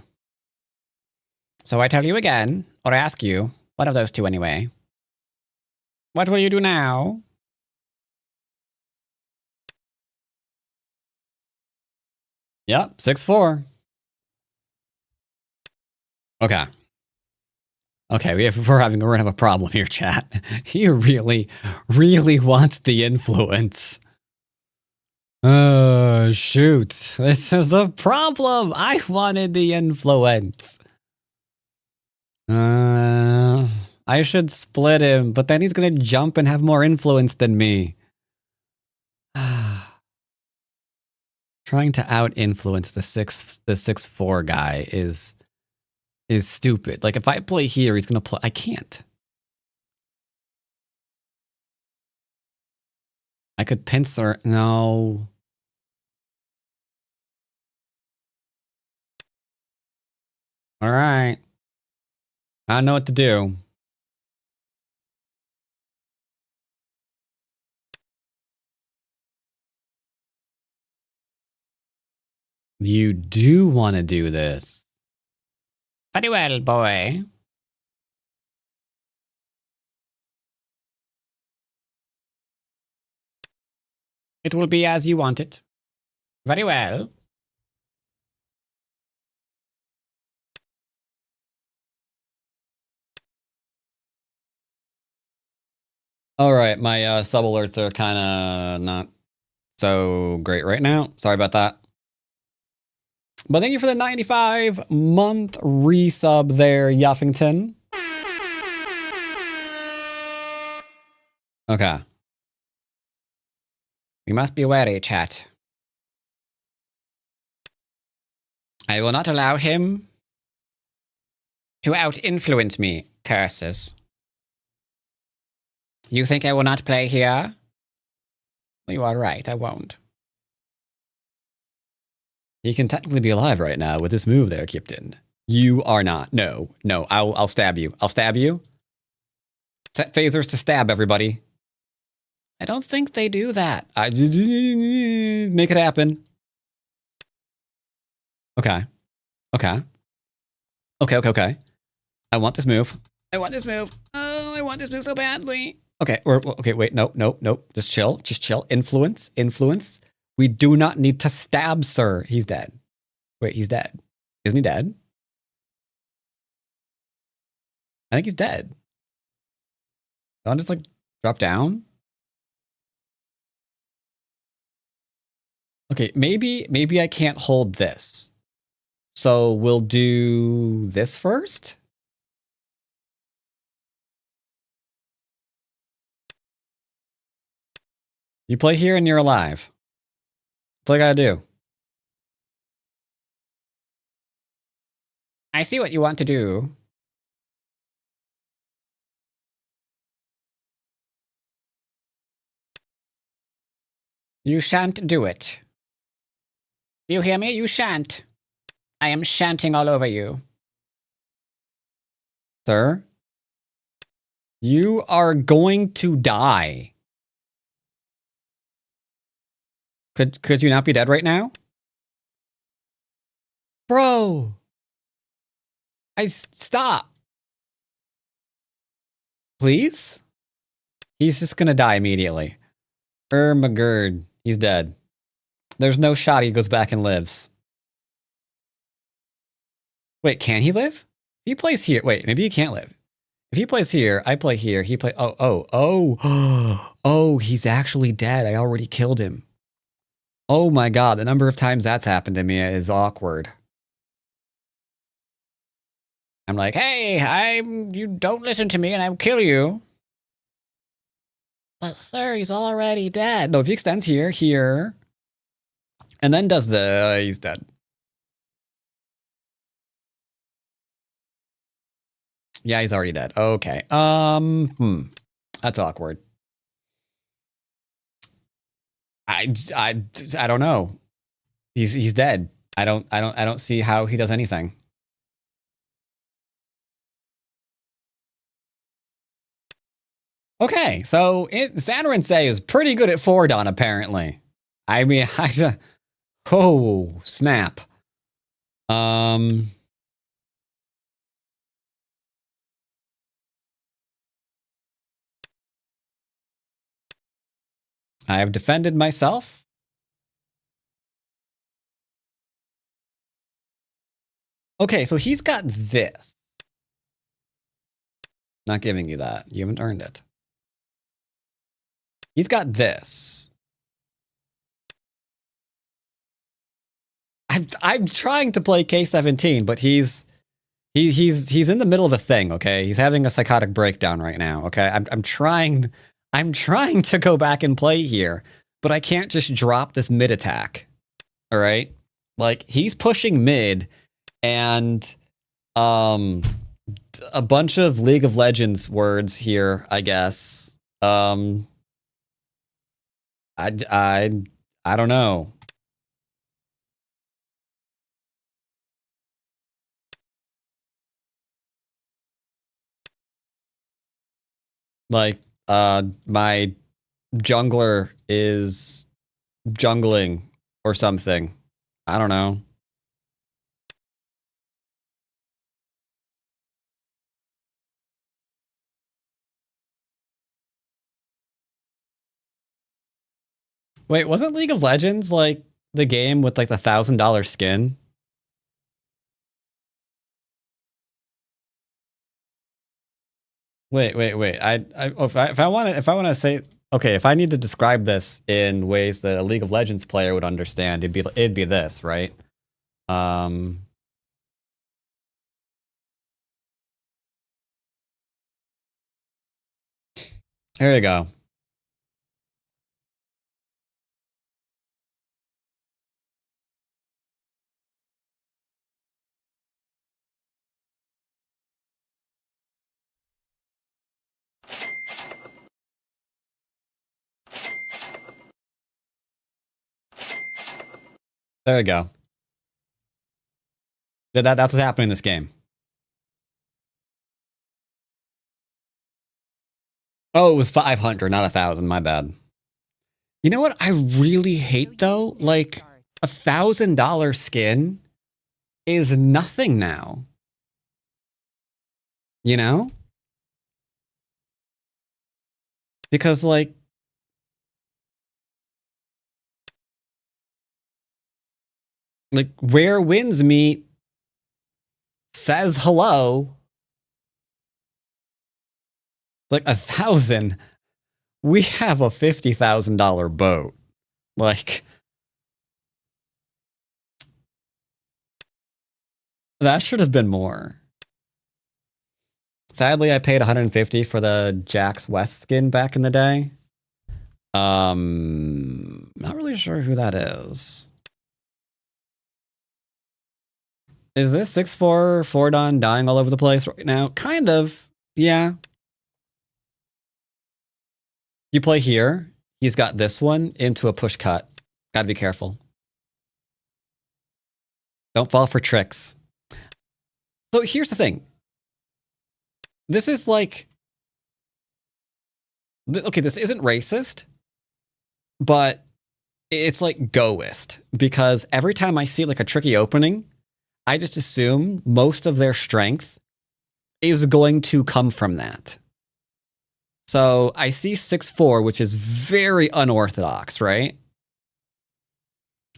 So I tell you again, or ask you, one of those two anyway. What will you do now? Yep, 6'4". Okay. Okay, we're gonna have a problem here, chat. He really wants the influence. Oh, shoot. This is a problem. I wanted the influence. I should split him, but then he's gonna jump and have more influence than me. Trying to out-influence the 6'4" guy is stupid. Like, if I play here, he's gonna play... I can't. I could pincer... No... All right. I don't know what to do. You do want to do this. Very well, boy. It will be as you want it. Very well. All right, my sub alerts are kind of not so great right now. Sorry about that. But thank you for the 95-month resub there, Yuffington. Okay. We must be wary, chat. I will not allow him to out-influence me, curses. You think I will not play here? Well, you are right, I won't. He can technically be alive right now with this move there, Kipton. You are not. No, I'll stab you. I'll stab you. Set phasers to stab everybody. I don't think they do that. Make it happen. Okay. Okay. I want this move. Oh, I want this move so badly. Okay, okay, wait, nope. Just chill. Influence. We do not need to stab, sir. He's dead. Wait, he's dead. Isn't he dead? I think he's dead. Don't just, like, drop down? Okay, maybe I can't hold this. So we'll do this first? You play here and you're alive. That's all I gotta do. I see what you want to do. You shan't do it. You hear me? You shan't. I am shanting all over you. Sir? You are going to die. Could you not be dead right now? Bro! Stop! Please? He's just gonna die immediately. McGurd. He's dead. There's no shot he goes back and lives. Wait, can he live? If he plays here. Wait, maybe he can't live. If he plays here, I play here. He play. Oh, he's actually dead. I already killed him. Oh my god, the number of times that's happened to me is awkward. I'm like, hey, you don't listen to me and I'll kill you. But sir, he's already dead. No, if he extends here, and then does the, he's dead. Yeah, he's already dead. Okay. That's awkward. I don't know. He's dead. I don't see how he does anything. Okay, so Xanarin is pretty good at Fordon, apparently. I mean, oh, snap. I have defended myself. Okay, so he's got this. Not giving you that. You haven't earned it. He's got this. I'm trying to play K17, but he's in the middle of a thing, okay? He's having a psychotic breakdown right now, okay? I'm trying to go back and play here, but I can't just drop this mid attack. All right? Like he's pushing mid and a bunch of League of Legends words here, I guess. I don't know. Like my jungler is jungling or something. I don't know. Wait, wasn't League of Legends like the game with like the $1,000 skin? Wait. If I want to say, okay, if I need to describe this in ways that a League of Legends player would understand, it'd be this, right? Here you go. There you go. That's what's happening in this game. Oh, it was 500, not 1,000. My bad. You know what I really hate though? Like $1,000 skin is nothing now. You know? Because like where winds meet says hello. Like 1,000. We have a $50,000 boat. Like that should have been more. Sadly, I paid 150 for the Jax West skin back in the day. Not really sure who that is. Is this 6-4 Fordon dying all over the place right now? Kind of. Yeah. You play here. He's got this one into a push cut. Gotta be careful. Don't fall for tricks. So here's the thing. This is like... Okay, this isn't racist, but it's like goist. Because every time I see like a tricky opening, I just assume most of their strength is going to come from that. So I see 6-4, which is very unorthodox, right?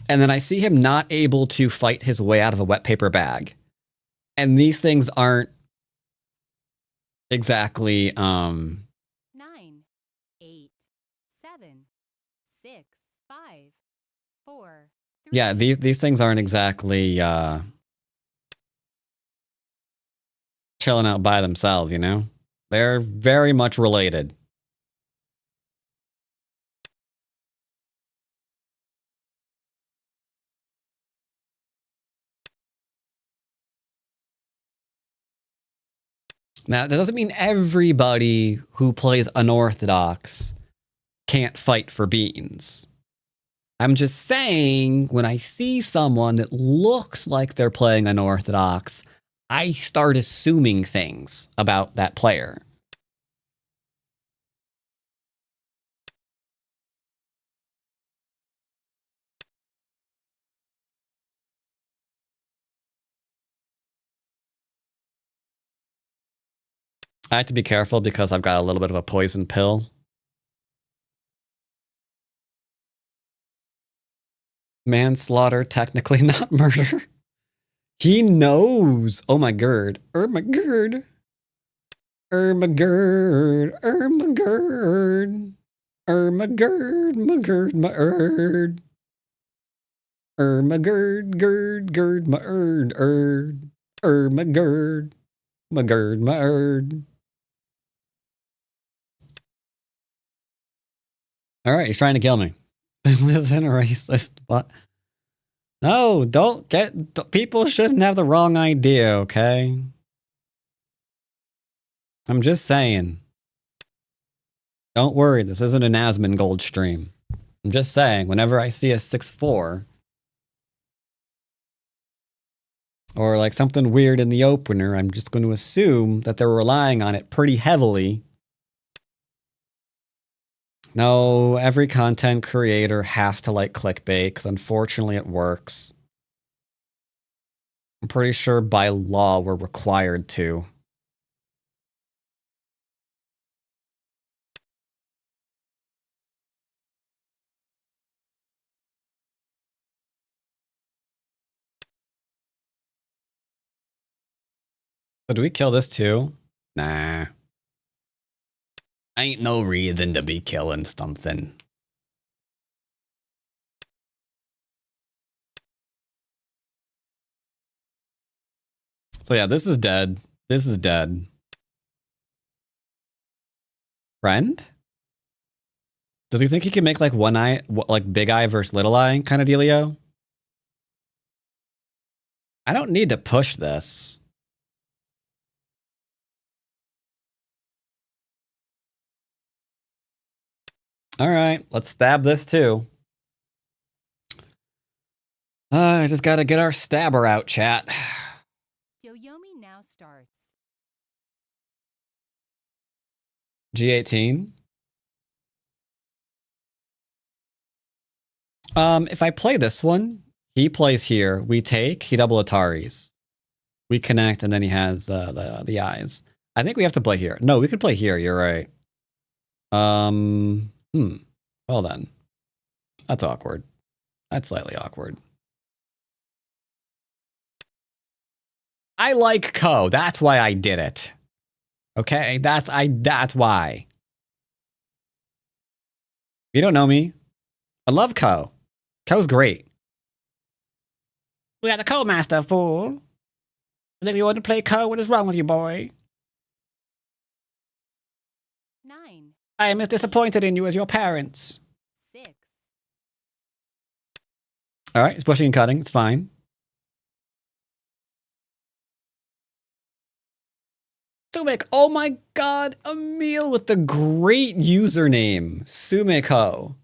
And then I see him not able to fight his way out of a wet paper bag. And these things aren't exactly 9, 8, 7, 6, 5, 4, 3. Yeah, these things aren't exactly chilling out by themselves, you know? They're very much related. Now, that doesn't mean everybody who plays unorthodox can't fight for beans. I'm just saying, when I see someone that looks like they're playing unorthodox, I start assuming things about that player. I have to be careful because I've got a little bit of a poison pill. Manslaughter, technically not murder. He knows. Oh my god. My god. My god. My god. My god. My god. My erd. My gird, gird, my erd. My gird. My gird, my erd. Alright, he's trying to kill me. Listen, racist. What? No, don't get. People shouldn't have the wrong idea, okay? I'm just saying. Don't worry, this isn't an Asmongold stream. I'm just saying, whenever I see a 6-4, or like something weird in the opener, I'm just going to assume that they're relying on it pretty heavily. No, every content creator has to like clickbait, because unfortunately it works. I'm pretty sure by law we're required to. So do we kill this too? Nah. Ain't no reason to be killing something. So yeah, this is dead. This is dead. Friend? Does he think he can make like one eye, like big eye versus little eye kind of dealio? I don't need to push this. All right, let's stab this too. I just gotta get our stabber out, chat. Yoyomi now starts. G18. If I play this one, he plays here. We take, he double Ataris. We connect, and then he has the eyes. I think we have to play here. No, we could play here. You're right. Well then. That's awkward. That's slightly awkward. I like Ko. That's why I did it. Okay? That's why. You don't know me. I love Ko. Ko's great. We got the Ko master, fool. I think you want to play Ko. What is wrong with you, boy? 9. I am as disappointed in you as your parents. 6. Alright, it's pushing and cutting. It's fine. Sumek, oh my god, Emil with the great username, Sumeko.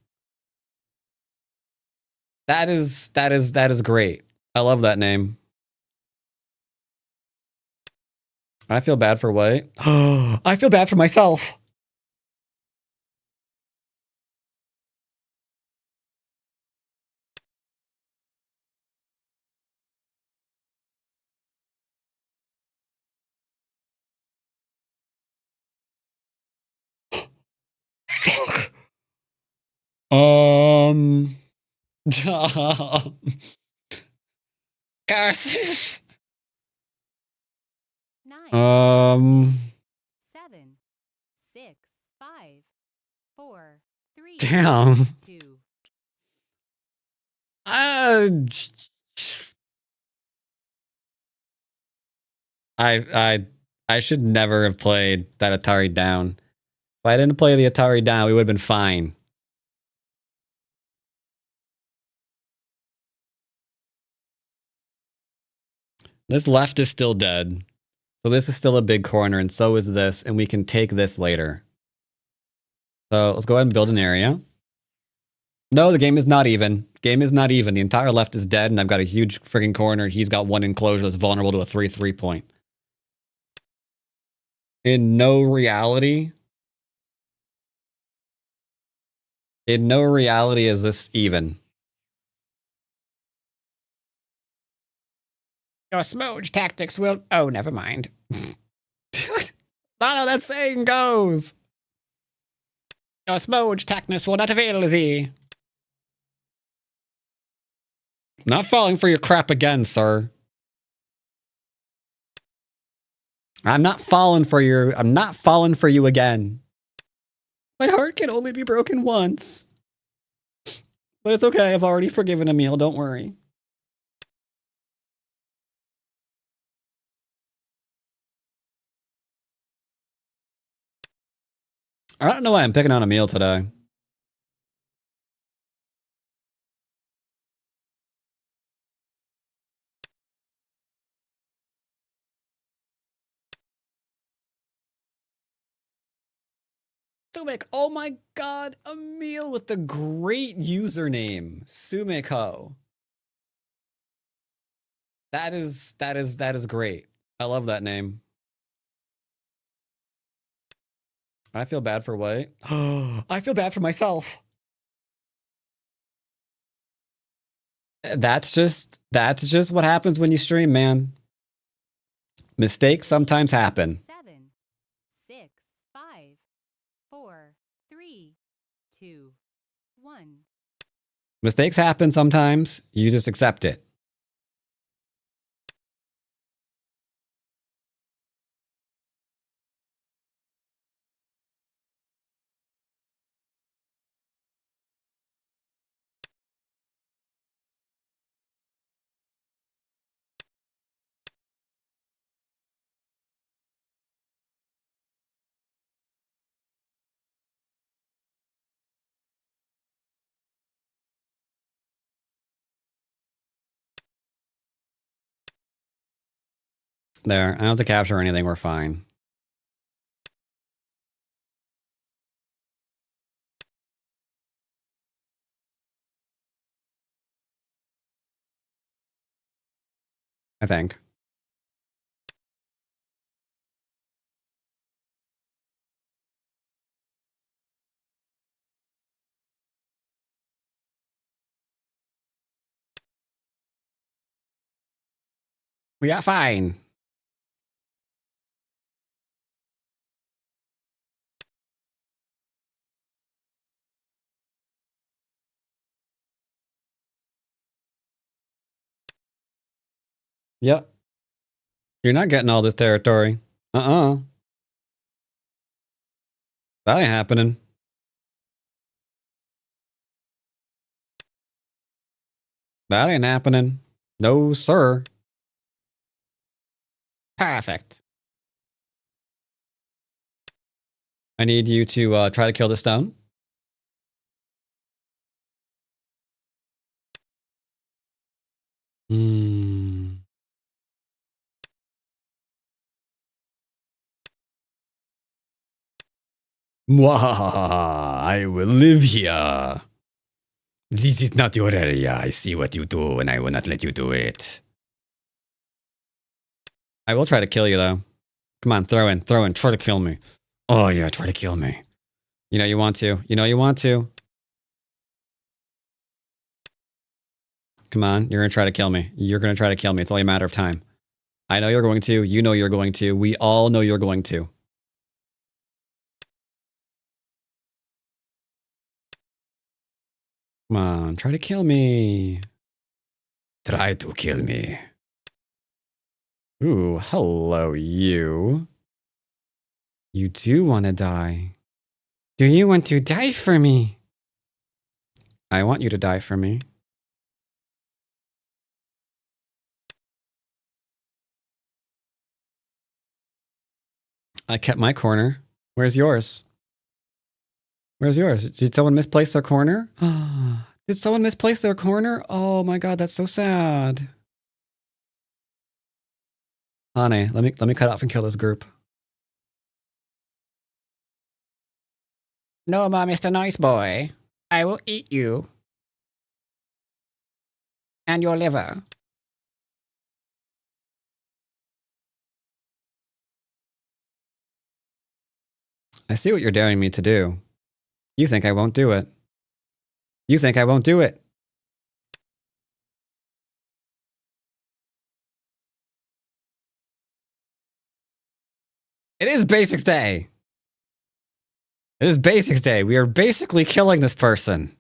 That is great. I love that name. I feel bad for what? I feel bad for myself. Fuck. Curses. 9. 7. 6. 5. 4. 3. Damn. 2. Uh, I should never have played that Atari down. If I didn't play the Atari down, we would have been fine. This left is still dead. So this is still a big corner, and so is this, and we can take this later. So let's go ahead and build an area. No, the game is not even. Game is not even. The entire left is dead, and I've got a huge freaking corner. He's got one enclosure that's vulnerable to a 3-3 point. In no reality is this even. Your smooge tactics will... Oh, never mind. Not how that saying goes. Your smooge tactics will not avail thee. Not falling for your crap again, sir. I'm not falling for you again. My heart can only be broken once. But it's okay, I've already forgiven Emil, don't worry. I don't know why I'm picking on Emil today. Sumek, oh my god, Emil with the great username, Sumeko. That is great. I love that name. I feel bad for White. I feel bad for myself. That's just what happens when you stream, man. Mistakes sometimes happen. 7, 6, 5, 4, 3, 2, 1. Mistakes happen sometimes. You just accept it. There. I don't have to capture anything. We're fine. I think. We got fine. Yep. You're not getting all this territory. That ain't happening. That ain't happening. No, sir. Perfect. I need you to try to kill the stone. Mwahaha, I will live here. This is not your area. I see what you do, and I will not let you do it. I will try to kill you, though. Come on, throw in. Try to kill me. Oh, yeah, try to kill me. You know you want to. You know you want to. Come on, you're going to try to kill me. You're going to try to kill me. It's only a matter of time. I know you're going to. You know you're going to. We all know you're going to. Come on, try to kill me. Try to kill me. Ooh, hello, you. You do want to die. Do you want to die for me? I want you to die for me. I kept my corner. Where's yours? Where's yours? Did someone misplace their corner? Did someone misplace their corner? Oh my god, that's so sad. Honey, let me cut off and kill this group. No, Mom, Mr. Nice Boy. I will eat you. And your liver. I see what you're daring me to do. You think I won't do it. You think I won't do it. It is Basics Day. It is Basics Day. We are basically killing this person.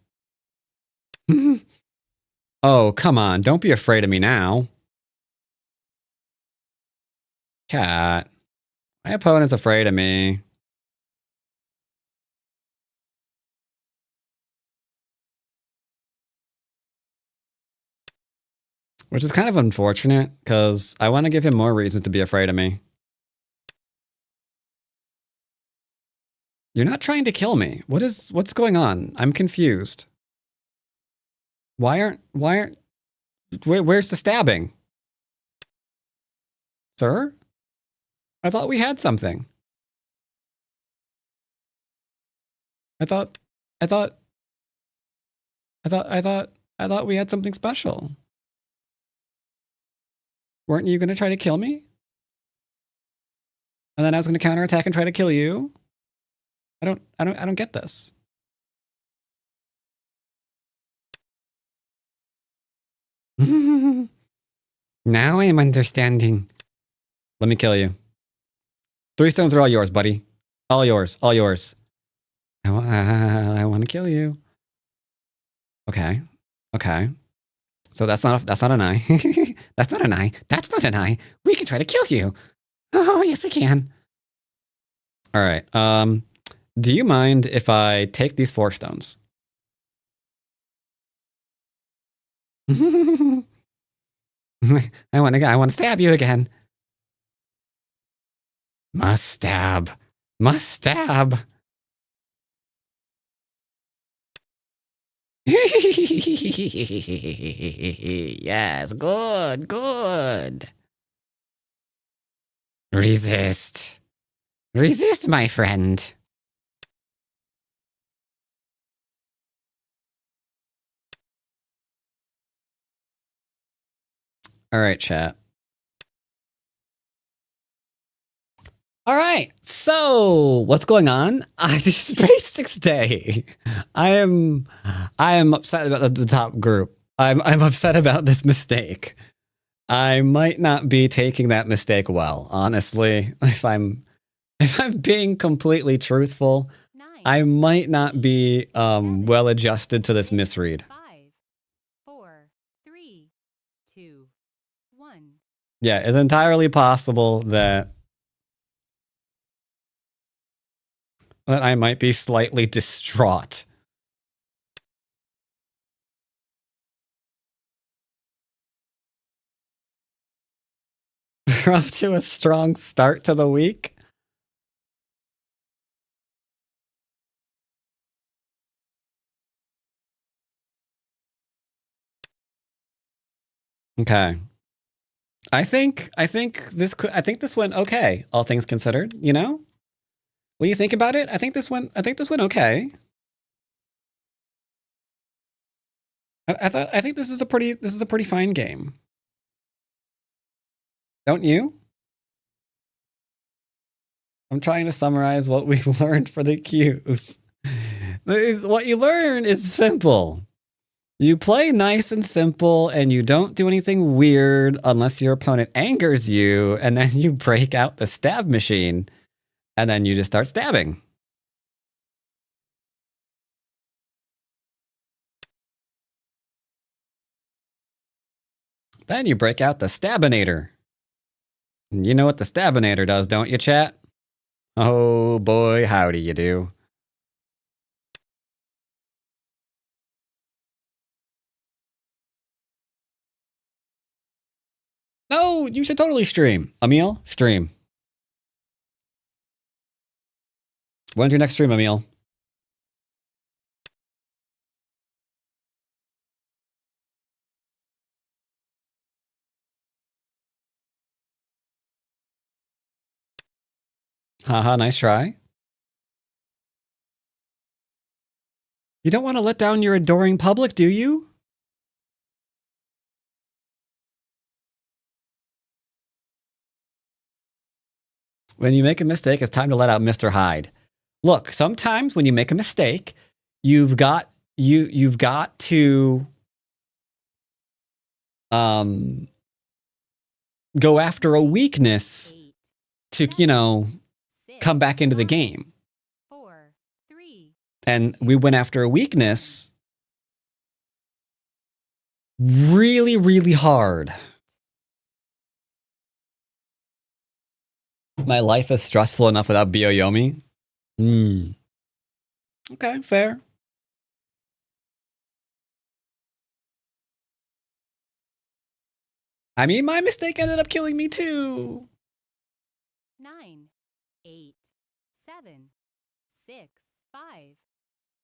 Oh, come on. Don't be afraid of me now. Cat. My opponent's afraid of me. Which is kind of unfortunate, because I want to give him more reasons to be afraid of me. You're not trying to kill me. What's going on? I'm confused. Where's the stabbing? Sir? I thought we had something. I thought we had something special. Weren't you going to try to kill me? And then I was going to counterattack and try to kill you? I don't get this. Now I am understanding. Let me kill you. 3 stones are all yours, buddy. All yours. All yours. I want to kill you. Okay. Okay. So that's not an eye. That's not an eye. That's not an eye. We can try to kill you. Oh, yes, we can. All right. Do you mind if I take these 4 stones? I want to stab you again. Must stab. Must stab. Yes, good, good. Resist. Resist, my friend. All right, chat. All right, so what's going on? This is Basics Day. I am upset about the top group. I'm upset about this mistake. I might not be taking that mistake well, honestly. If I'm being completely truthful, 9, I might not be well adjusted to this 6, misread. 5, 4, 3, 2, 1. Yeah, it's entirely possible that I might be slightly distraught. We're off to a strong start to the week. Okay. I think this went okay, all things considered, you know? When you think about it, I think this went okay. I think this is a pretty fine game. Don't you? I'm trying to summarize what we learned for the cues. What you learn is simple. You play nice and simple, and you don't do anything weird unless your opponent angers you, and then you break out the stab machine, and then you just start stabbing. Then you break out the Stabinator. You know what the Stabinator does, don't you, chat? Oh boy, howdy you do. No, you should totally stream. Emil, stream. When's your next stream, Emil? Haha, nice try. You don't want to let down your adoring public, do you? When you make a mistake, it's time to let out Mr. Hyde. Look, sometimes when you make a mistake, you've got to go after a weakness to, you know, come back into the game. 4, 3. And we went after a weakness really, really hard. My life is stressful enough without Bioyomi. Okay, fair. I mean, my mistake ended up killing me too. 9, 8, 7, 6, 5,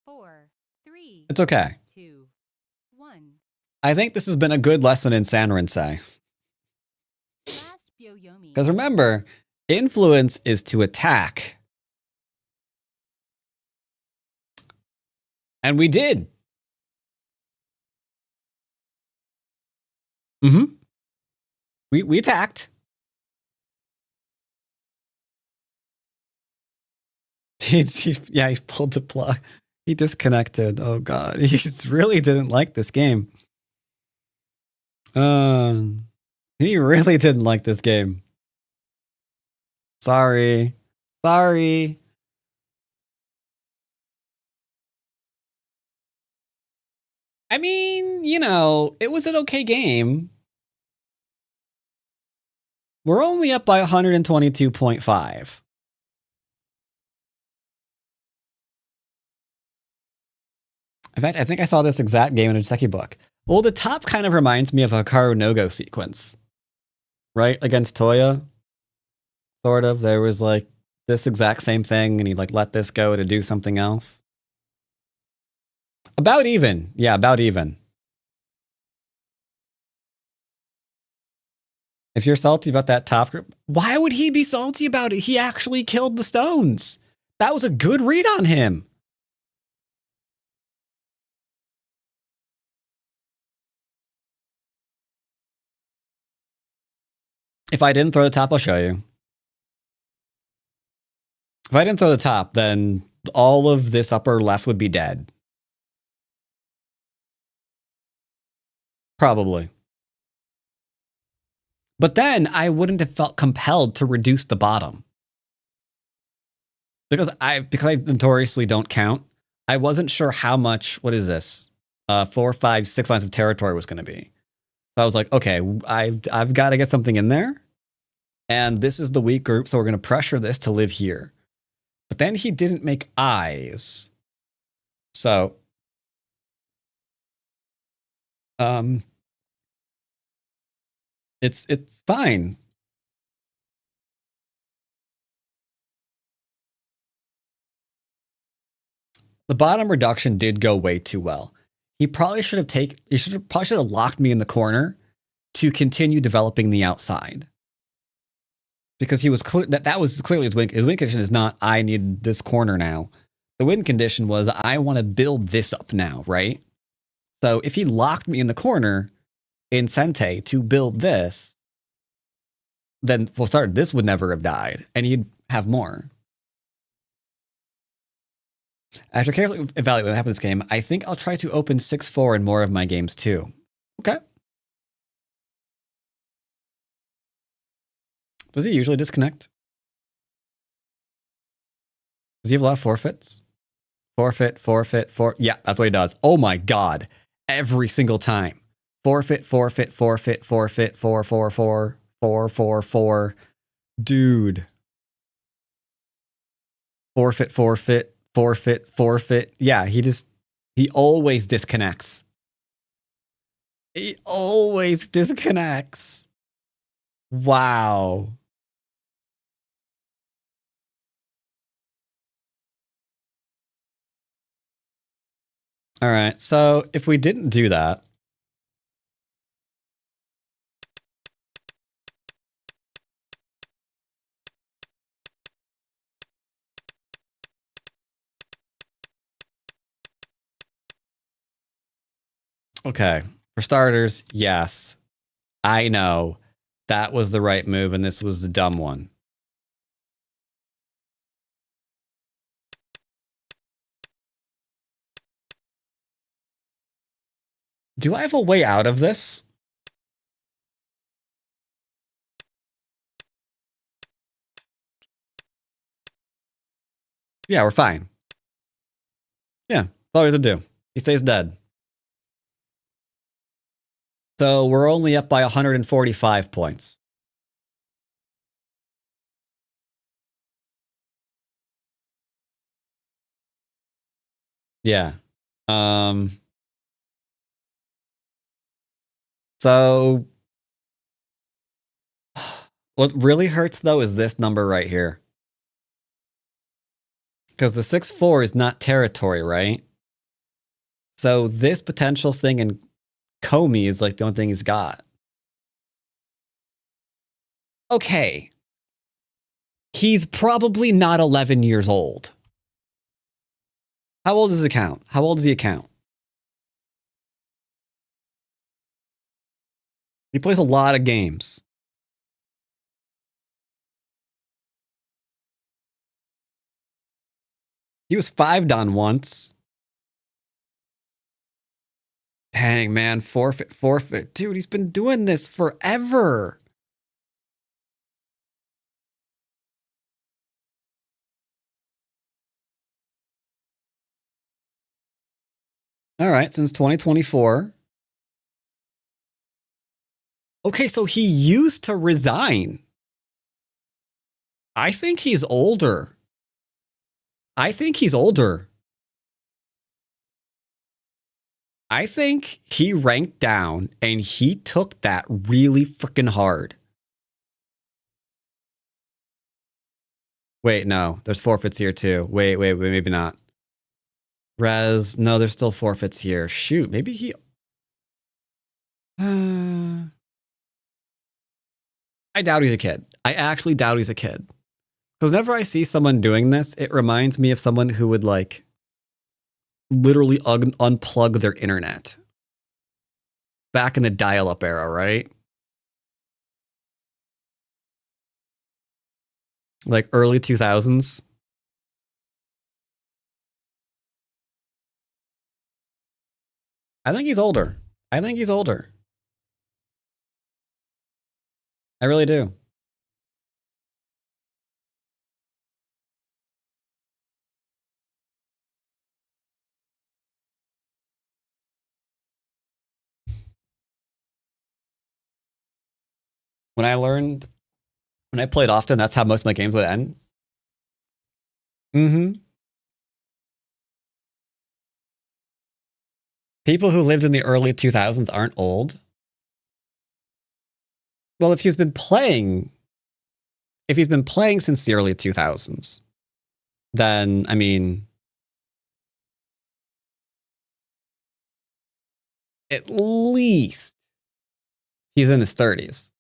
4, 3. It's okay. 2, 1. I think this has been a good lesson in Sanrinsei. Last Bioyomi. Because remember, influence is to attack. And we did. We attacked. Yeah, he pulled the plug. He disconnected. Oh god, he really didn't like this game. He really didn't like this game. Sorry. I mean, you know, it was an okay game. We're only up by 122.5. In fact, I think I saw this exact game in a Joseki book. Well, the top kind of reminds me of a Hikaru no-go sequence. Right? Against Toya. Sort of. There was like this exact same thing, and he like let this go to do something else. About even. Yeah, about even. If you're salty about that top group, why would he be salty about it? He actually killed the stones. That was a good read on him. If I didn't throw the top, I'll show you. If I didn't throw the top, then all of this upper left would be dead. Probably. But then I wouldn't have felt compelled to reduce the bottom. Because I notoriously don't count, I wasn't sure how much, what is this? 4, 5, 6 lines of territory was going to be. So I was like, okay, I've got to get something in there. And this is the weak group, so we're going to pressure this to live here. But then he didn't make eyes. So, it's fine. The bottom reduction did go way too well. He probably should have locked me in the corner to continue developing the outside. Because he was that was clearly his win. His win condition is not I need this corner now. The win condition was I want to build this up now, right? So if he locked me in the corner in Sente to build this, then this would never have died, and he'd have more. After carefully evaluating what happened in this game, I think I'll try to open 6-4 in more of my games too. Okay. Does he usually disconnect? Does he have a lot of forfeits? Forfeit. Yeah, that's what he does. Oh my god. Every single time. Forfeit. 444. Dude. Forfeit. Yeah, he always disconnects. He always disconnects. Wow. All right. So if we didn't do that, okay. For starters, yes, I know that was the right move and this was the dumb one. Do I have a way out of this? Yeah, we're fine. Yeah, that's all we have to do. He stays dead. So we're only up by 145 points. Yeah. So what really hurts though is this number right here. Because the 6-4 is not territory, right? So this potential thing in Comey is like the only thing he's got. Okay. He's probably not 11 years old. How old is the account? How old is the account? He plays a lot of games. He was 5-down once. Dang, man. Forfeit. Dude, he's been doing this forever. All right, since 2024. Okay, so he used to resign. I think he's older. I think he's older. I think he ranked down and he took that really freaking hard. Wait, no, there's forfeits here too. Wait, maybe not. Res, no, there's still forfeits here. Shoot, maybe he. I doubt he's a kid. I actually doubt he's a kid. Because whenever I see someone doing this, it reminds me of someone who would like literally unplug their internet. Back in the dial-up era, right? Like early 2000s. I think he's older. I think he's older. I really do. When I played often, that's how most of my games would end. Mm-hmm. People who lived in the early 2000s aren't old. Well, if he's been playing since the early 2000s, then, I mean, at least he's in his 30s.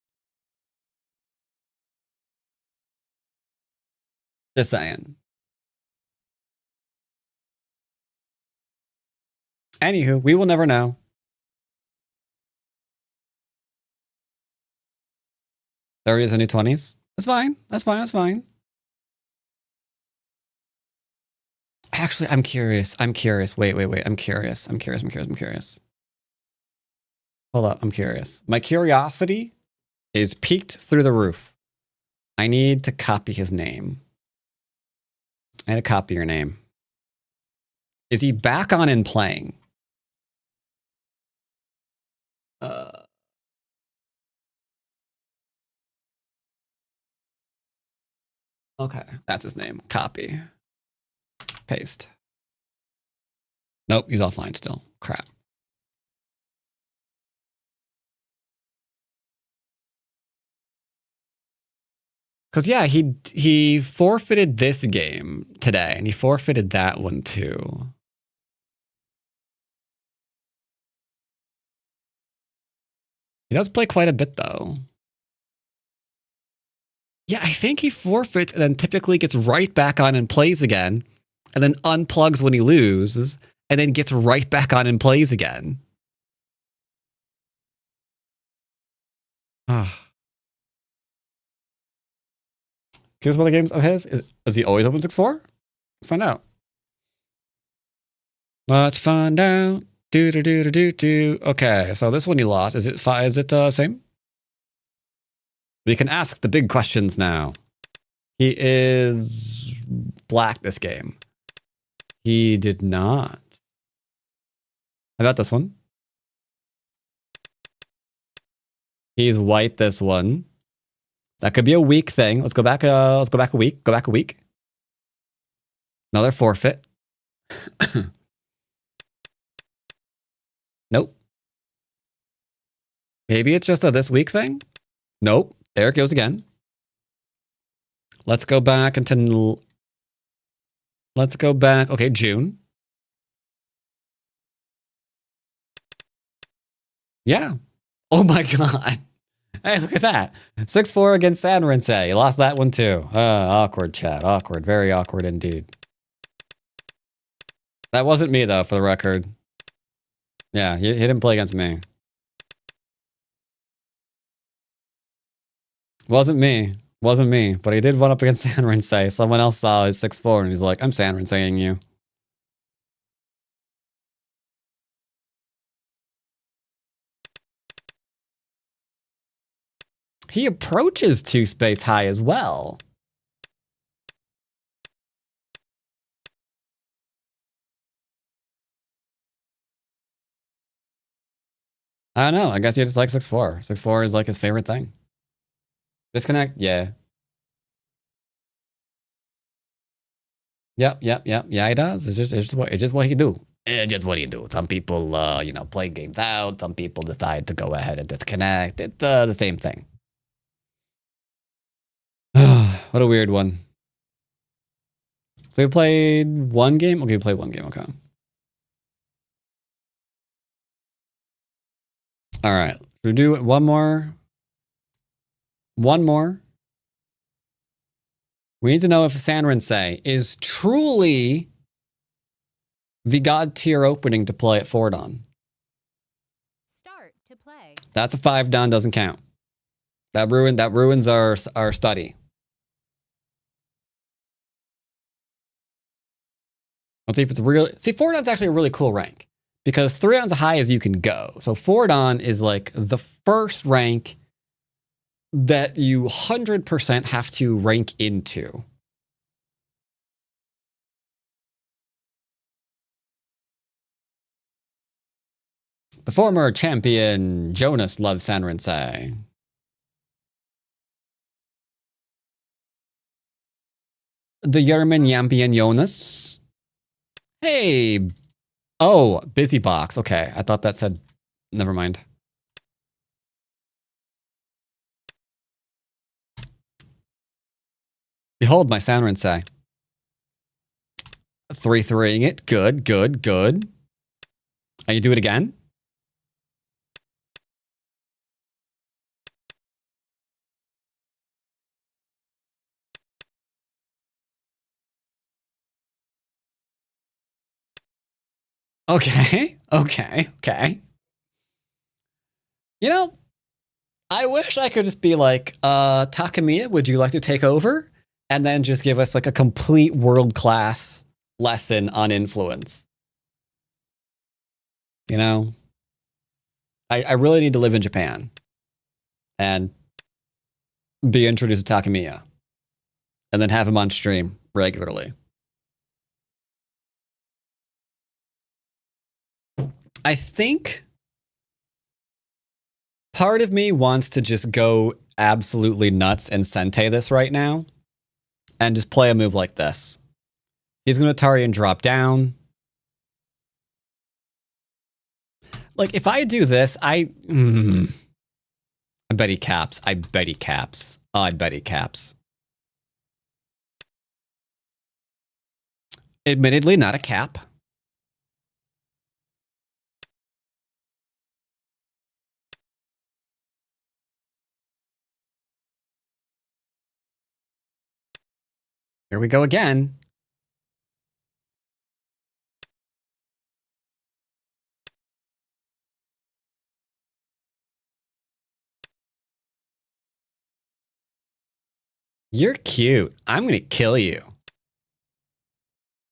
Just saying. Anywho, we will never know. 30s and new 20s. That's fine. That's fine. That's fine. Actually, I'm curious. Wait. I'm curious. Hold up. I'm curious. My curiosity is peaked through the roof. I need to copy his name. I need to copy your name. Is he back on and playing? Okay, that's his name. Copy. Paste. Nope, he's offline still. Crap. Because yeah, he forfeited this game today, and he forfeited that one too. He does play quite a bit, though. Yeah, I think he forfeits and then typically gets right back on and plays again, and then unplugs when he loses, and then gets right back on and plays again. Here's one of the games of his. Does he always open 6-4? Let's find out. Let's find out. Do do do do do do. Okay, so this one he lost. Is it same? We can ask the big questions now. He is black this game. He did not. How about this one? He's white this one. That could be a weak thing. Let's go back a week. Go back a week. Another forfeit. Nope. Maybe it's just a this week thing? Nope. There it goes again. Let's go back until... Let's go back. Okay, June. Yeah. Oh my god. Hey, look at that. 6-4 against San Rinsei. You lost that one too. Awkward, chat. Awkward. Very awkward indeed. That wasn't me, though, for the record. Yeah, he didn't play against me. Wasn't me. Wasn't me. But he did one up against San Rinsei. Someone else saw his 6-4 and he's like, I'm San Rinsei-ing you. He approaches 2 space high as well. I don't know. I guess he just likes 6-4. 6-4 is like his favorite thing. Disconnect? Yeah. Yep. Yeah, he does. It's just what he do. It's just what he do. Some people, play games out. Some people decide to go ahead and disconnect. It's the same thing. What a weird one. So we played one game? Okay, we played one game. Okay. All right. We'll do one more. One more. We need to know if San Rinsei is truly the god tier opening to play at Fordon. Start to play. That's a 5 down, doesn't count. That ruins our study. Let's see if it's real. See, Fordon's actually a really cool rank because 3 on's as high as you can go. So Fordon is like the first rank that you 100% have to rank into. The former champion Jonas loves San Rinsei. The Yerman Yampian Jonas. Hey. Oh, busy box. Okay, I thought that said... Never mind. Behold my San Rinsei. 3-3ing it. Good. And you do it again? Okay. You know, I wish I could just be like, Takamiya, would you like to take over? And then just give us like a complete world-class lesson on influence. You know? I really need to live in Japan. And be introduced to Takamiya. And then have him on stream regularly. I think part of me wants to just go absolutely nuts and Sente this right now and just play a move like this. He's going to Atari and drop down. Like, if I do this, I bet he caps. Oh, I bet he caps. Admittedly, not a cap. Here we go again. You're cute. I'm gonna kill you.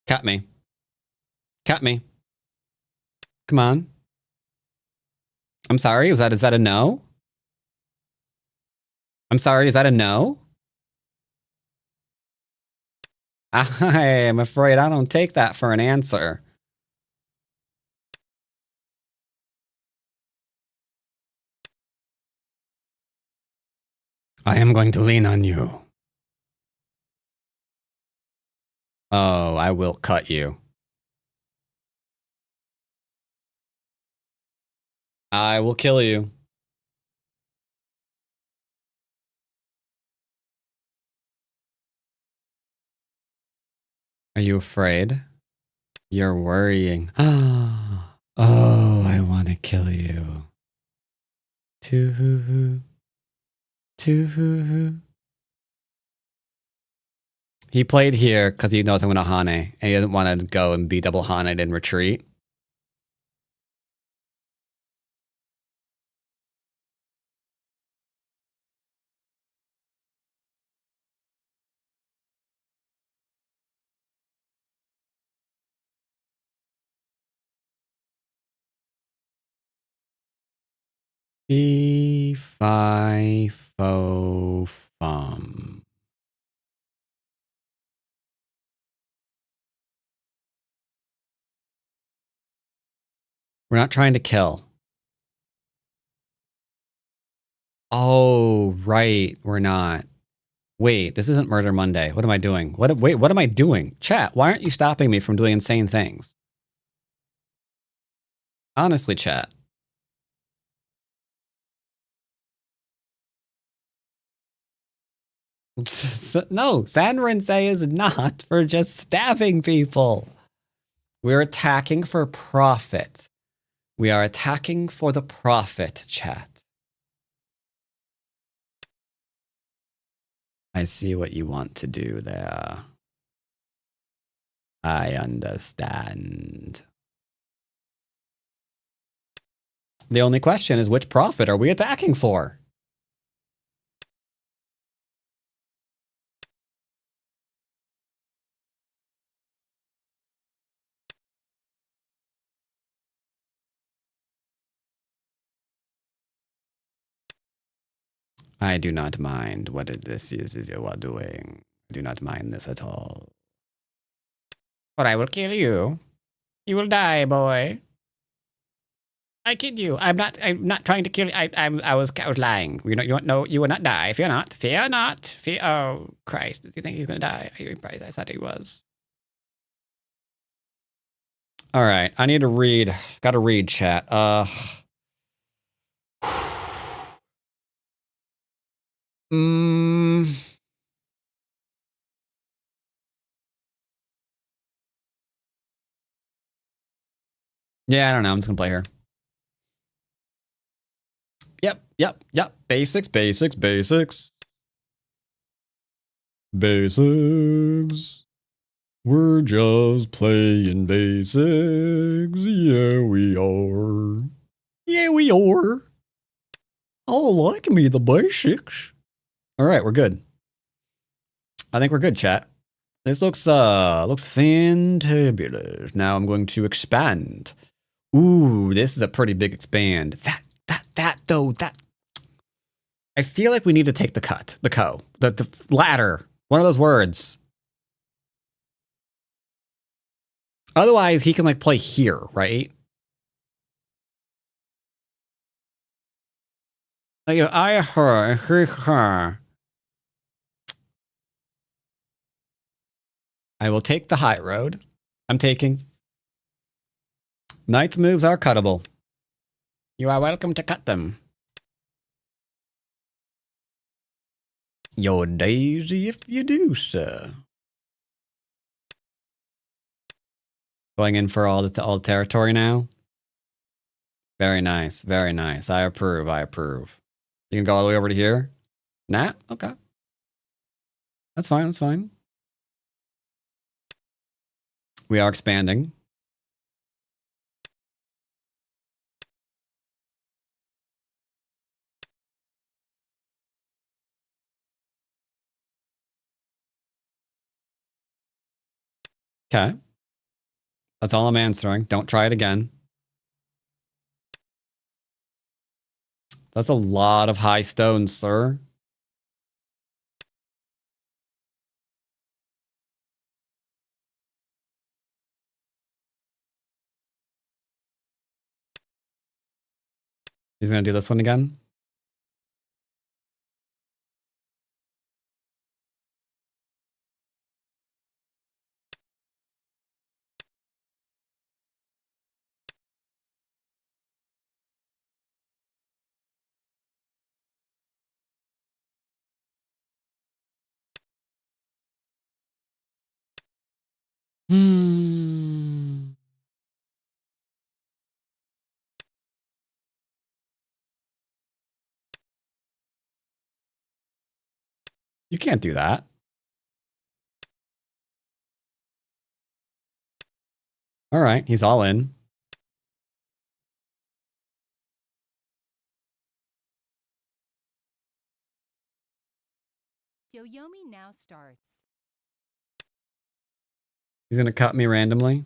Cut me. Cut me. Come on. I'm sorry. Is that a no? I'm sorry. Is that a no? I am afraid I don't take that for an answer. I am going to lean on you. Oh, I will cut you. I will kill you. Are you afraid? You're worrying. Oh, I want to kill you. Too-hoo-hoo. Too-hoo-hoo. He played here because he knows I'm going to Hane, and he doesn't want to go and be double Haned in retreat. E-fi-fo-fum. We're not trying to kill. Oh, right. We're not. Wait, this isn't Murder Monday. What am I doing? Wait, what am I doing? Chat, why aren't you stopping me from doing insane things? Honestly, chat. No, Sanrinsei is not for just stabbing people. We're attacking for profit. We are attacking for the profit, chat. I see what you want to do there. I understand. The only question is, which profit are we attacking for? I do not mind what this is you are doing. I do not mind this at all. But I will kill you. You will die, boy. I kid you. I'm not trying to kill you. I was lying. You will not die. Fear not. Fear not. Fear. Oh Christ! Does he think he's gonna die? I thought he was. All right. I need to read. Got to read chat. Yeah, I don't know. I'm just gonna play her. Yep. Basics. We're just playing basics. Yeah, we are. Oh, like me, the basics. All right, we're good. I think we're good, chat. This looks fantabulous. Now I'm going to expand. Ooh, this is a pretty big expand. That I feel like we need to take the ladder. One of those words. Otherwise, he can like play here, right? Like I will take the high road. I'm taking. Knight's moves are cuttable. You are welcome to cut them. You're daisy if you do, sir. Going in for all the territory now. Very nice. I approve. You can go all the way over to here? Nah? Okay. That's fine. We are expanding. Okay. That's all I'm answering. Don't try it again. That's a lot of high stones, sir. He's going to do this one again. Hmm. You can't do that. All right, he's all in. Yoyomi now starts. He's going to cut me randomly.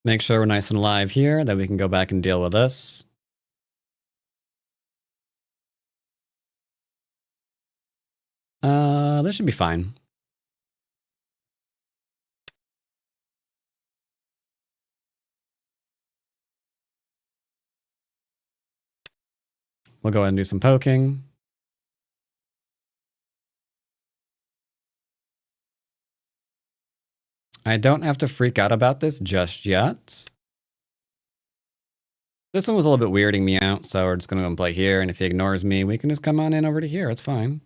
Make sure we're nice and alive here, that we can go back and deal with this. This should be fine. We'll go ahead and do some poking. I don't have to freak out about this just yet. This one was a little bit weirding me out, so we're just going to go and play here, and if he ignores me, we can just come on in over to here. It's fine.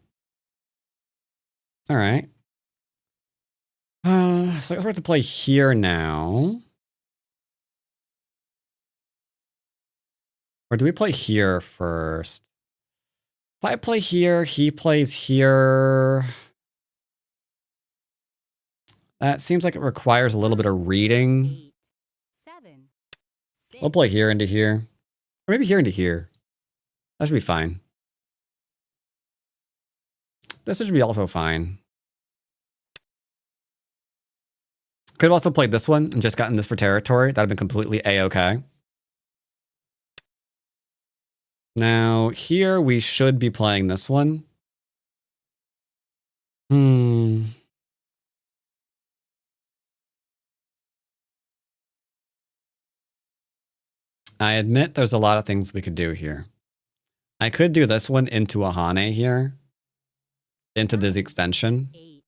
All right. So I guess we have to play here now. Or do we play here first? If I play here, he plays here. That seems like it requires a little bit of reading. 8, 7, 6, We'll play here into here. Or maybe here into here. That should be fine. This should be also fine. Could have also played this one and just gotten this for territory. That would have been completely A-okay. Now, here we should be playing this one. I admit there's a lot of things we could do here. I could do this one into a Hane here. Into the extension. 8,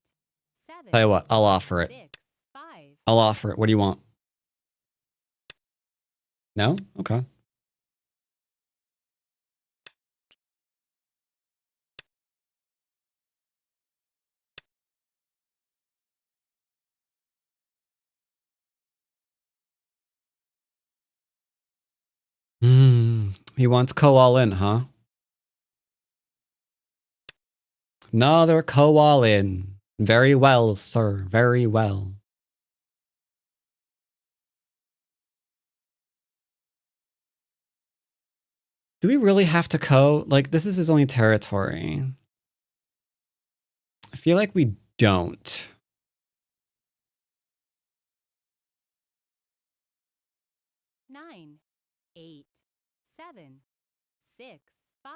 7, Tell you what, I'll offer it. 6, 5. I'll offer it. What do you want? No? Okay. He wants co all in, huh? Another co all in. Very well, sir. Very well. Do we really have to co? Like, this is his only territory. I feel like we don't. Nine, 8, 7, 6, 5,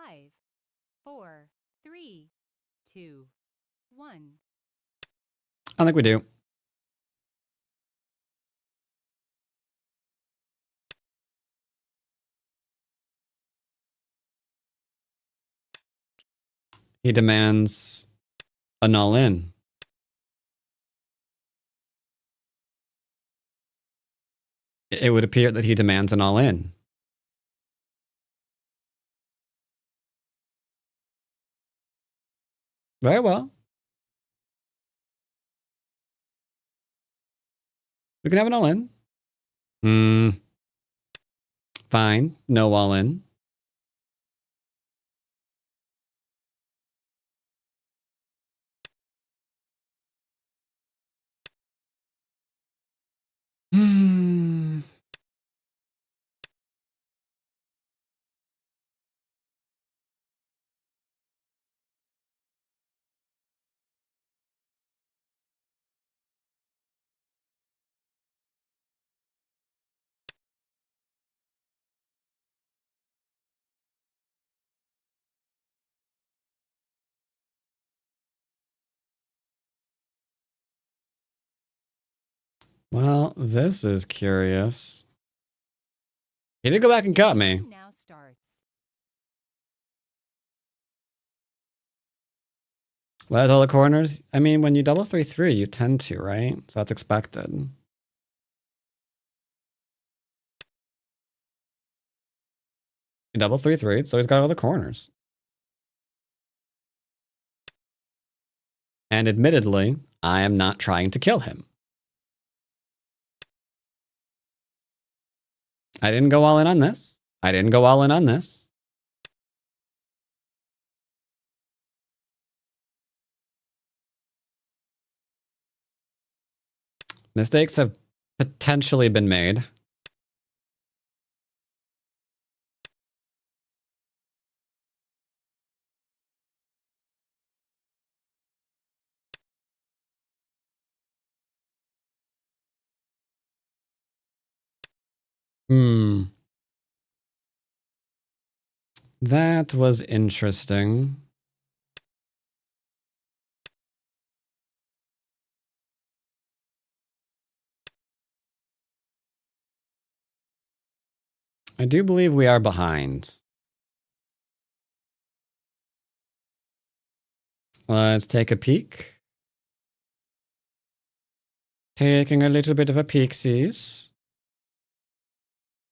4, 3, 2, 1. I think we do. He demands a null in. It would appear that he demands an all in. Very well. We can have an all in. Fine. No all in. Well, this is curious. He did go back and cut me. Now starts. What all the corners? I mean, when you double 3-3, you tend to, right? So that's expected. You double 3-3, so he's got all the corners. And admittedly, I am not trying to kill him. I didn't go all in on this. I didn't go all in on this. Mistakes have potentially been made. That was interesting. I do believe we are behind. Let's take a peek. Taking a little bit of a peek-sees.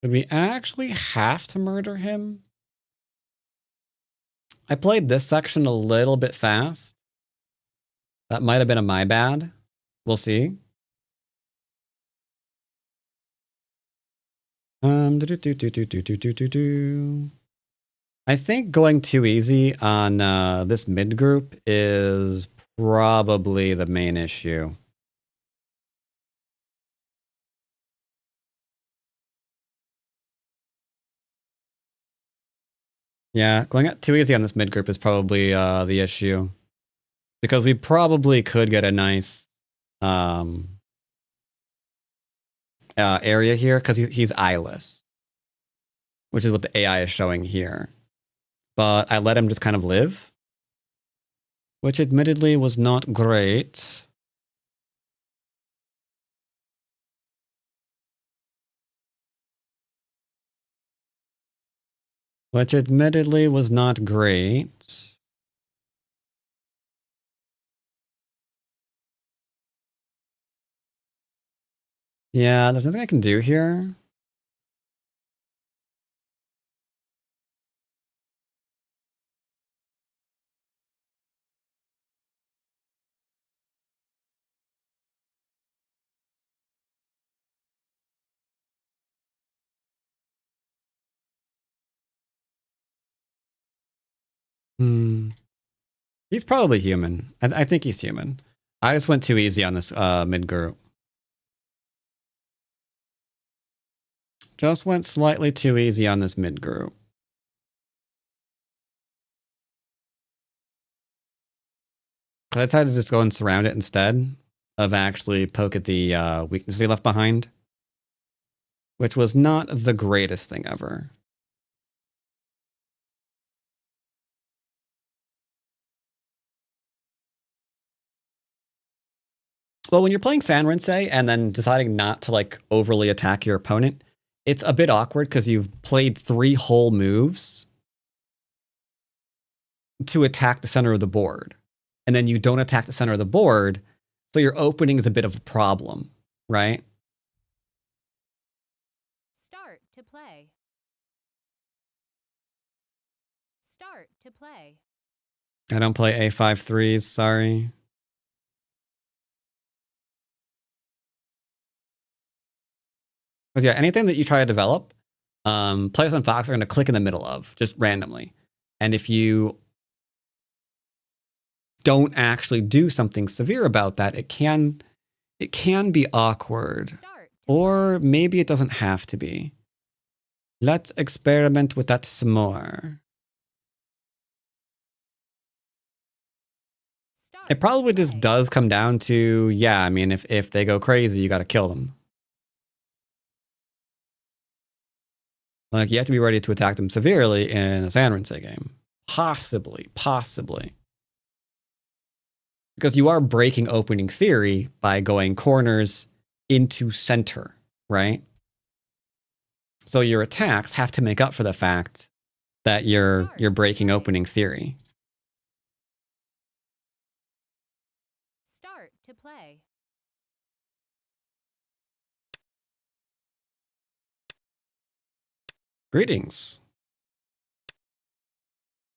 Did we actually have to murder him? I played this section a little bit fast. That might have been a my bad. We'll see. I think going too easy on this mid group is probably the main issue. Yeah, going too easy on this mid group is probably the issue. Because we probably could get a nice area here because he's eyeless, which is what the AI is showing here. But I let him just kind of live, which admittedly was not great. Which admittedly was not great. Yeah, there's nothing I can do here. He's probably human. I think he's human. I just went too easy on this mid group. Just went slightly too easy on this mid group. I decided to just go and surround it instead of actually poke at the weakness he left behind, which was not the greatest thing ever. Well, when you're playing Sanrinse and then deciding not to like overly attack your opponent, it's a bit awkward because you've played 3 whole moves to attack the center of the board. And then you don't attack the center of the board, so your opening is a bit of a problem, right? Start to play. Start to play. I don't play A5-3s, sorry. Because yeah, anything that you try to develop, players on Fox are going to click in the middle of just randomly. And if you don't actually do something severe about that, it can be awkward. Start to Or maybe it doesn't have to be. Let's experiment with that some more. Start It probably to just play. does come down to, yeah, I mean, if they go crazy, you got to kill them. Like, you have to be ready to attack them severely in a San Rinse game. Possibly. Because you are breaking opening theory by going corners into center, right? So your attacks have to make up for the fact that you're breaking opening theory. Start to play. Greetings.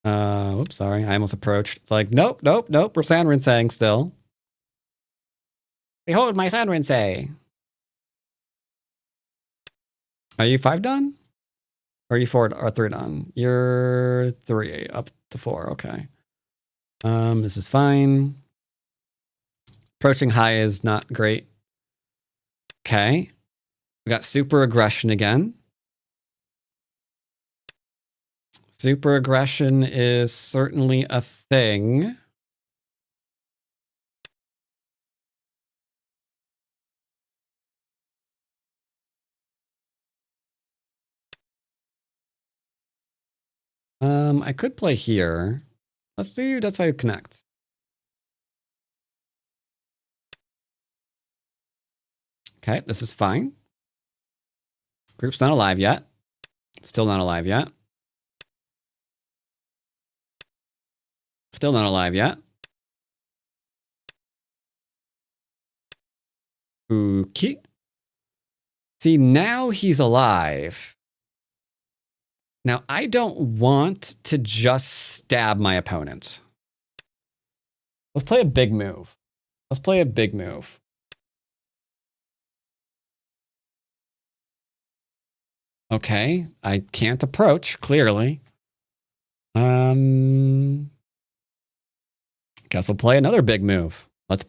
Whoops, sorry. I almost approached. It's like, nope. We're San Rinseng still. Behold my San Rinse. Are you 5 done? Or are you 4 or 3 done? You're 3 up to 4. Okay. This is fine. Approaching high is not great. Okay. We got super aggression again. Super aggression is certainly a thing. I could play here. Let's do that's why I connect. Okay, this is fine. Group's not alive yet. Still not alive yet. Still not alive yet. Okay. See, now he's alive. Now, I don't want to just stab my opponent. Let's play a big move. Okay, I can't approach, clearly. Guess we'll play another big move. Let's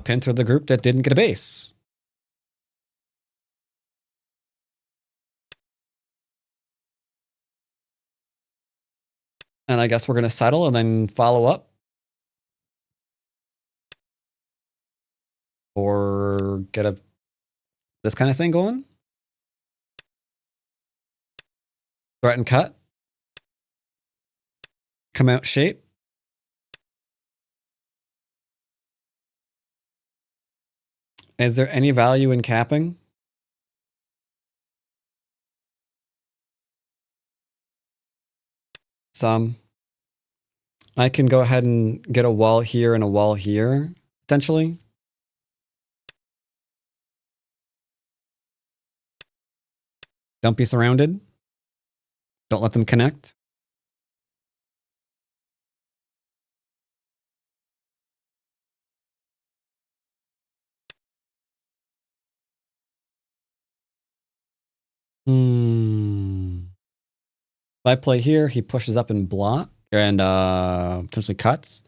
pincer the group that didn't get a base. And I guess we're going to settle and then follow up. Or get this kind of thing going. Threaten cut. Come out shape. Is there any value in capping? Some. I can go ahead and get a wall here and a wall here, potentially. Don't be surrounded. Don't let them connect. If I play here, he pushes up and block and potentially cuts.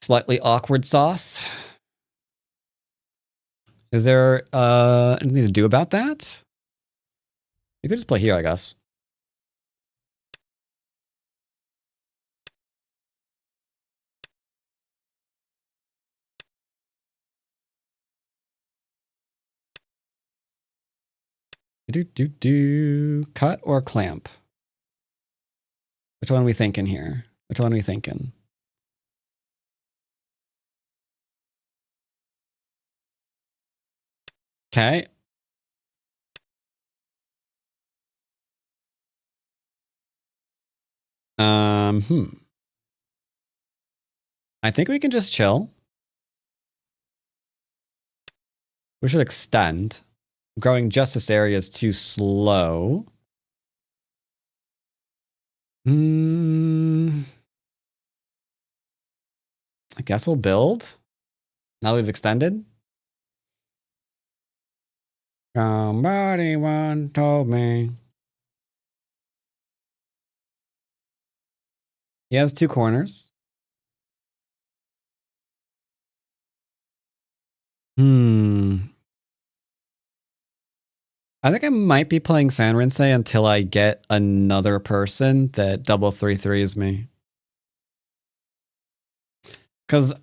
Slightly awkward sauce. Is there anything to do about that? You could just play here, I guess. Cut or clamp? Which one are we thinking here? Which one are we thinking? Okay. I think we can just chill. We should extend. Growing justice area is too slow. I guess we'll build. Now we've extended. Somebody once told me. He has 2 corners. I think I might be playing Sanrinsei until I get another person that double 3-3s me. Because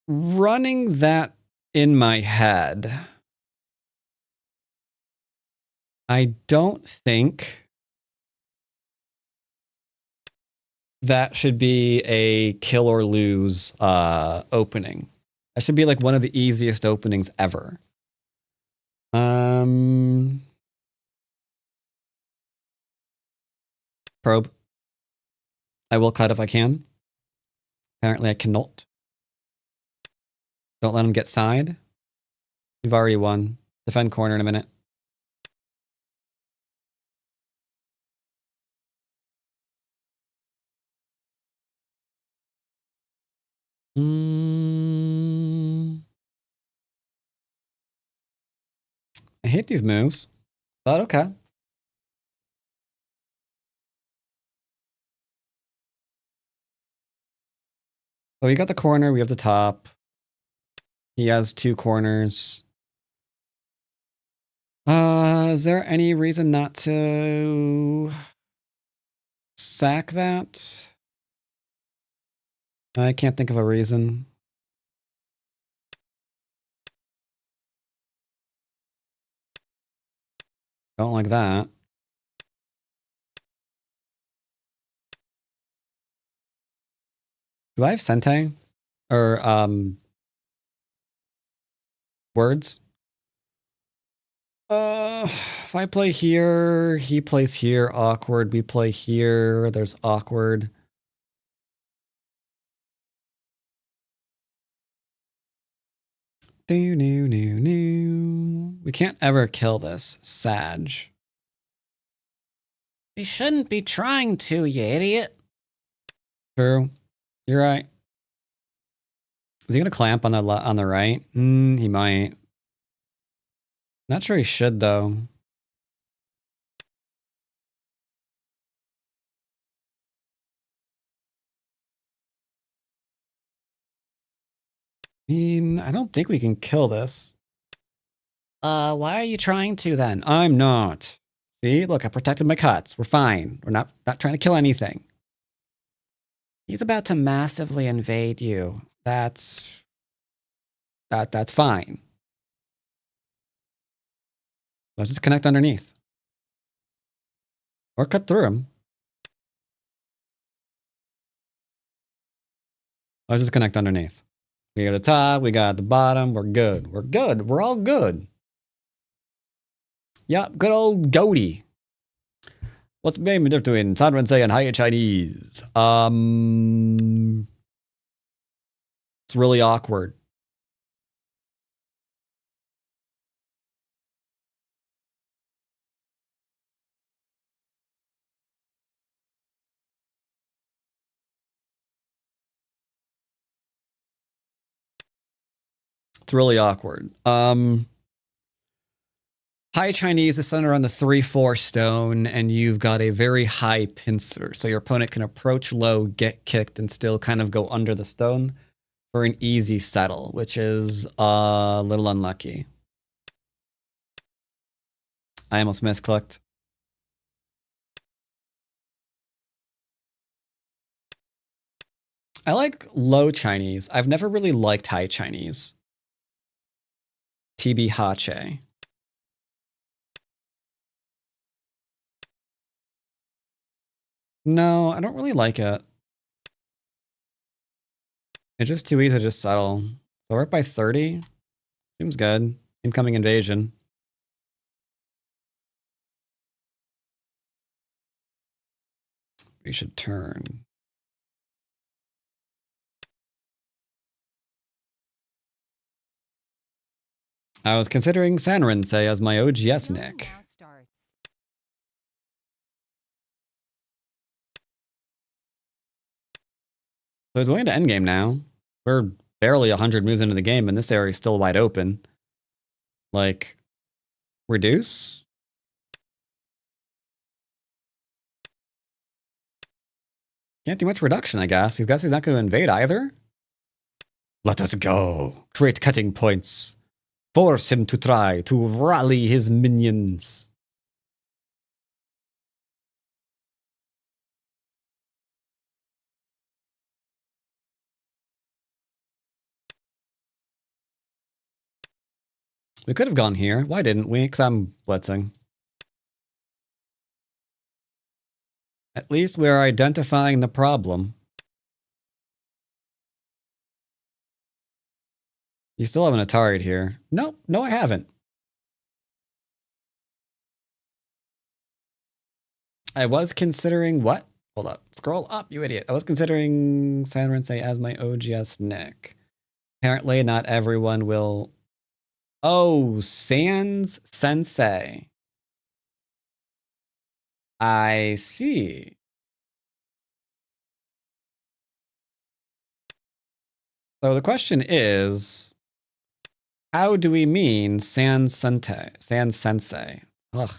running that in my head, I don't think that should be a kill or lose opening. That should be like one of the easiest openings ever. Probe. I will cut if I can. Apparently I cannot. Don't let him get side. We've already won. Defend corner in a minute. I hate these moves, but okay. So we got the corner, we have the top. He has 2 corners. Is there any reason not to sack that? I can't think of a reason. Don't like that. Do I have Sente? Or, words? If I play here, he plays here, awkward. We play here, there's awkward. We can't ever kill this, Sag. We shouldn't be trying to, you idiot. True. You're right. Is he gonna clamp on the right? He might. Not sure he should though. I mean, I don't think we can kill this. Why are you trying to then? I'm not. See, look, I protected my cuts. We're fine. We're not trying to kill anything. He's about to massively invade you. That's fine. Let's just connect underneath. Or cut through him. Let's just connect underneath. We got the top, we got the bottom, we're good. We're good. We're all good. Yep, good old goatee. What's the main difference between Sanrinsei and High Chinese? It's really awkward. It's really awkward. High Chinese is centered on the 3-4 stone, and you've got a very high pincer. So your opponent can approach low, get kicked, and still kind of go under the stone for an easy settle, which is a little unlucky. I almost misclicked. I like low Chinese. I've never really liked high Chinese. TB Hache. No, I don't really like it. It's just too easy to just settle. So we're up by 30. Seems good. Incoming invasion. We should turn. I was considering Sanrinsei as my OGS nick. Now starts. So he's going to endgame now. We're barely 100 moves into the game, and this area is still wide open. Like, reduce? Can't do much reduction, I guess. He's not going to invade either. Let us go. Create cutting points. Force him to try to rally his minions. We could have gone here. Why didn't we? Because I'm blitzing. At least we're identifying the problem. You still have an Atari here. No, I haven't. I was considering what? Hold up. Scroll up, you idiot. I was considering San Rensei as my OGS nick. Apparently not everyone will... Oh, Sans Sensei. I see. So the question is, how do we mean Sans Sensei? Ugh.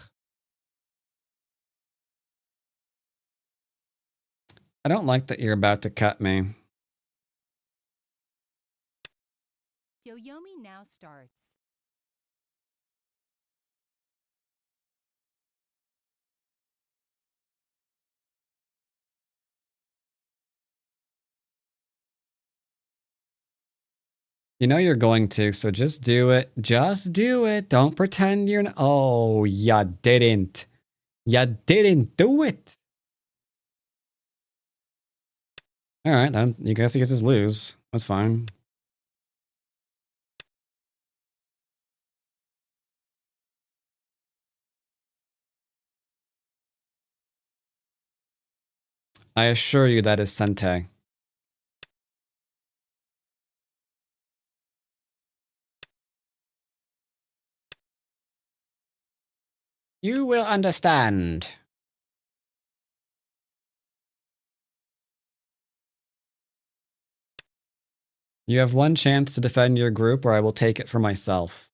I don't like that you're about to cut me. Yoyomi now starts. You know you're going to, so just do it. Just do it. Don't pretend you're not. Oh, ya didn't. Ya didn't do it. All right, then you guess you get to lose. That's fine. I assure you that is Sente. You will understand. You have one chance to defend your group, or I will take it for myself.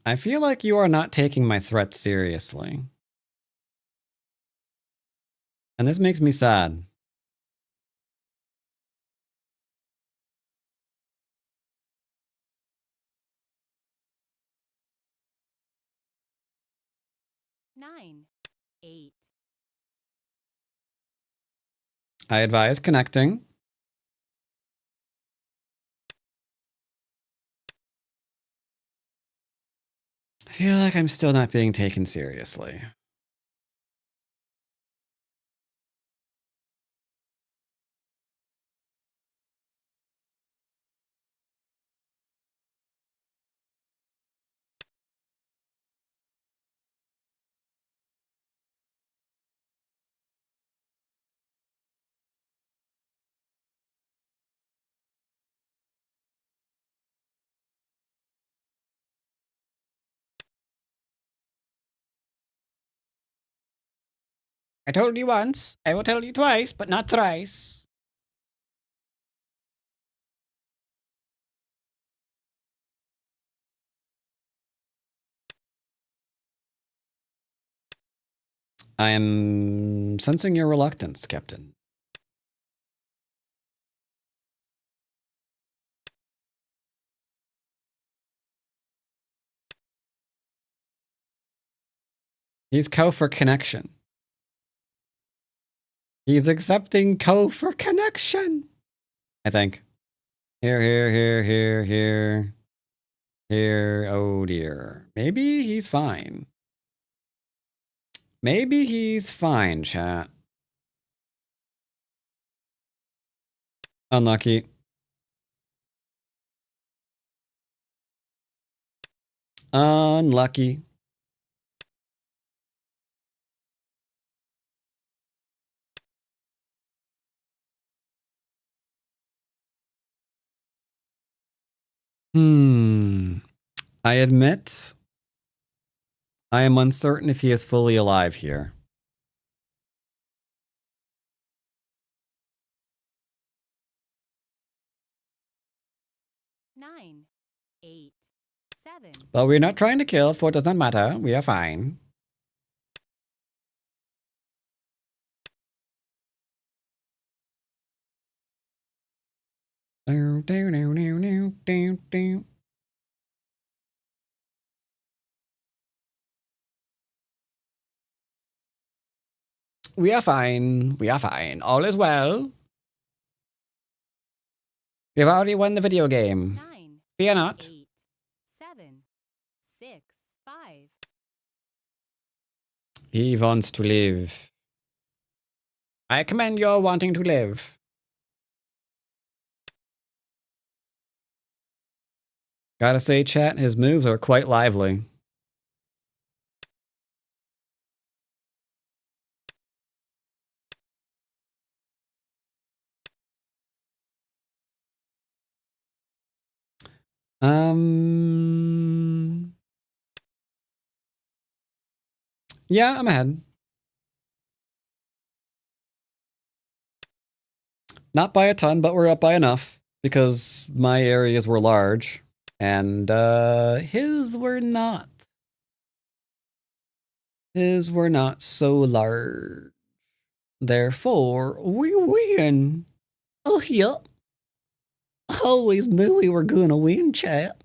I feel like you are not taking my threat seriously. And this makes me sad. Nine. 8. I advise connecting. I feel like I'm still not being taken seriously. I told you once, I will tell you twice, but not thrice. I am sensing your reluctance, Captain. He's co for connection. He's accepting co for connection. I think. Here, here, here, here, here. Here. Oh dear. Maybe he's fine. Maybe he's fine, chat. Unlucky. Unlucky. Hmm. I admit, I am uncertain if he is fully alive here. Nine, 8, 7. But we're not trying to kill, for it does not matter. We are fine. We are fine. We are fine. All is well. We've already won the video game. 9, Fear not. 8, 7, 6, 5. He wants to live. I commend your wanting to live. Gotta say, chat, his moves are quite lively. Yeah, I'm ahead. Not by a ton, but we're up by enough because my areas were large and his were not. His were not so large. Therefore, we win. Oh, yep. Always knew we were gonna win, chat.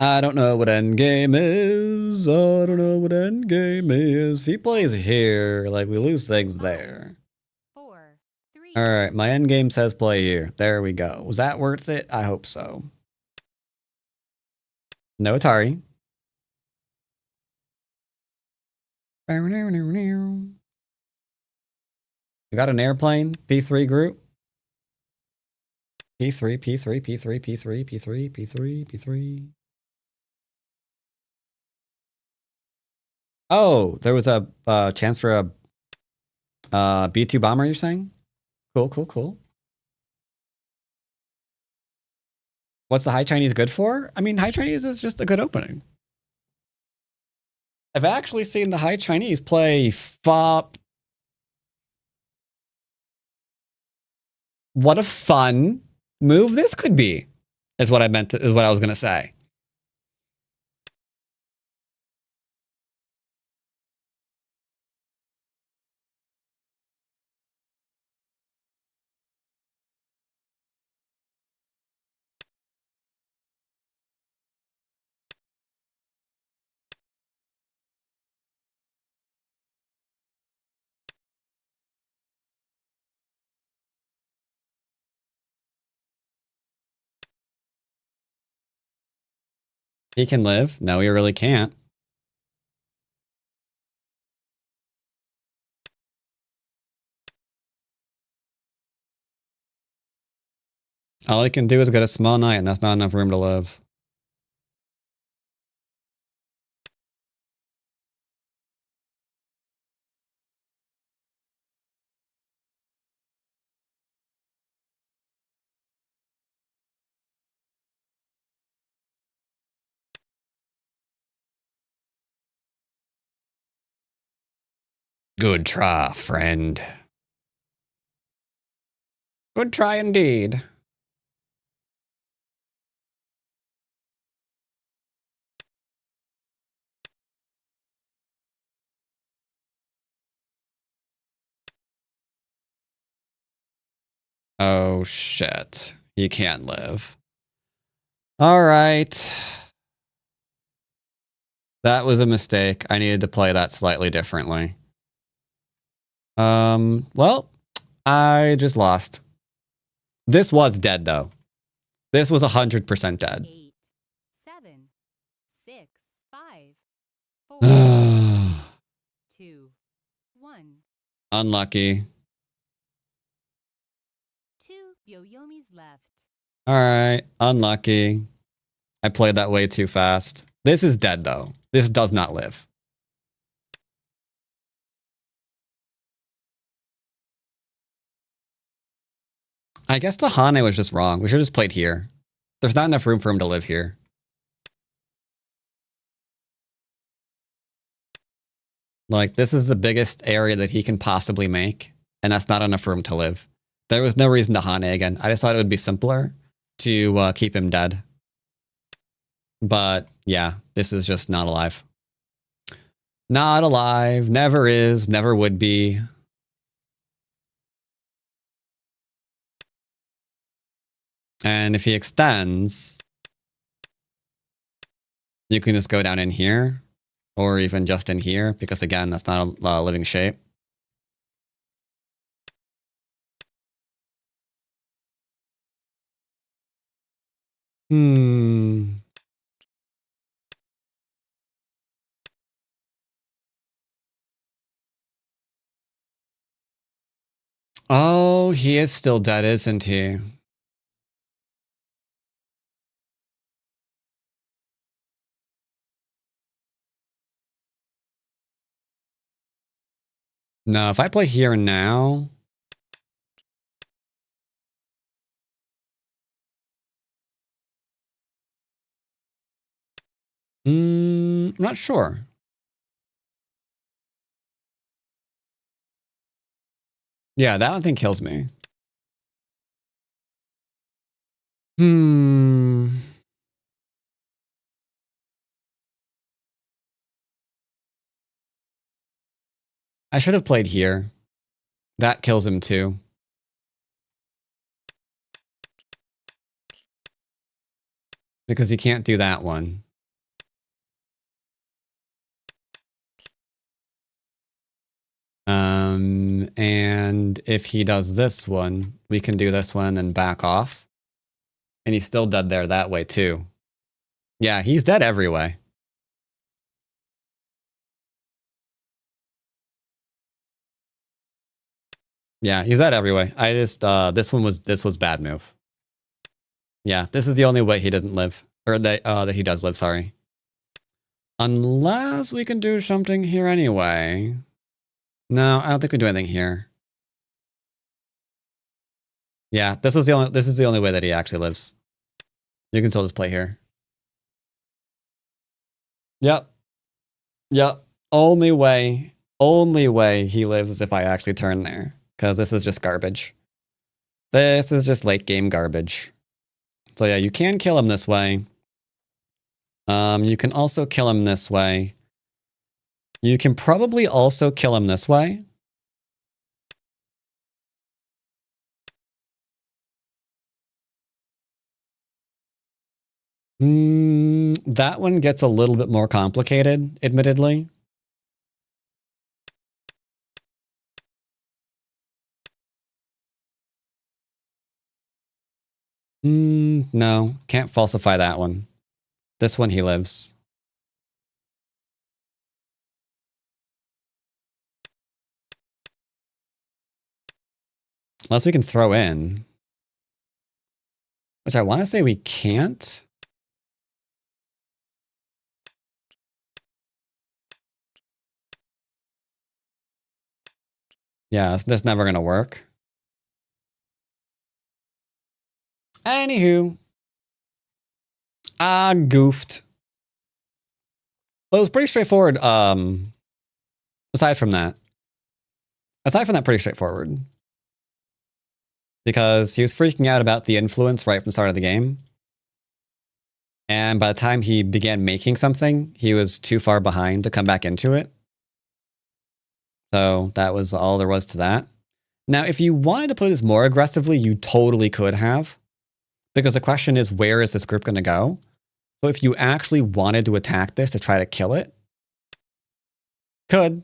I don't know what Endgame is. I don't know what Endgame is. If he plays here, like, we lose things there. 4, 3. Alright, my Endgame says play here. There we go. Was that worth it? I hope so. No Atari. We got an airplane. P3 group. P3, P3, P3, P3, P3, P3, P3. Oh, there was a chance for a B2 bomber, you're saying? Cool, cool, cool. What's the High Chinese good for? I mean, High Chinese is just a good opening. I've actually seen the High Chinese play FOP. What a fun move this could be, is what I meant to, is what I was gonna say. He can live. No, he really can't. All he can do is get a small knight, and that's not enough room to live. Good try, friend. Good try indeed. Oh, shit. He can't live. All right. That was a mistake. I needed to play that slightly differently. Well, I just lost. This was dead, though. This was 100% dead. 8, 7, 6, 5, 4, 2, 1. Unlucky. 2 Yoyomis left. All right. Unlucky. I played that way too fast. This is dead, though. This does not live. I guess the Hane was just wrong. We should have just played here. There's not enough room for him to live here. Like, this is the biggest area that he can possibly make, and that's not enough room to live. There was no reason to Hane again. I just thought it would be simpler to keep him dead. But yeah, this is just not alive. Not alive. Never is. Never would be. And if he extends, you can just go down in here, or even just in here, because again, that's not a living shape. Oh, he is still dead, isn't he? No, if I play here now... I'm not sure. Yeah, that one thing kills me. I should have played here. That kills him too. Because he can't do that one. And if he does this one, we can do this one and back off. And he's still dead there that way too. Yeah, he's dead every way. Yeah, he's dead every way. I just this was bad move. Yeah, this is the only way he didn't live. Or that he does live, sorry. Unless we can do something here anyway. No, I don't think we do anything here. Yeah, this is the only way that he actually lives. You can still just play here. Yep. Yep. Only way he lives is if I actually turn there. Because this is just garbage. This is just late game garbage. So yeah, you can kill him this way. You can also kill him this way. You can probably also kill him this way. That one gets a little bit more complicated, admittedly. No, can't falsify that one. This one he lives. Unless we can throw in. Which I want to say we can't. Yeah, that's never going to work. Anywho. I goofed. Well, it was pretty straightforward. Aside from that, pretty straightforward. Because he was freaking out about the influence right from the start of the game. And by the time he began making something, he was too far behind to come back into it. So that was all there was to that. Now, if you wanted to play this more aggressively, you totally could have. Because the question is, where is this group going to go? So if you actually wanted to attack this to try to kill it, could.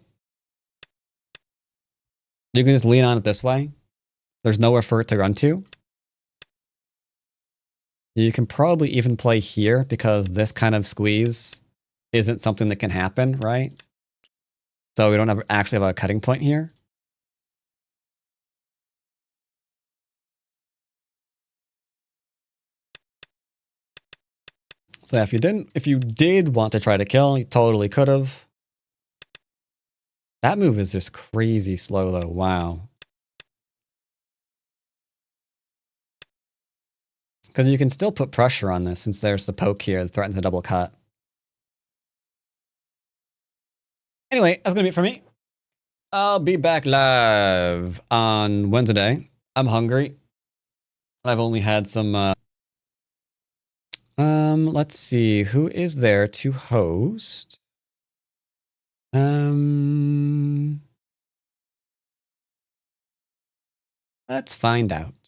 You can just lean on it this way. There's nowhere for it to run to. You can probably even play here because this kind of squeeze isn't something that can happen, right? So we don't actually have a cutting point here. So yeah, if you did want to try to kill, you totally could have. That move is just crazy slow though. Wow. Because you can still put pressure on this since there's the poke here that threatens a double cut. Anyway, that's going to be it for me. I'll be back live on Wednesday. I'm hungry. I've only had some... let's see. Who is there to host? Let's find out.